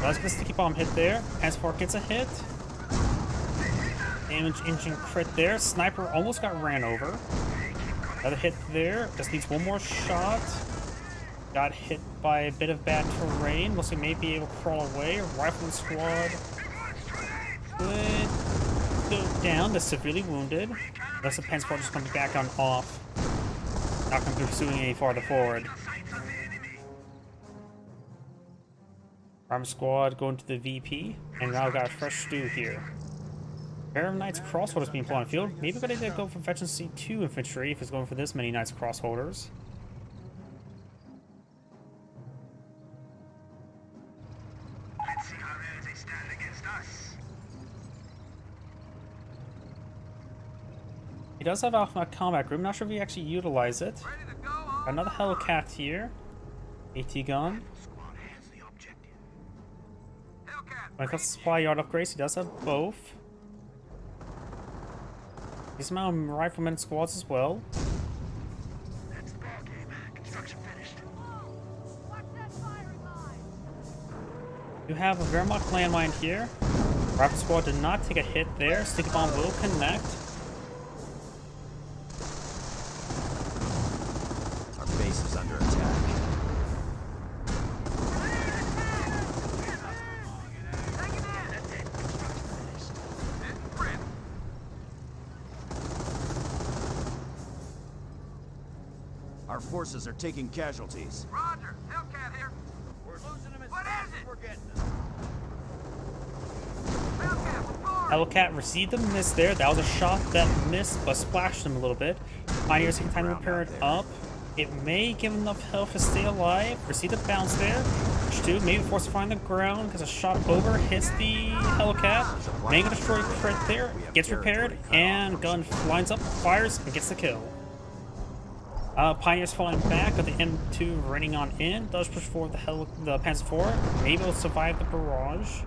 Does get a sticky bomb hit there. Panzer IV gets a hit. Damage engine crit there. Sniper almost got ran over. Another hit there. Just needs one more shot. Got hit by a bit of bad terrain. Looks like maybe able to crawl away. Rifleman squad could go down. They're severely wounded. Unless the Panzer IV just comes back on off. Not going to be pursuing any farther forward. Arm squad going to the VP, and now got a fresh Stu here. Pair of Knights crossholders being put on the field. Maybe a good idea to go for Veteran C2 infantry if it's going for this many Knights crossholders. Let's see how they stand against us. He does have a combat group. Not sure if he actually utilize it. Ready to go on. Another Hellcat here. AT gun. Squad has the objective. Hellcat. When it comes to supply yard upgrades, he does have both. He's mounted rifleman squads as well. That's the ball game. Construction finished. You have a Wehrmacht landmine here. Rifle squad did not take a hit there. Sticky bomb will connect. Our base is under attack. Our forces are taking casualties. Roger. Hellcat here. We're losing them as What fast is as it? we're getting them. Found Hellcat received a miss there. That was a shot that missed, but splashed him a little bit. Pioneers taking time to repair it up. It may give him enough health to stay alive. Received a bounce there. Push 2, maybe forced to find the ground because a shot over hits the Hellcat. May get a destroy crit there. Gets repaired, and gun lines up, fires, and gets the kill. Pioneers falling back, but the M2 running on in. Does push forward the Panzer IV. Maybe it'll survive the barrage.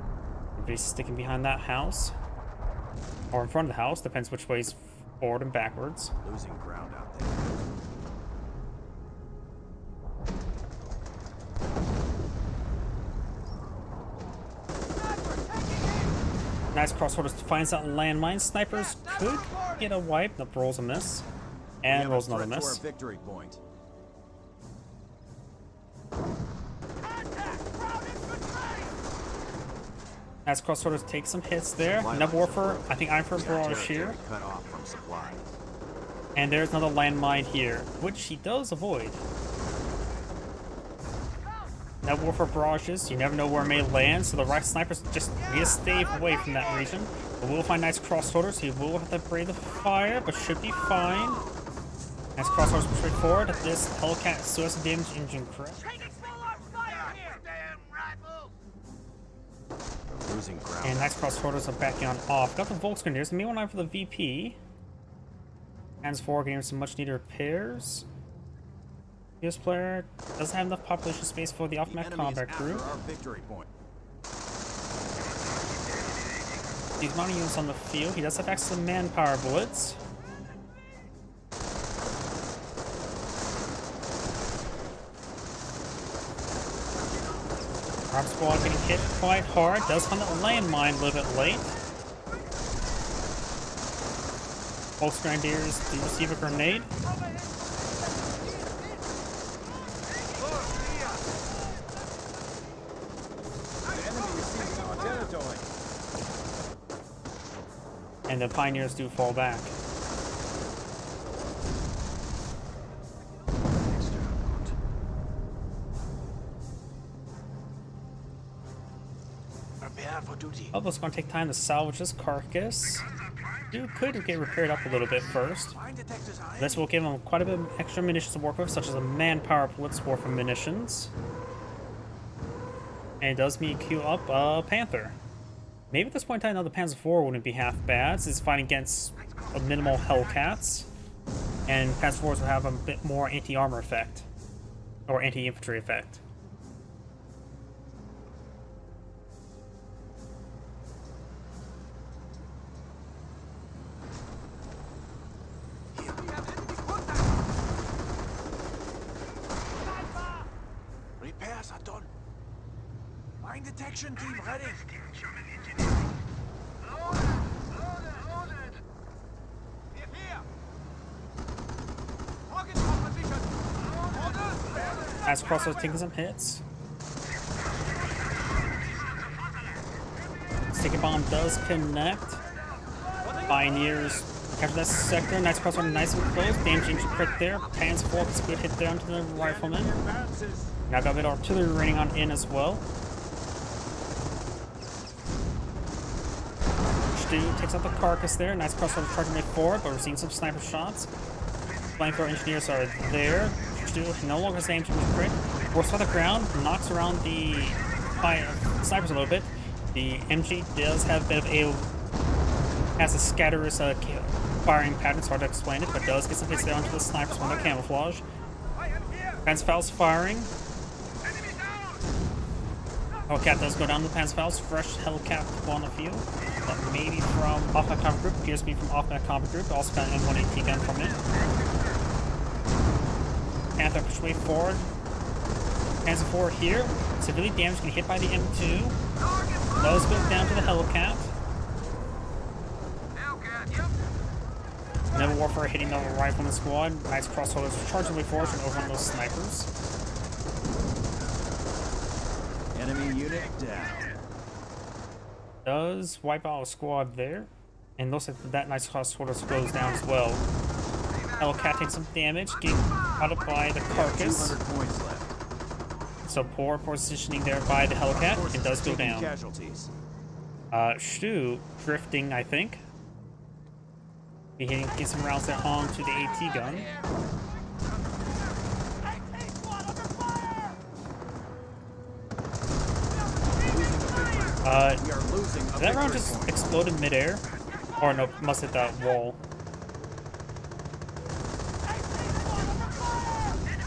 Everybody's sticking behind that house. Or in front of the house, depends which way's forward and backwards. Losing ground out there. Nice crossorders finds that landmine. Snipers could get a wipe. Nope, rolls a miss. And rolls another miss. To our victory point. Nice crossorders take some hits there. Neb Warfare, I think I'm for Barrage here. Cut off from supply. And there's another landmine here, which he does avoid. Neb Warfare barrages, you never know where it may land, so the right snipers just need to stay away from that region. But we'll find nice crossorders. He will have to brave the fire, but should be fine. Nice crossorders straight forward. This Hellcat suicide damage engine crash. Losing ground. And nice crossorders are backing on off. Got the Volksgrenadiers, maybe one eye for the VP. Hands 4 getting some much needed repairs. This player doesn't have enough population space for the off-map combat crew. Our victory point. He's mounting units on the field. He does have access to manpower bullets. Arm squad getting hit quite hard. Does find that landmine a little bit late. Volksgrenadiers do receive a grenade. And the Pioneers do fall back. Prepare for duty. Elbo's going to take time to salvage this carcass. Dude could get repaired up a little bit first. This will give him quite a bit of extra munitions to work with, such as a manpower blitz war for munitions. And it does mean queue up a Panther. Maybe at this point in time, another Panzer IV wouldn't be half bad, since it's fighting against a minimal Hellcats. And Panzer IVs will have a bit more anti-armor effect. Or anti-infantry effect. Repairs are done. Mine detection team ready. As Crosso's taking some hits. Sticky Bomb does connect. Pioneers capture that sector. Nice Crossover nice and close. Damaging crit there. Panzer IV gets a good hit there onto the rifleman. Now got a bit of artillery raining on in as well. Stu takes out the carcass there. Nice crossover charging way forward, but we're seeing some sniper shots. Flamethrower engineers are there. Stu no longer has aim to crit. Works on the ground, knocks around the snipers a little bit. The MG does have a bit of a has a scatterous firing pattern. It's hard to explain it, but does get some hits there onto the snipers when they're camouflage. Panzerfaust's firing. Hellcat does go down to the Panzerfaust. Fresh Hellcat on the field. But maybe from off-map combat group. Appears to be from off-map combat group. Also got an M1AT gun from it. Panther push way forward. Panzer IV here. Severely damaged, getting hit by the M2. Those go down to the Hellcat. Neb Warfare hitting the rifleman squad. Nice crossholders charging way forward from over on those snipers. Enemy unit down. Does wipe out a squad there. And looks like that nice crossholders goes down as well. Hellcat takes some damage, getting caught up by the carcass. 200 points left. So poor positioning there by the Hellcat. It does go down. Casualties. Stu drifting, I think. Be hitting, get some rounds there onto the AT gun. We are losing a Did that round victory just point. explode in midair? Or no, must hit that wall.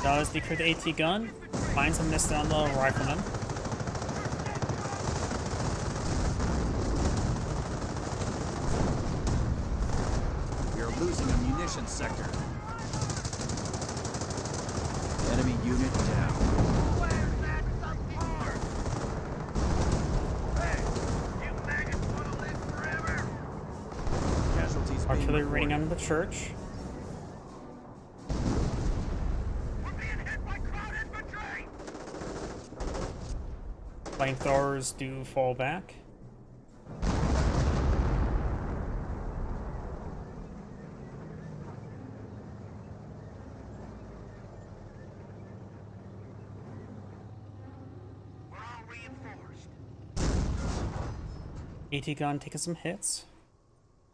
Does decrease the AT gun. Finds a miss on the rifleman. We are losing a munitions sector. Enemy unit down. Casualties being Artillery raining reported. on the church. Flamethrowers do fall back. AT gun taking some hits.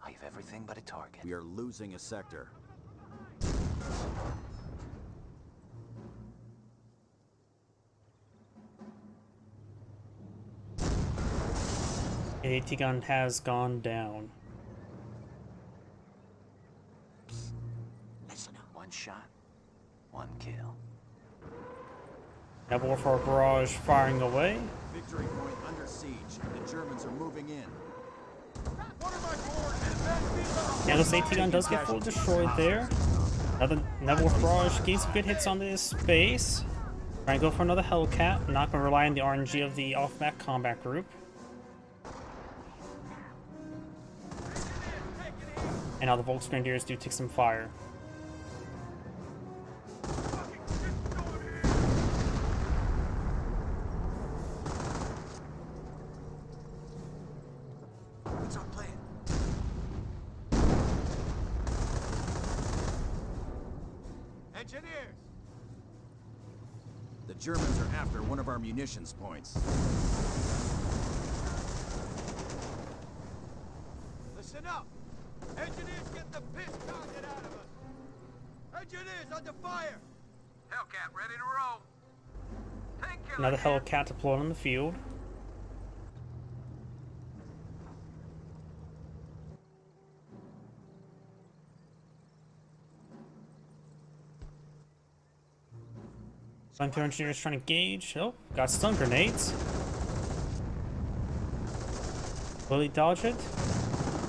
I have everything but a target. We are losing a sector. AT gun has gone down. Listen up. One shot, one kill. Naval Warfare Barrage firing away. Victory point under siege. The Germans are moving in. Yeah, this AT gun does get fully destroyed there. Another Naval Warfare Barrage gains some good hits on this base. Trying to go for another Hellcat. Not going to rely on the RNG of the off-map combat group. And now the Volksgrenadiers do take some fire. What's our plan? Engineers! The Germans are after one of our munitions points. Listen up! Engineers, get the piss pounded out of us! Engineers, under fire! Hellcat, ready to roll! Another Hellcat deployed on the field. Flamethrower engineers trying to gauge. Oh, got stun grenades. Will he dodge it?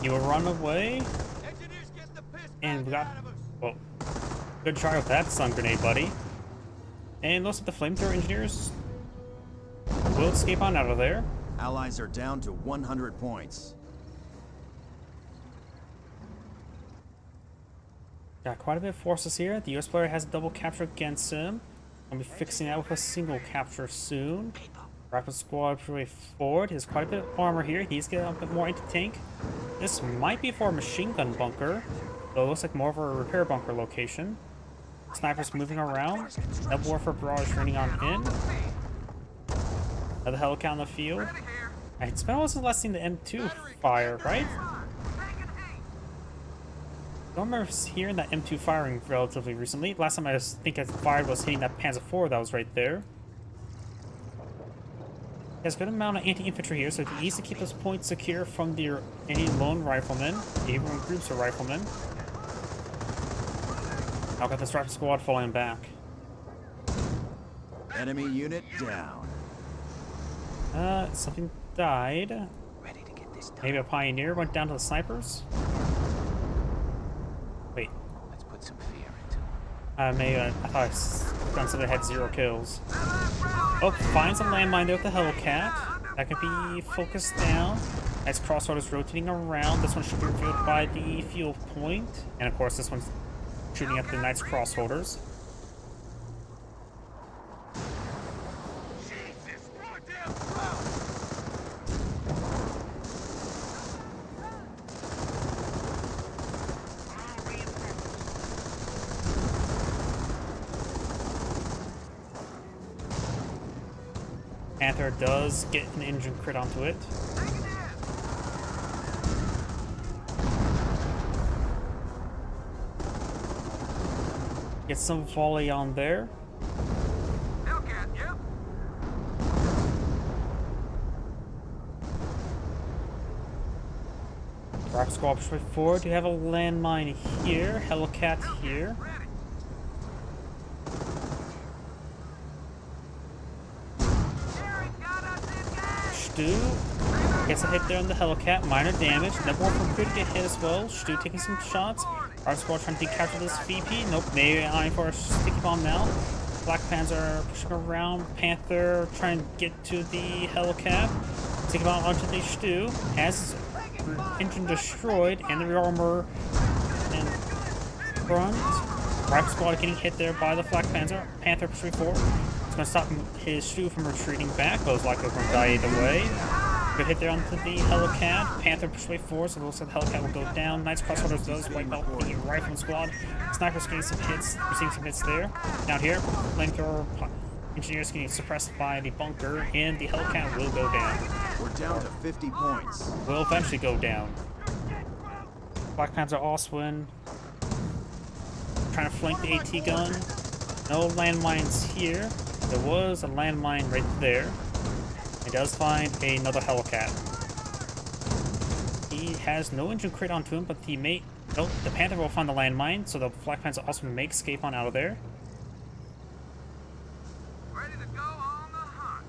He will run away. Engineers, get the piss And we pounded got, out of us! well, good try with that stun grenade, buddy. And looks like the flamethrower engineers will escape on out of there. Allies are down to 100 points. Got quite a bit of forces here. The US player has a double capture against him. I'll be fixing that with a single capture soon. Rapid squad way forward. He has quite a bit of armor here. He's getting a bit more into tank. This might be for a machine gun bunker, though it looks like more of a repair bunker location. Snipers moving around. Naval Warfare Barrage raining on in. Another Hellcat on the field. It's been almost less than the M2 fire, right? I don't remember hearing that M2 firing relatively recently. Last time I think I fired was hitting that Panzer IV that was right there. He has a good amount of anti-infantry here, so it can easily keep those points secure from any lone riflemen, even groups of riflemen. I'll get this rapid squad falling back. Enemy unit down. Something died. Ready to get this done. Maybe a pioneer went down to the snipers. Wait, Let's put some fear into them. maybe I thought I done something that had 0 kills. Oh, finds a landmine there with the Hellcat. That could be focused down. Nice crossholders rotating around. This one should be revealed by the fuel point. And of course, this one's shooting at the Knights crossholders. Jesus, goddamn crowd! Panther does get an engine crit onto it. Get some volley on there. Hellcat, yep. Rock Squad push forward. You have a landmine here. Hellcat here. Ready. Stu gets a hit there on the Hellcat. Minor damage. Nebulor could get hit as well. Stu taking some shots. Rock Squad trying to capture this VP. Nope. They eyeing for a sticky bomb now. Black Panzer pushing around. Panther trying to get to the Hellcat. Sticky bomb onto the Stu. Has his engine destroyed and the rear armor in front. Rock Squad getting hit there by the Flak Panzer. Panther pushing forward. It's going to stop his Stu from retreating back, but it's likely going to die either way. Good hit there onto the Hellcat. Panther pushed way forward, so it looks like the Hellcat will go down. Knights Crosshunters does wipe out the Rifleman squad. Snipers getting some hits, we're seeing some hits there. Down here, Flamethrower Engineers getting suppressed by the bunker, and the Hellcat will go down. We're down to 50 points. Will eventually go down. Black Panther Oswin trying to flank the AT gun. No landmines here. There was a landmine right there. He does find another Hellcat. He has no engine crit onto him, but the mate. Nope, the Panther will find the landmine, so the Black Panther also may escape on out of there. Ready to go on the hunt.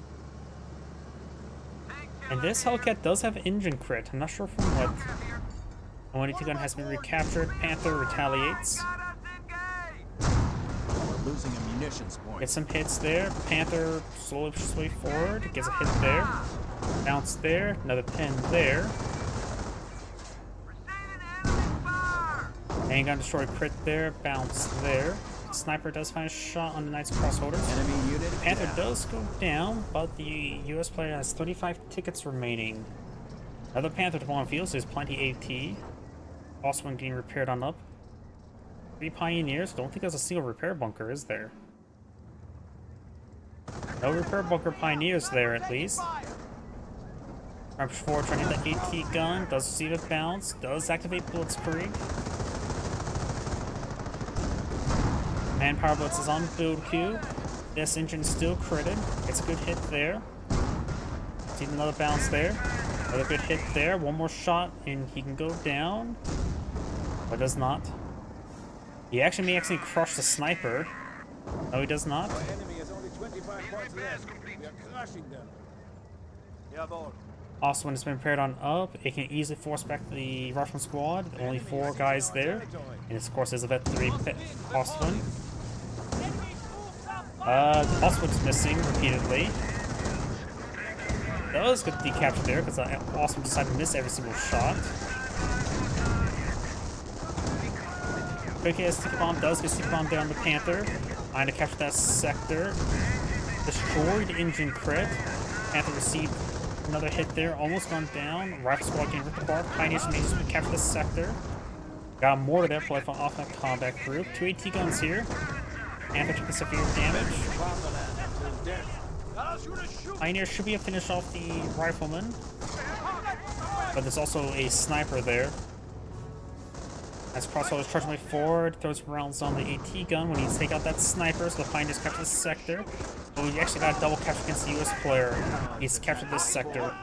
And this Hellcat does have engine crit. I'm not sure from what. The 182 gun has been recaptured. Panther retaliates. We're losing a munitions point. Gets some hits there. Panther slowly pushes his way forward. Gets a hit there. Bounce there. Another pin there. Handgun destroyed crit there. Bounce there. Sniper does find a shot on the Knights Crossholders. Enemy unit Panther down. does go down, but the US player has 35 tickets remaining. Another Panther to one field, so there's plenty AT. Also one getting repaired on up. 3 Pioneers. Don't think there's a single repair bunker, is there? No repair bunker Pioneers there, at least. Push forward, trying to hit the AT gun. Does receive a bounce. Does activate Blitzkrieg. Manpower Blitz is on build queue. This engine still critted. Gets a good hit there. See another bounce there. Another good hit there. One more shot and he can go down. But does not. He actually may actually crush the sniper. No, he does not. Enemy has only 25 points left. We are crushing them. Also, when it's been paired on up, it can easily force back the Rifleman squad. Only 4 guys there. And of course, there's a vet 3 Ostwin. Ostwin's missing repeatedly. Does get decaptured there because Ostwin decided to miss every single shot. Quick hit sticky bomb does get sticky bomb there on the Panther. Trying to capture that sector. Destroyed engine crit. Panther received another hit there, almost gone down. Rifle squad getting ripped apart. Pioneers may just capture this sector. Got a mortar there for off that combat group. 2 AT guns here. Panther took a severe damage. Pioneer should be able to finish off the rifleman. But there's also a sniper there. As Crossholders charging way forward, throws rounds on the AT gun when he's take out that sniper, so the Pioneers capture this sector. But we actually got a double capture against the US player. He's captured this sector.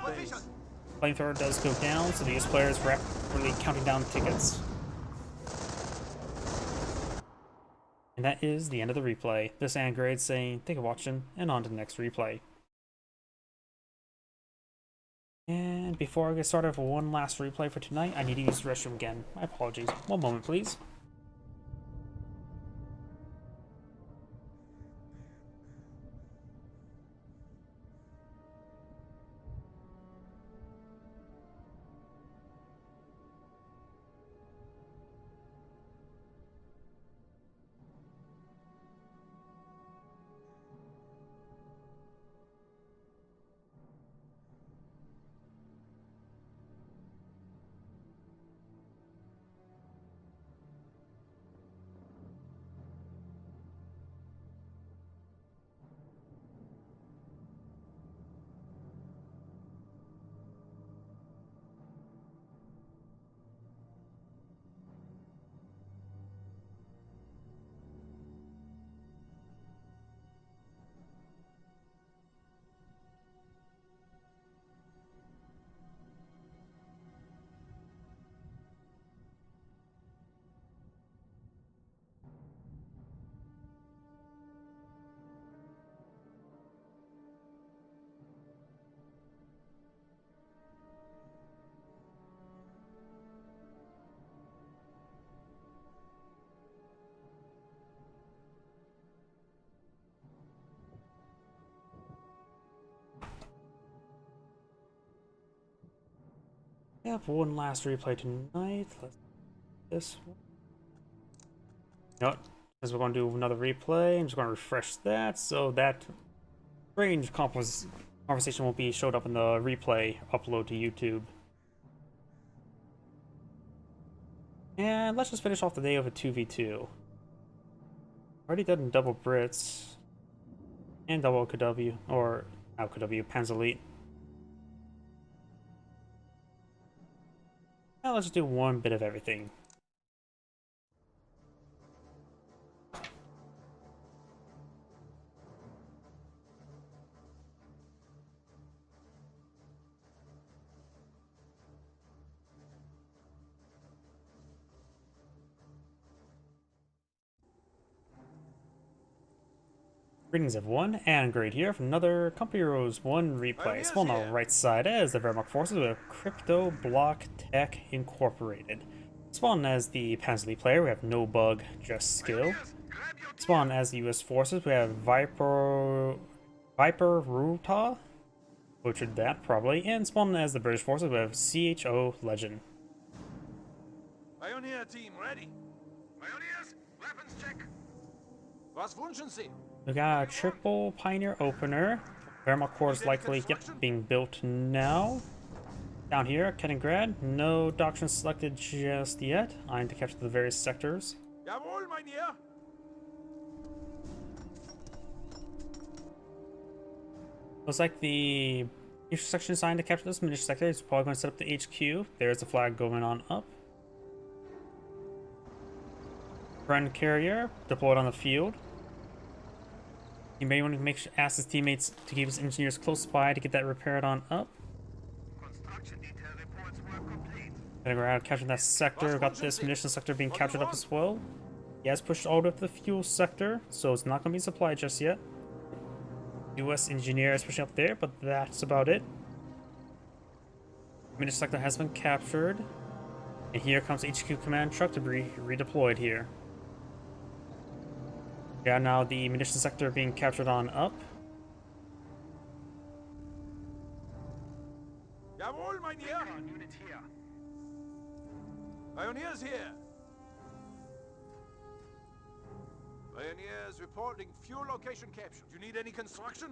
Flamethrower does go down, so the US player is rapidly counting down tickets. And that is the end of the replay. This is Angrade saying thank you for watching, and on to the next replay. And before I get started for one last replay for tonight, I need to use the restroom again. My apologies. One moment, please. have one last replay tonight. Let's do this one. You know what? Because we're going to do another replay, I'm just going to refresh that so that strange conversation won't be showed up in the replay upload to YouTube. And let's just finish off the day with a 2v2. Already done double Brits and double KW, or not KW, Panzer Elite. Now let's do one bit of everything. Greetings everyone, and Great here for another Company Heroes 1 replay. Spawn on the right side as the Wehrmacht forces with Crypto Block Tech Incorporated. Spawn as the Panzer Elite player, we have no bug, just skill. Spawn as the US forces, we have Viper Ruta, butchered that probably, and spawn as the British forces, we have CHO Legend. Pioneer team ready. Pioneers, weapons check. Was wünschen Sie? We got a triple Pioneer opener. Wehrmacht core is likely being built now. Down here, Kaliningrad, no doctrine selected just yet. I need to capture the various sectors. Jawohl, mein Herr. Looks like the intersection is assigned to capture this munition sector. It's probably going to set up the HQ. There's the flag going on up. Bren carrier deployed on the field. You may want to ask his teammates to keep his engineers close by to get that repaired on up. Construction detail reports were complete. Gonna go ahead and capture that sector. Got this munition sector being captured up as well. He has pushed all the way up to the fuel sector, so it's not going to be supplied just yet. US engineer is pushing up there, but that's about it. Munition sector has been captured. And here comes HQ command truck to be redeployed here. Yeah, now the munition sector being captured on up. Jawohl, mein Herr. Unit here. Pioneers here. Pioneers reporting fuel location captured. Do you need any construction?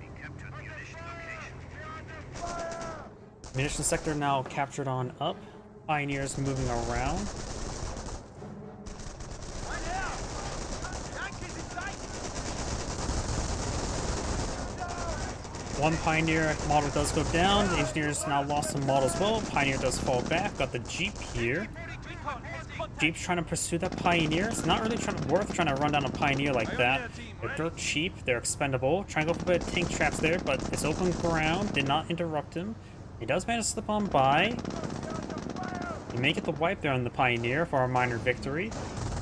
Being captured munition location. Munition sector now captured on up. Pioneers moving around. One Pioneer model does go down. The engineers now lost some models as well. Pioneer does fall back. Got the Jeep here. Jeep's trying to pursue that Pioneer. It's not really worth trying to run down a Pioneer like that. They're dirt cheap. They're expendable. Trying to go for a bit of tank traps there, but it's open ground. Did not interrupt him. He does manage to slip on by. We may get the wipe there on the Pioneer for a minor victory.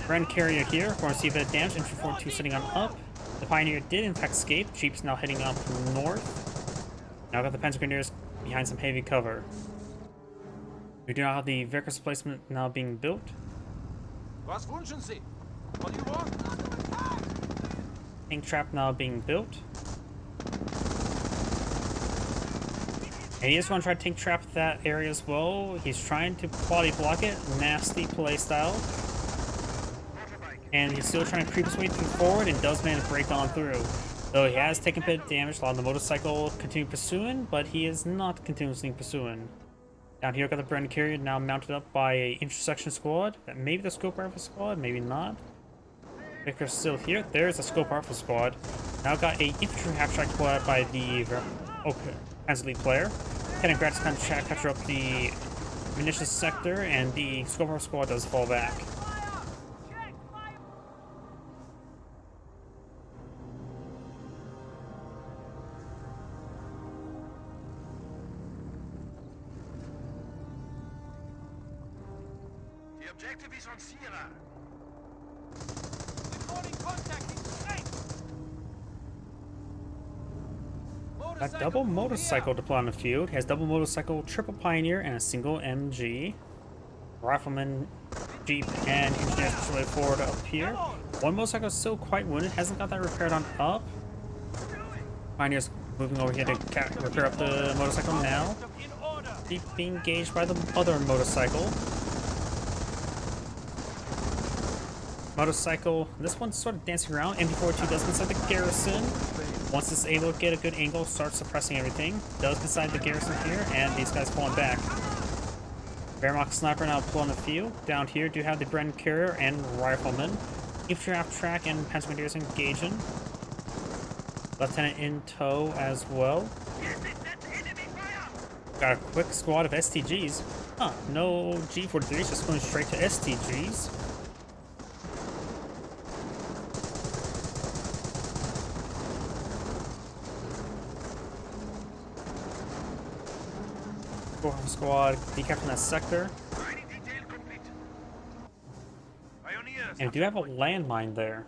Bren carrier here. We're going to see that damage. Infantry 42 sitting on up. The Pioneer did in fact escape. Jeep's now heading up north. Now got the Panzer Grenadiers behind some heavy cover. We do now have the Vickers replacement now being built. Was wünschen Sie? What do you want? Tank trap now being built. And he is going to try to tank trap that area as well. He's trying to quality block it. Nasty playstyle. And he's still trying to creep his way forward and does manage to break on through. Though he has taken a bit of damage while the motorcycle continuing pursuing, but he is not continuously pursuing. Down here, got the Bren carrier now mounted up by a intersection squad. Maybe the scope rifle squad, maybe not. Vickers still here. There's a scope rifle squad. Now got a infantry half strike squad by the Panzer Elite player. Kaningrad's kind of capture up the munitions sector, and the scope rifle squad does fall back. The objective is on Sierra. Reporting contact in sight. Got double motorcycle deployed on the field. He has double motorcycle, triple Pioneer, and a single MG. Rifleman, Jeep, and engineers push forward up here. One motorcycle is still quite wounded. Hasn't got that repaired on up. Pioneers Moving over here to repair up the motorcycle now. Keep being engaged by the other motorcycle. Motorcycle, this one's sort of dancing around. MT-42 does inside the garrison. Once it's able to get a good angle, starts suppressing everything. Does inside the garrison here, and these guys pulling back. Wehrmacht sniper now pulling a few. Down here do have the Bren carrier and rifleman. Infantry half track and Panzer engaging. Lieutenant in tow as well. Got a quick squad of STGs. Huh, no G43s, just going straight to STGs. Squad decapturing that sector. And we do have a landmine there.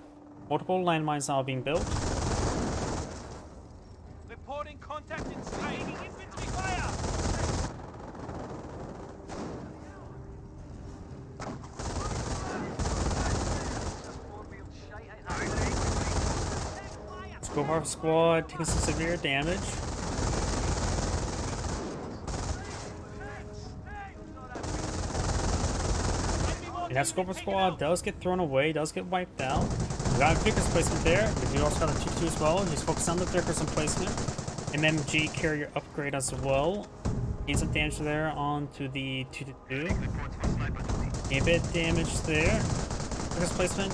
Multiple landmines now being built. Reporting contact in sight. Infantry fire! Scobar squad taking some severe damage. And that Scobar squad does get thrown away, does get wiped out. We got a Vickers placement there. We also got a 2-2 as well. Just focus on the Vickers placement. MMG carrier upgrade as well. Gain some damage there onto the 2-2. A bit of damage there. Vickers placement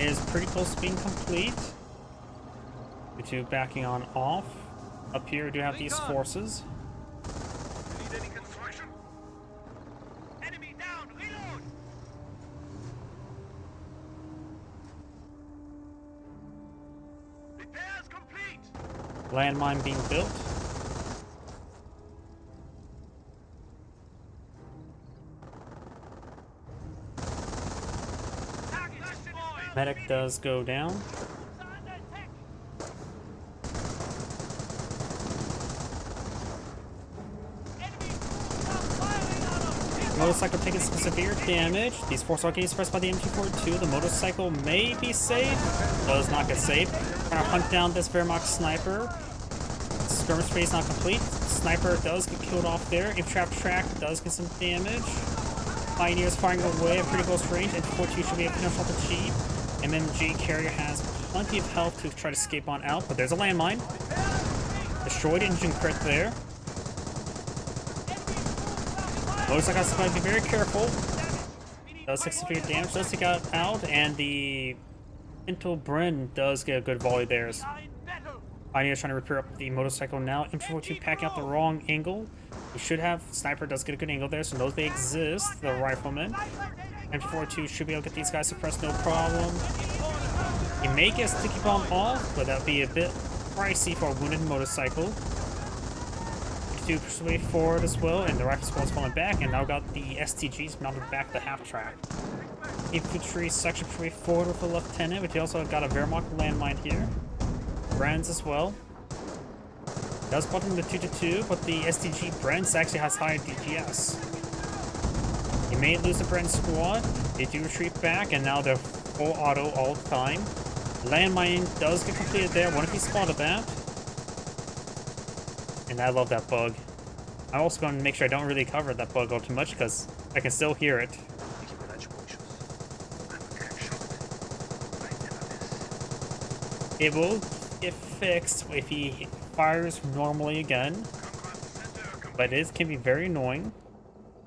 is pretty close to being complete. The 2 backing on off. Up here we do have these forces. Need any construction? Enemy down! Reload! Repairs complete! Landmine being built. Medic does go down. Motorcycle taking some severe damage. These forces are getting suppressed by the MT-42. The motorcycle may be saved. Does not get saved. Trying to hunt down this Wehrmacht sniper. Skirmish phase not complete. Sniper does get killed off there. Trap track does get some damage. Pioneers firing away at pretty close range. MT-42 should be able to finish off the Jeep. MMG carrier has plenty of health to try to escape on out, but there's a landmine. Destroyed engine crit there. Motorcycle has to be very careful. Does take severe damage, does take out, and the Pinto Bren does get a good volley there. Pioneer's trying to repair up the motorcycle now. MT-42 packing out the wrong angle. We should have, Sniper does get a good angle there, so knows they exist, the rifleman. MT-42 should be able to get these guys suppressed, no problem. He may get sticky bomb off, but that would be a bit pricey for a wounded motorcycle. To push the way forward as well, and the rifle squad's falling back, and now got the STGs mounted back the half track. Infantry section push way forward with the lieutenant, but he also got a Wehrmacht landmine here. Brands as well. Does button the 2-2, but the STG Brands actually has higher DPS. You may lose the Brand squad. They do retreat back, and now they're full auto all the time. Landmine does get completed there. What if he spotted that? And I love that bug. I'm also going to make sure I don't really cover that bug all too much because I can still hear it. It will get fixed if he fires normally again, but it can be very annoying.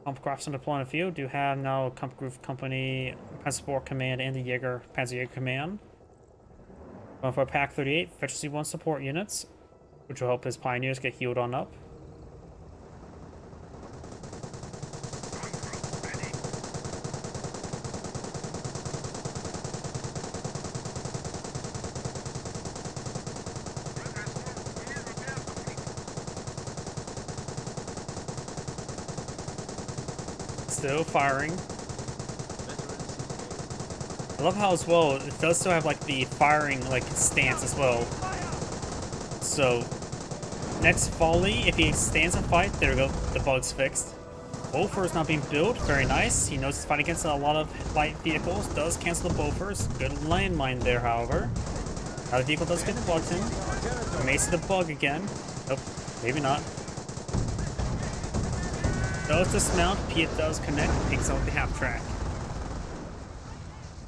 Kampfkrafts on deploying a field do have now Kampfgruppe Company, Panzer Command, and the Panzer Jaeger Command. Going for a Pack 38, fetch C1 support units, which will help his Pioneers get healed on up. Still firing. I love how as well, it does still have like the firing like stance as well. So, next volley, if he stands and fight, there we go, the bug's fixed. Bofors is now being built, very nice. He knows he's fighting against a lot of light vehicles, does cancel the Bofors. Good landmine there, however. Now the vehicle does get button. We may see the bug again. Nope, maybe not. Does dismount, Piet does connect, takes out the half track.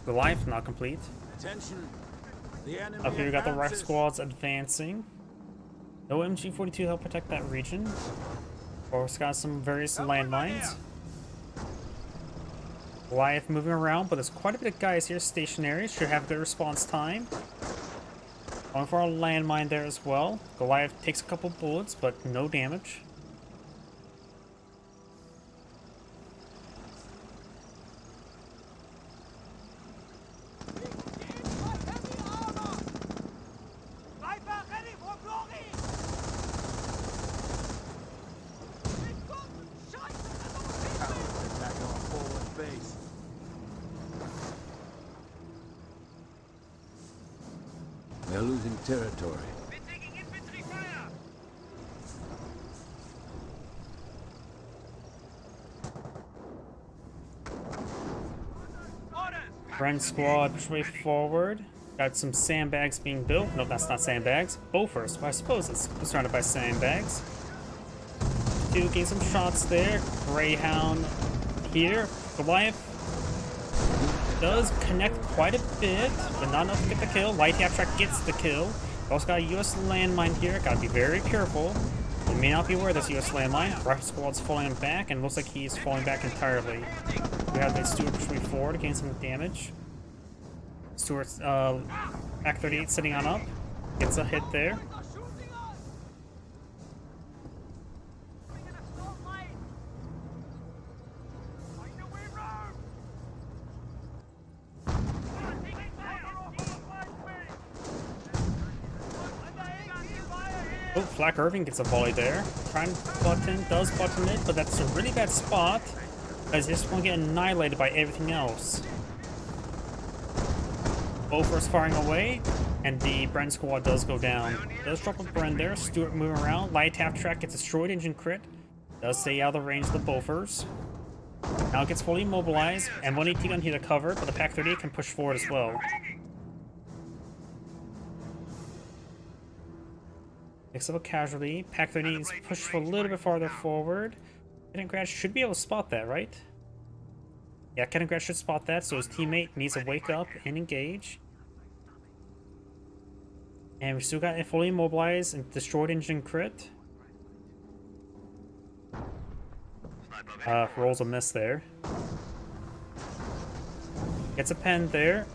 The life not complete. Attention. The enemy Up here we got the rifle advances. squads advancing. No MG42 to help protect that region. Of course, got some various landmines. Goliath moving around, but there's quite a bit of guys here stationary. Should have good response time. Going for a landmine there as well. Goliath takes a couple bullets, but no damage. Back on forward base. We are losing territory. Bren squad push way forward. Got some sandbags being built. No, that's not sandbags. Bofors. Well, I suppose it's surrounded by sandbags. Two getting some shots there. Greyhound here. Goliath does connect quite a bit, but not enough to get the kill. Light half track gets the kill. Also got a US landmine here. Gotta be very careful. You may not be aware of this US landmine. Rifle squad's falling back, and looks like he's falling back entirely. We have the Stuart pushing forward to gain some damage. Stuart's Pack 38 sitting on up. Gets a hit there. Oh, Flak Irving gets a volley there. Trying button, does button it, but that's a really bad spot. Because he just won't get annihilated by everything else. Bofors firing away, and the Bren squad does go down. Does drop a Bren there. Stuart moving around. Light half track gets destroyed. Engine crit. Does stay out of the range of the Bofors. Now it gets fully immobilized, and 180 gun here to cover, but the Pack 38 can push forward as well. Picks up a casualty. Pack 38 is pushed a little bit farther forward. Kenninggrad should be able to spot that, right? Yeah, Kenninggrad should spot that, so his teammate needs to wake up and engage. And we still got it fully immobilized and destroyed engine crit. Rolls a miss there. Gets a pen there.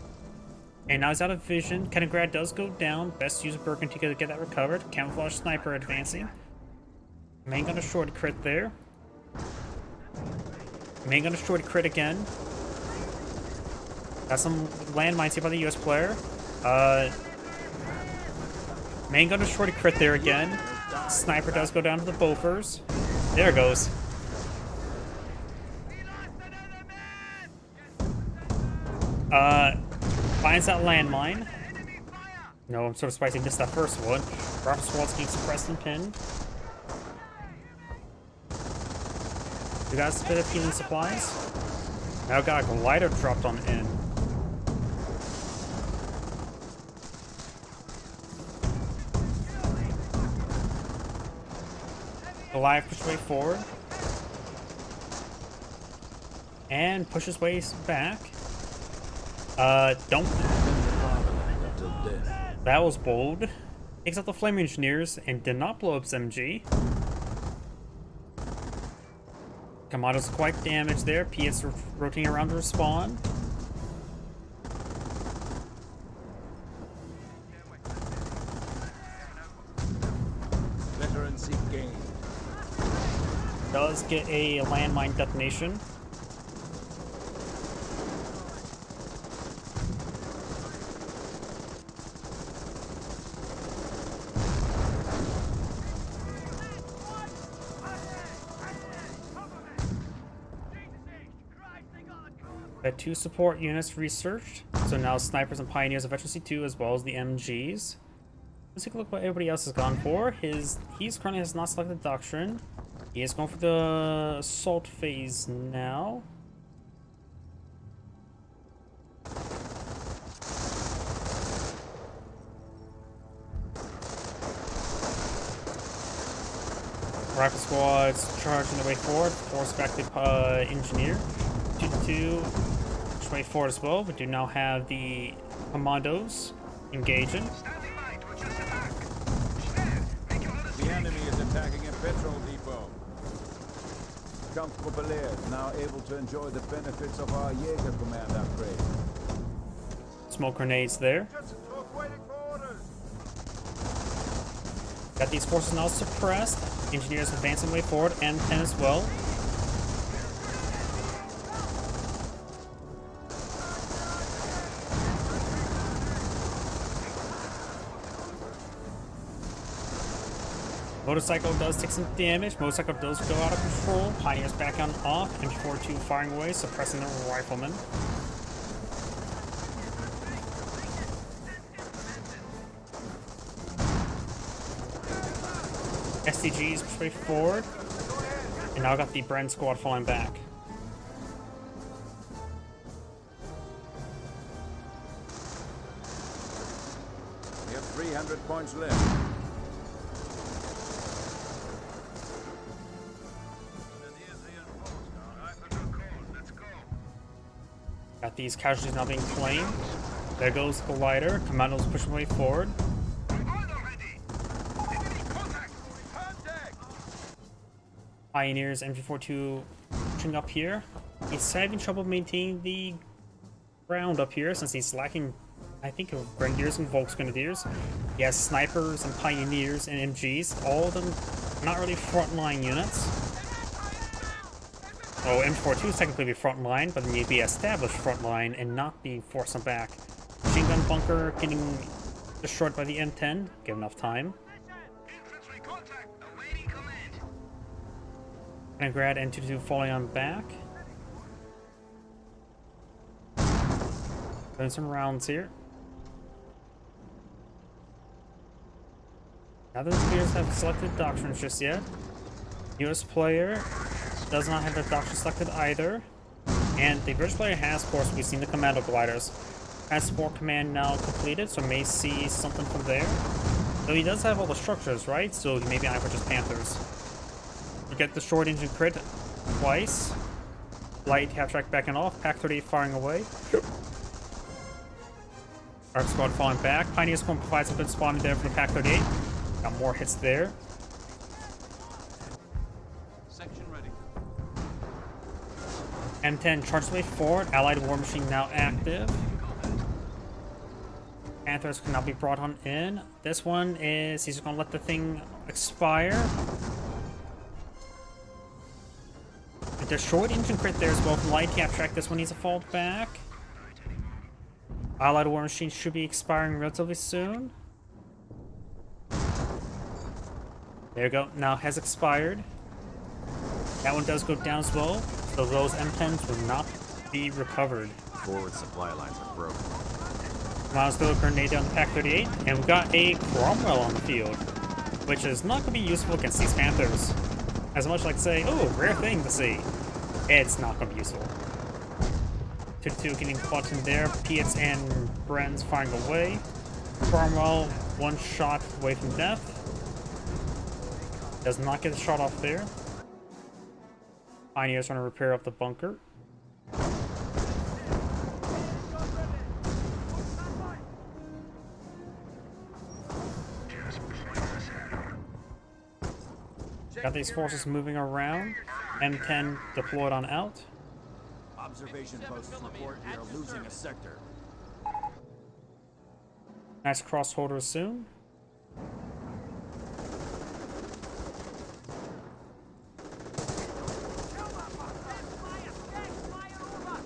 And now he's out of vision. Kenninggrad does go down. Best use of Burgundy to get that recovered. Camouflage sniper advancing. Main gun destroyed crit there. Main gun destroyed crit again. Got some landmines here by the US player. Main gun destroyed crit there again. Sniper does go down to the Bofors. There it goes. Finds that landmine. No, I'm sort of surprised he missed that first one. Rifle squad's getting suppressed and pinned. We got a bit of healing supplies. Now got a glider dropped on in. Goliath pushes way forward. And pushes way back. Don't. That was bold. Takes out the Flame Engineers and did not blow up his MG. Kamado's quite damaged there. PS rotating around to respawn. Veterancy gained. Does get a landmine detonation. Got 2 support units researched, so now snipers and pioneers of Veterancy 2 as well as the MGs. Let's take a look what everybody else has gone for. He's currently has not selected Doctrine. He is going for the assault phase now. Rifle squads charging their way forward. Force back the engineer. 2-2 push way forward as well. We do now have the commandos engaging. The enemy is attacking a petrol depot. Count Coppeler is now able to enjoy the benefits of our Jaeger command upgrade. Smoke grenades there. Waiting for orders. Got these forces now suppressed. Engineers advancing way forward, and 10 as well. Motorcycle does take some damage. Motorcycle does go out of control. Pioneers back on off. MG42 firing away, suppressing the riflemen. STGs push way forward. And now got the Bren squad falling back. We have 300 points left. Got these casualties now being claimed. There goes the lighter. Commandos pushing way forward. Pioneers, MG42 pushing up here. He's having trouble maintaining the ground up here since he's lacking, I think, of Grenadiers and Volksgrenadiers. He has snipers and Pioneers and MGs, all of them not really frontline units. Oh, MG42 is technically the front line, but it need to be established front line and not being forced back. Machine gun bunker getting destroyed by the M10. Give enough time. Leningrad M22 falling on back. Doing some rounds here. Neither of the players have selected doctrines just yet. US player does not have the doctrine selected either. And the British player has, of course, we've seen the commando gliders. Transport command now completed, so may see something from there. Though he does have all the structures, right? So he may be eyeing for just Panthers. We get the short engine crit twice. Light half track backing off. Pack 38 firing away. Arc squad falling back. Pioneer squad provides some good spawning there for the Pack 38. Got more hits there. Section ready. M10 charges way forward. Allied war machine now active. Panthers can now be brought on in. This one is, he's gonna let the thing expire. There's short engine crit there as well from Light Cap Track. This one needs to fall back. Allied war machine should be expiring relatively soon. There you go. Now has expired. That one does go down as well. So those M10s will not be recovered. Forward supply lines are broken. Miles throw a grenade down the Pack 38, and we've got a Cromwell on the field, which is not going to be useful against these Panthers. As much like say, oh, rare thing to see. It's not going to be useful. 2-2 getting clutched in there. Pietz and Bren's firing away. Cromwell, one shot away from death. Does not get a shot off there. Pioneers trying to repair up the bunker. Got these forces moving around. M10 deployed on out. Observation posts report we are losing a sector. Nice crossholder soon.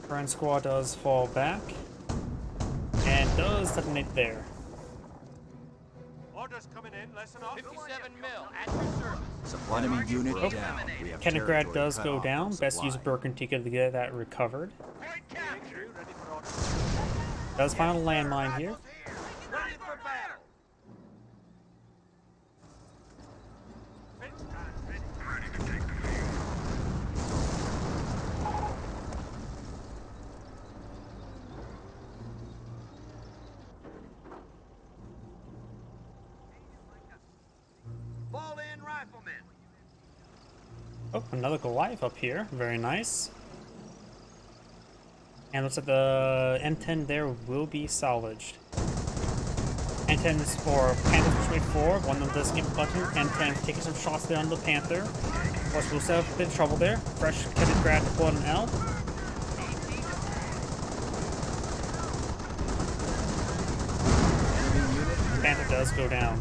Grand squad does fall back. And does detonate there. Orders coming in, listen up. 57 mil at your service. Enemy unit down. We have Kenigrad territory does cut go off down. from Best use supply. Birkentika to get that recovered. Ready for orders. Does find a landmine here. Ready for battle. Fall in, riflemen. Oh, another Goliath up here. Very nice. And looks like the M10 there will be salvaged. M10 is for Panther 24. One of them does get button. M10 taking some shots there on the Panther. Of course, we'll set up a bit of trouble there. Fresh Kevin Grad to pull out an L. Panther does go down.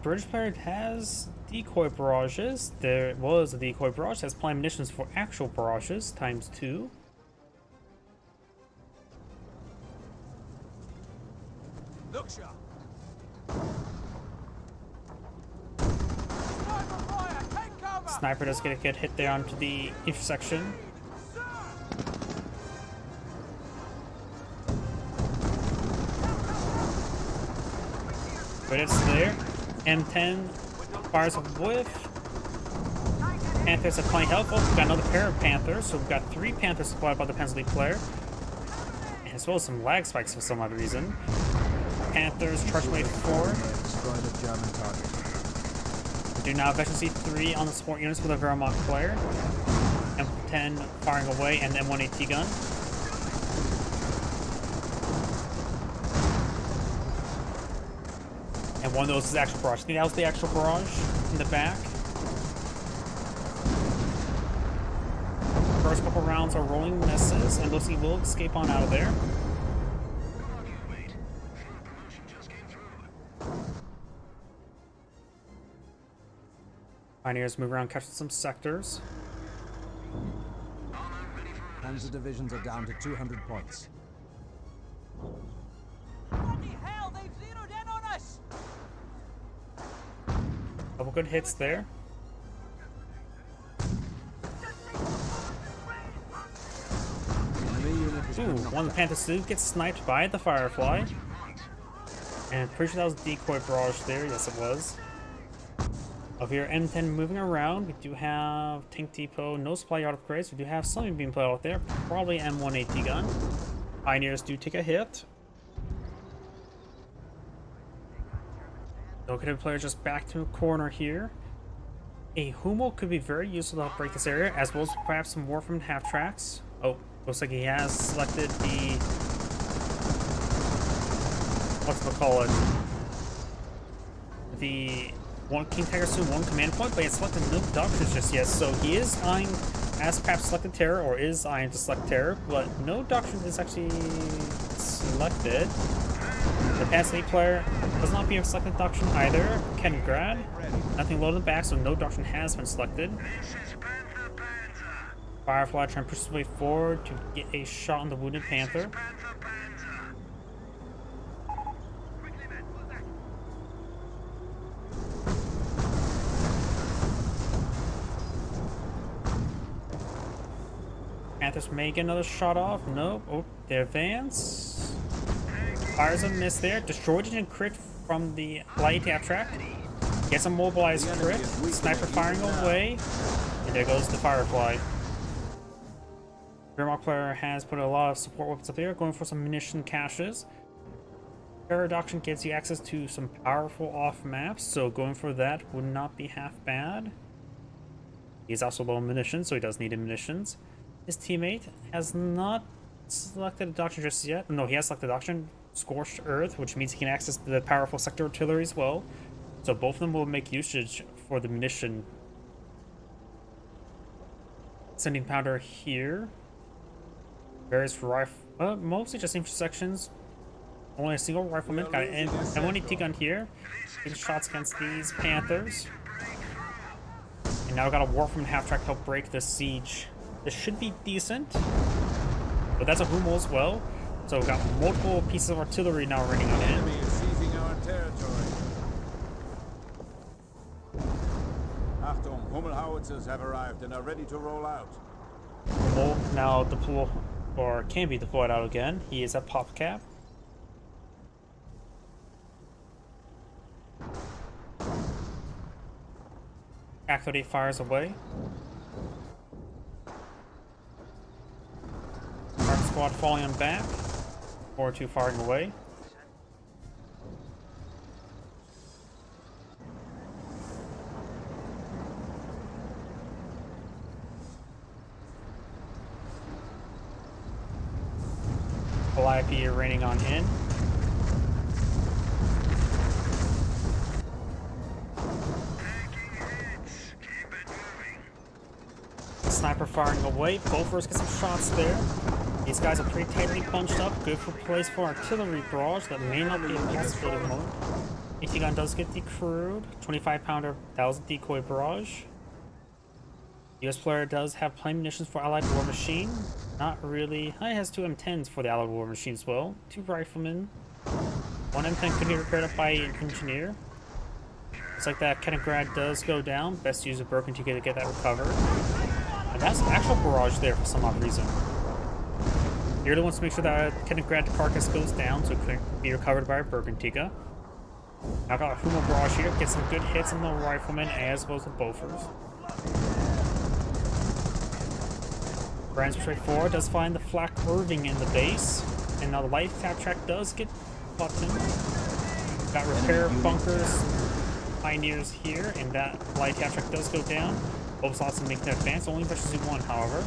British player has decoy barrages. There was a decoy barrage. Has plenty of munitions for actual barrages, ×2. Look sharp. Sniper does get hit there onto the intersection. But it's there. M10 fires a whiff. Panthers have plenty of health. Oh, we've got another pair of Panthers. So we've got 3 Panthers supplied by the Pensley player. As well as some lag spikes for some odd reason. Panthers charge wave 4. Destroy the German target. We do now have efficiency 3 on the support units with a Wehrmacht player. M10 firing away and M1AT gun. And one of those is actual barrage. I think that was the actual barrage in the back. First couple rounds are rolling misses, and Lucy will escape on out of there. Pioneers move around, capture some sectors. Panzer divisions are down to 200 points. Bloody hell, they've zeroed in on us! Couple good hits there. Enemy unit has been Ooh, knocked one of the Panther Suit gets sniped by the Firefly. And pretty sure that was decoy barrage there. Yes, it was. Up here, M10 moving around. We do have Tank Depot, no supply yard upgrades. We do have something being played out there. Probably M1AT gun. Pioneers do take a hit. Located player just back to a corner here. A Hummel could be very useful to help break this area, as well as perhaps some more from half tracks. Oh, looks like he has selected the... what's it called? The one King Tiger Soon 1 command point, but he has selected no doctrines just yet, so he is eyeing as perhaps selected terror, or is eyeing to select terror, but no doctrine is actually selected. The Pensley player does not be selected doctrine either. Ken Grad, nothing low in the back, so no doctrine has been selected. Firefly trying to push his way forward to get a shot on the wounded Panther. Panthers may get another shot off. Nope. Oh, they advance. Fires a miss there. Destroyed it and crit from the light half track. Gets a mobilized crit. Sniper firing away. And there goes the Firefly. Wehrmacht player has put a lot of support weapons up there, going for some munition caches. Paradoxin gives you access to some powerful off maps, so going for that would not be half bad. He's also low on munitions, so he does need munitions. His teammate has not selected a doctrine just yet. No, he has selected a doctrine, Scorched Earth, which means he can access the powerful sector artillery as well. So both of them will make usage for the munition. Sending powder here. Various rifle, mostly just intersections. Only a single rifleman. Got an M1AT gun here. Taking shots against these Panthers. And now we got a war from half track to help break this siege. This should be decent, but that's a Hummel as well. So we've got multiple pieces of artillery now raining on in. Enemy is seizing our territory. Achtung, Hummel howitzers have arrived and are ready to roll out. Hummel now deploy, or can be deployed out again. He is at pop cap. Pack-38 fires away. Arc squad falling on back. 4-2 firing away. Calliope raining on in. Sniper firing away. Bofors get some shots there. These guys are pretty tightly bunched up. Good for place for artillery barrage. That may not be a possibility at the moment. AT gun does get decrewed. 25-pounder. That was a decoy barrage. US player does have plenty of munitions for Allied War Machine. Not really. It has 2 M10s for the Allied War Machine as well. 2 riflemen. 1 M10 could be repaired up by an engineer. Looks like that Kenigrad does go down. Best use of Birkin to get that recovered. And that's an actual barrage there for some odd reason. He really wants to make sure that Kenigrad carcass goes down so it can be recovered by a Bergantiga. Now got a Humo barrage here. Get some good hits on the riflemen as well as the Bofors. Brands straight forward does find the Flak Irving in the base. And now the light tap track does get buttoned. Got repair bunkers, pioneers here, and that light tap track does go down. Both slots to make that advance, only versus 1, however.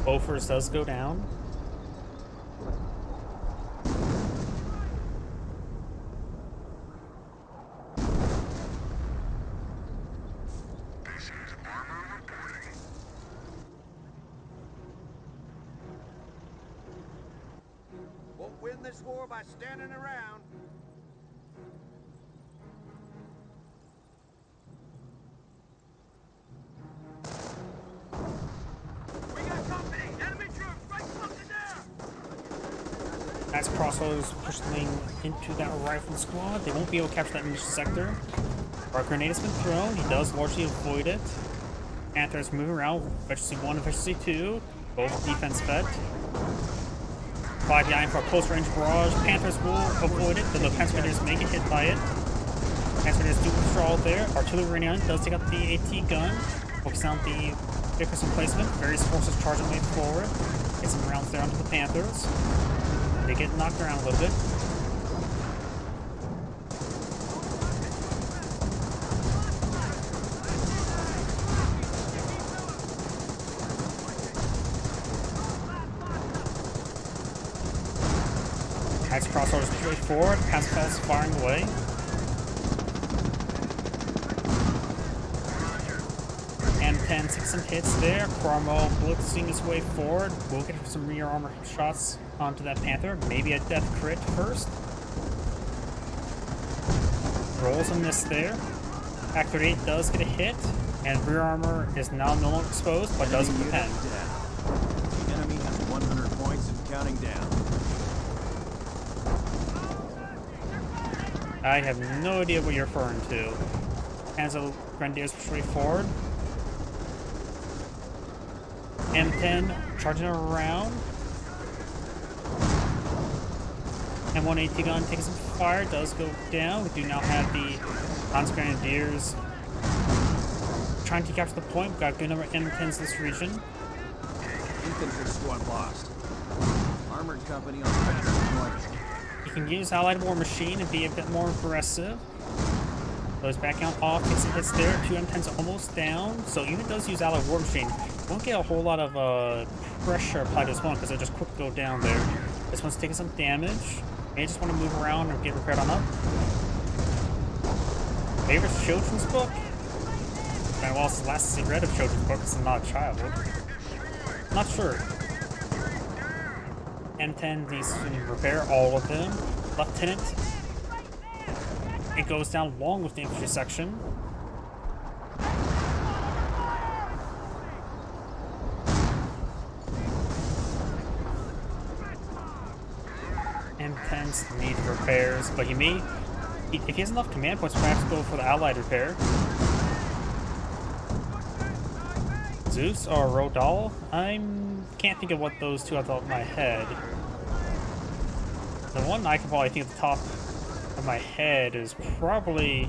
Bofors does go down. Won't win this war by standing around. As Crossbows pushing into that rifle squad, they won't be able to capture that munition sector. Our grenade has been thrown, he does largely avoid it. Panther's moving around, efficiency 1 and efficiency 2, both defense fed. 5 behind for a close range barrage. Panthers will avoid it, but the Panther Grenadiers may get hit by it. Panther Grenadiers do withdraw there. Artillery raining on does take out the AT gun, focus on the Vickers emplacement. Various forces charging way forward. Get some rounds there onto the Panthers. They get knocked around a little bit. As crossovers straight forward, Panzerfaust firing away. M10 takes some hits there. Cromwell blitzing his way forward. We'll get some rear armor shots onto that Panther. Maybe a death crit first. Rolls a miss there. Pack-38 does get a hit, and rear armor is now no longer exposed, but doesn't depend. The enemy has 100 points and counting down. I have no idea what you're referring to. Panzer Grenadiers straight forward. M10 charging around. M1 AT gun taking some fire, does go down. We do now have the Panzer Grenadiers trying to capture the point. We've got a good number of M10s this region. Infantry squad lost. Armored company on fire. You can use Allied War Machine and be a bit more aggressive. Goes back out off, takes some hits there. 2 M10s almost down. So even does use Allied War Machine, won't get a whole lot of pressure applied to this one because they'll just quick go down there. This one's taking some damage. May just want to move around or get repaired on up. Favorite children's book? Well, it's the last thing read of children's book. It's not a child. Not sure. M10 needs to repair all of them. Lieutenant. It goes down along with the infantry section. M10s need repairs, but he may, if he has enough command points, perhaps go for the allied repair. Zeus or Rodal? Can't think of what those two off the top of my head. The one I can probably think at the top of my head is probably,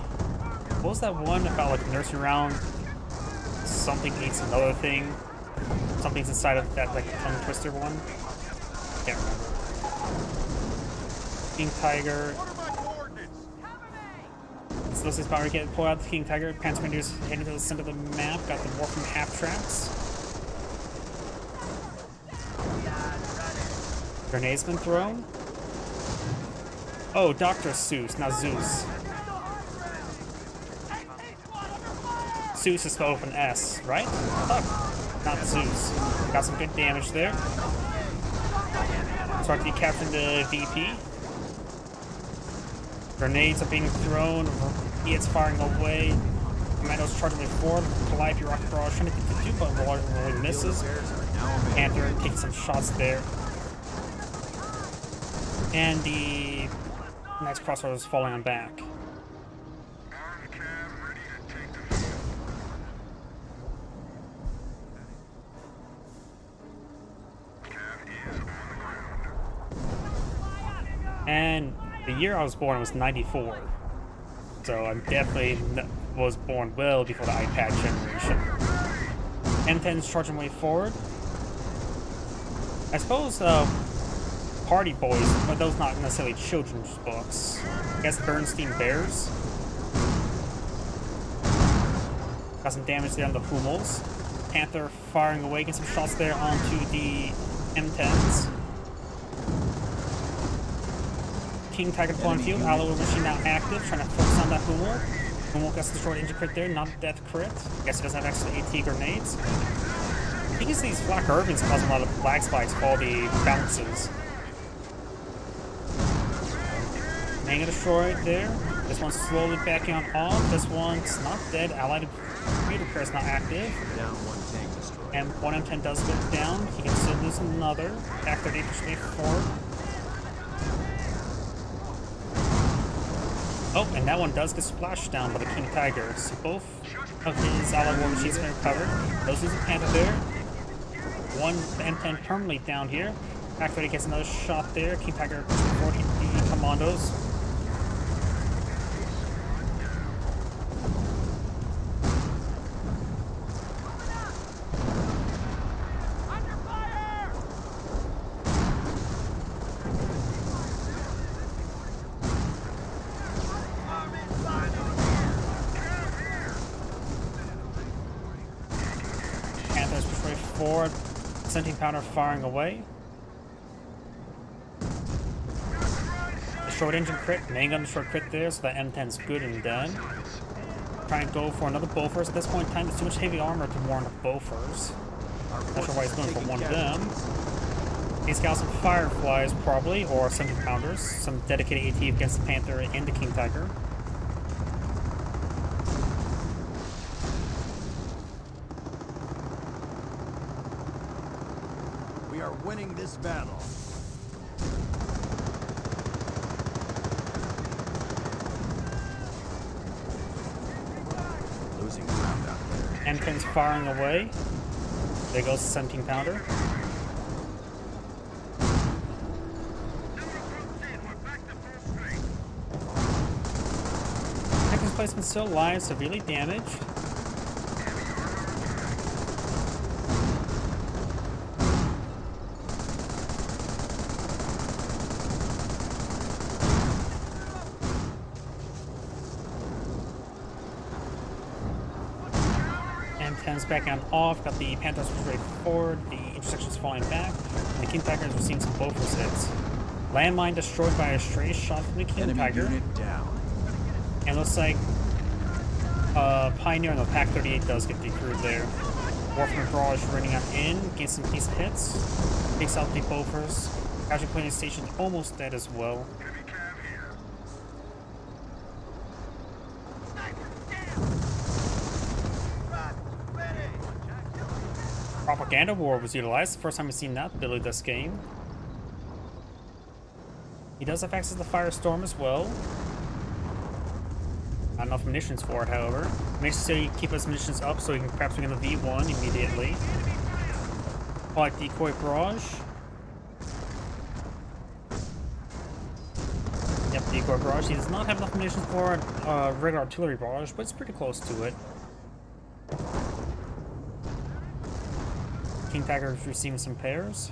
what was that one about like nursing around something eats another thing? Something's inside of that like tongue twister one? Can't remember. King Tiger. So this is power get pull out the King Tiger. Panzer Grenadiers heading to the center of the map. Got the war from half tracks. Grenade's been thrown. Oh, Dr. Seuss, not Zeus. Seuss is spelled with an S, right? Oh, not Zeus. Got some good damage there. Start to capture the VP. Grenades are being thrown. It's firing away. Commandos charging way forward. Calliope rocket barrage trying to get the dupe, but rolling misses. Panther taking some shots there. And the next crossroad is falling on back. And the year I was born was 94. So I'm definitely was born well before the iPad generation. M10's charging way forward. I suppose Party Boys, but those not necessarily children's books. I guess Bernstein Bears. Got some damage there on the Hummels. Panther firing away, getting some shots there onto the M10s. King Tiger deploying field, Allo machine now active, trying to focus on that Hummel. Hummel gets the short engine crit there, not a death crit. Guess he doesn't have extra AT grenades. I think it's these Flak Irvings causing a lot of flag spikes for all the bounces. Manga destroyed there. This one's slowly backing on off. This one's not dead. Allied repair is not active. Down one tank destroyed. And one M10 does go down. He can still lose another. Back 38 push forward. Oh, and that one does get splashed down by the King Tiger. So both of his allied war machines have been recovered. Those lose a Panther there. One M10 permanently down here. Back 30 gets another shot there. King Tiger supporting the commandos. Panthers push way forward. 17 pounder firing away. The short engine crit, main gun short crit there, so that M10's good and done. Try and go for another Bofors. At this point in time, there's too much heavy armor to warrant a Bofors. Not sure why he's going for one of them. He's got some Fireflies probably, or 17 pounders. Some dedicated AT against the Panther and the King Tiger. We are winning this battle. Losing ground out there. M10's firing away. There goes the 17 pounder. Second placement still alive, severely damaged. M10's backing on off, got the Panthers straight forward, the intersection's falling back, and the King Tigers are seeing some Bofors hits. Landmine destroyed by a stray shot from the King Enemy Tiger. unit down. And looks like Pioneer on the Pack 38 does get decrewed there. Warframe Barrage running on in, gets some decent hits, takes out the Bofors. Casual Planning Station almost dead as well. Propaganda War was utilized. The first time we've seen that ability this game. He does have access to the Firestorm as well. Not enough munitions for it, however. Make sure you keep his munitions up so he can perhaps begin the V1 immediately. Like decoy barrage. Yep, decoy barrage. He does not have enough munitions for regular artillery barrage, but it's pretty close to it. King Tiger is receiving some pairs.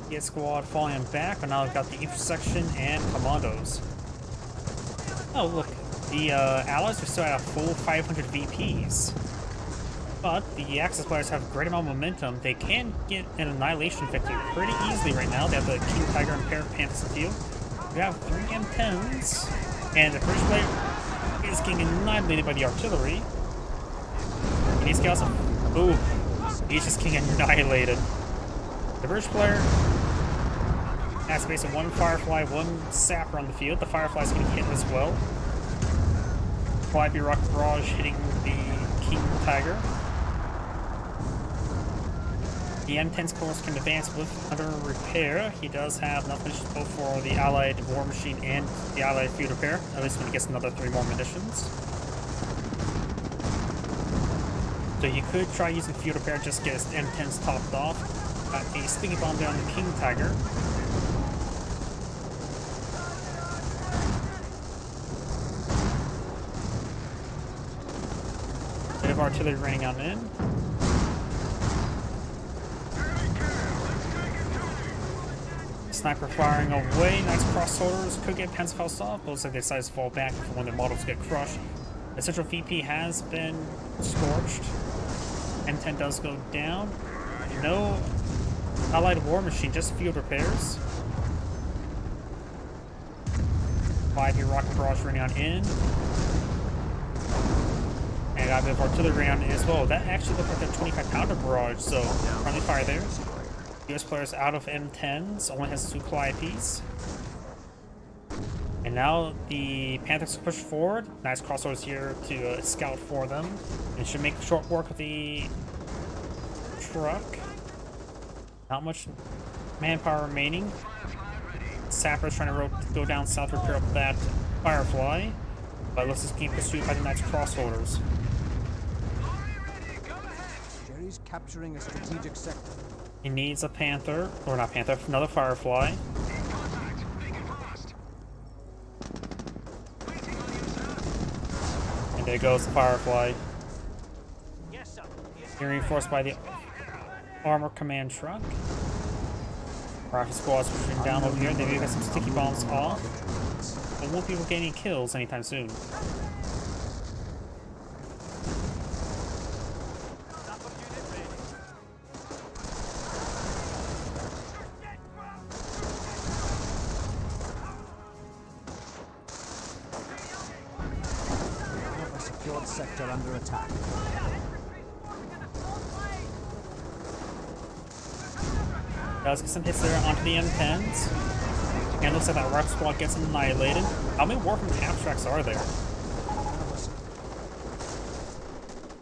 Hit squad falling back, but now we've got the intersection and commandos. Oh look, the allies are still at a full 500 VPs. But the Axis players have a great amount of momentum. They can get an annihilation victory pretty easily right now. They have the King Tiger and pair of Panthers in the field. We have 3 M10s, and the British player is getting annihilated by the artillery. And he's also, ooh, he's just getting annihilated. The British player has basically 1 Firefly, 1 Sapper on the field. The Firefly's getting hit as well. Flyby Rocket Barrage hitting the King Tiger. The M10's course can advance with under repair. He does have enough munitions both for the Allied War Machine and the Allied Field Repair, at least when he gets another 3 more munitions. So you could try using Field Repair just to get his M10s topped off. A Sticky Bomb down the King Tiger. Bit of artillery raining on in. Sniper firing away. Nice crossovers. Could get Panzerfaust off, but looks like they decide to fall back before one of their models get crushed. The central VP has been scorched. M10 does go down. No Allied War Machine, just field repairs. 5 rocket barrage running on in. And got a bit of artillery on as well. That actually looked like a 25-pounder barrage, so friendly fire there. US players out of M10s, only has 2 Calliopes. And now the Panthers push forward. Nice crossovers here to scout for them. And should make short work of the truck. Not much manpower remaining. Sapper's trying to go down south to repair up that Firefly. But it looks like he's being pursued by the Knights crossholders. Jerry's capturing a strategic sector. He needs a Panther, or not Panther, another Firefly. And there goes the Firefly. Being reinforced by the Armor Command truck. Rocket squad's pushing down over here. They may get some sticky bombs off. But won't be able to get any kills anytime soon. A secured sector under attack. Does get some hits there onto the M10s. And looks like that rocket squad gets annihilated. How many Warframe abstracts are there?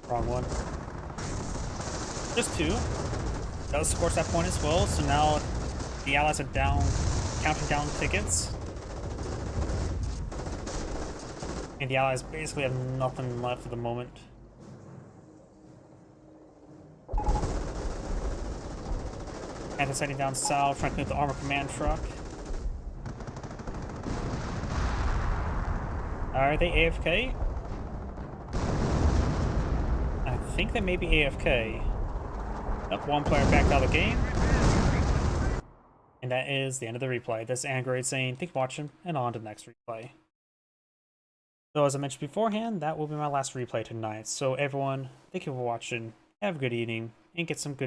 Wrong one. Just 2. Does scorch that point as well, so now the allies are down, counting down tickets. And the allies basically have nothing left at the moment. And they're heading down south, trying to clear the Armor Command truck. Are they AFK? I think they may be AFK. Nope, 1 player backed out of the game. And that is the end of the replay. This is Android saying, thank you for watching, and on to the next replay. So as I mentioned beforehand, that will be my last replay tonight. So everyone, thank you for watching, have a good evening, and get some good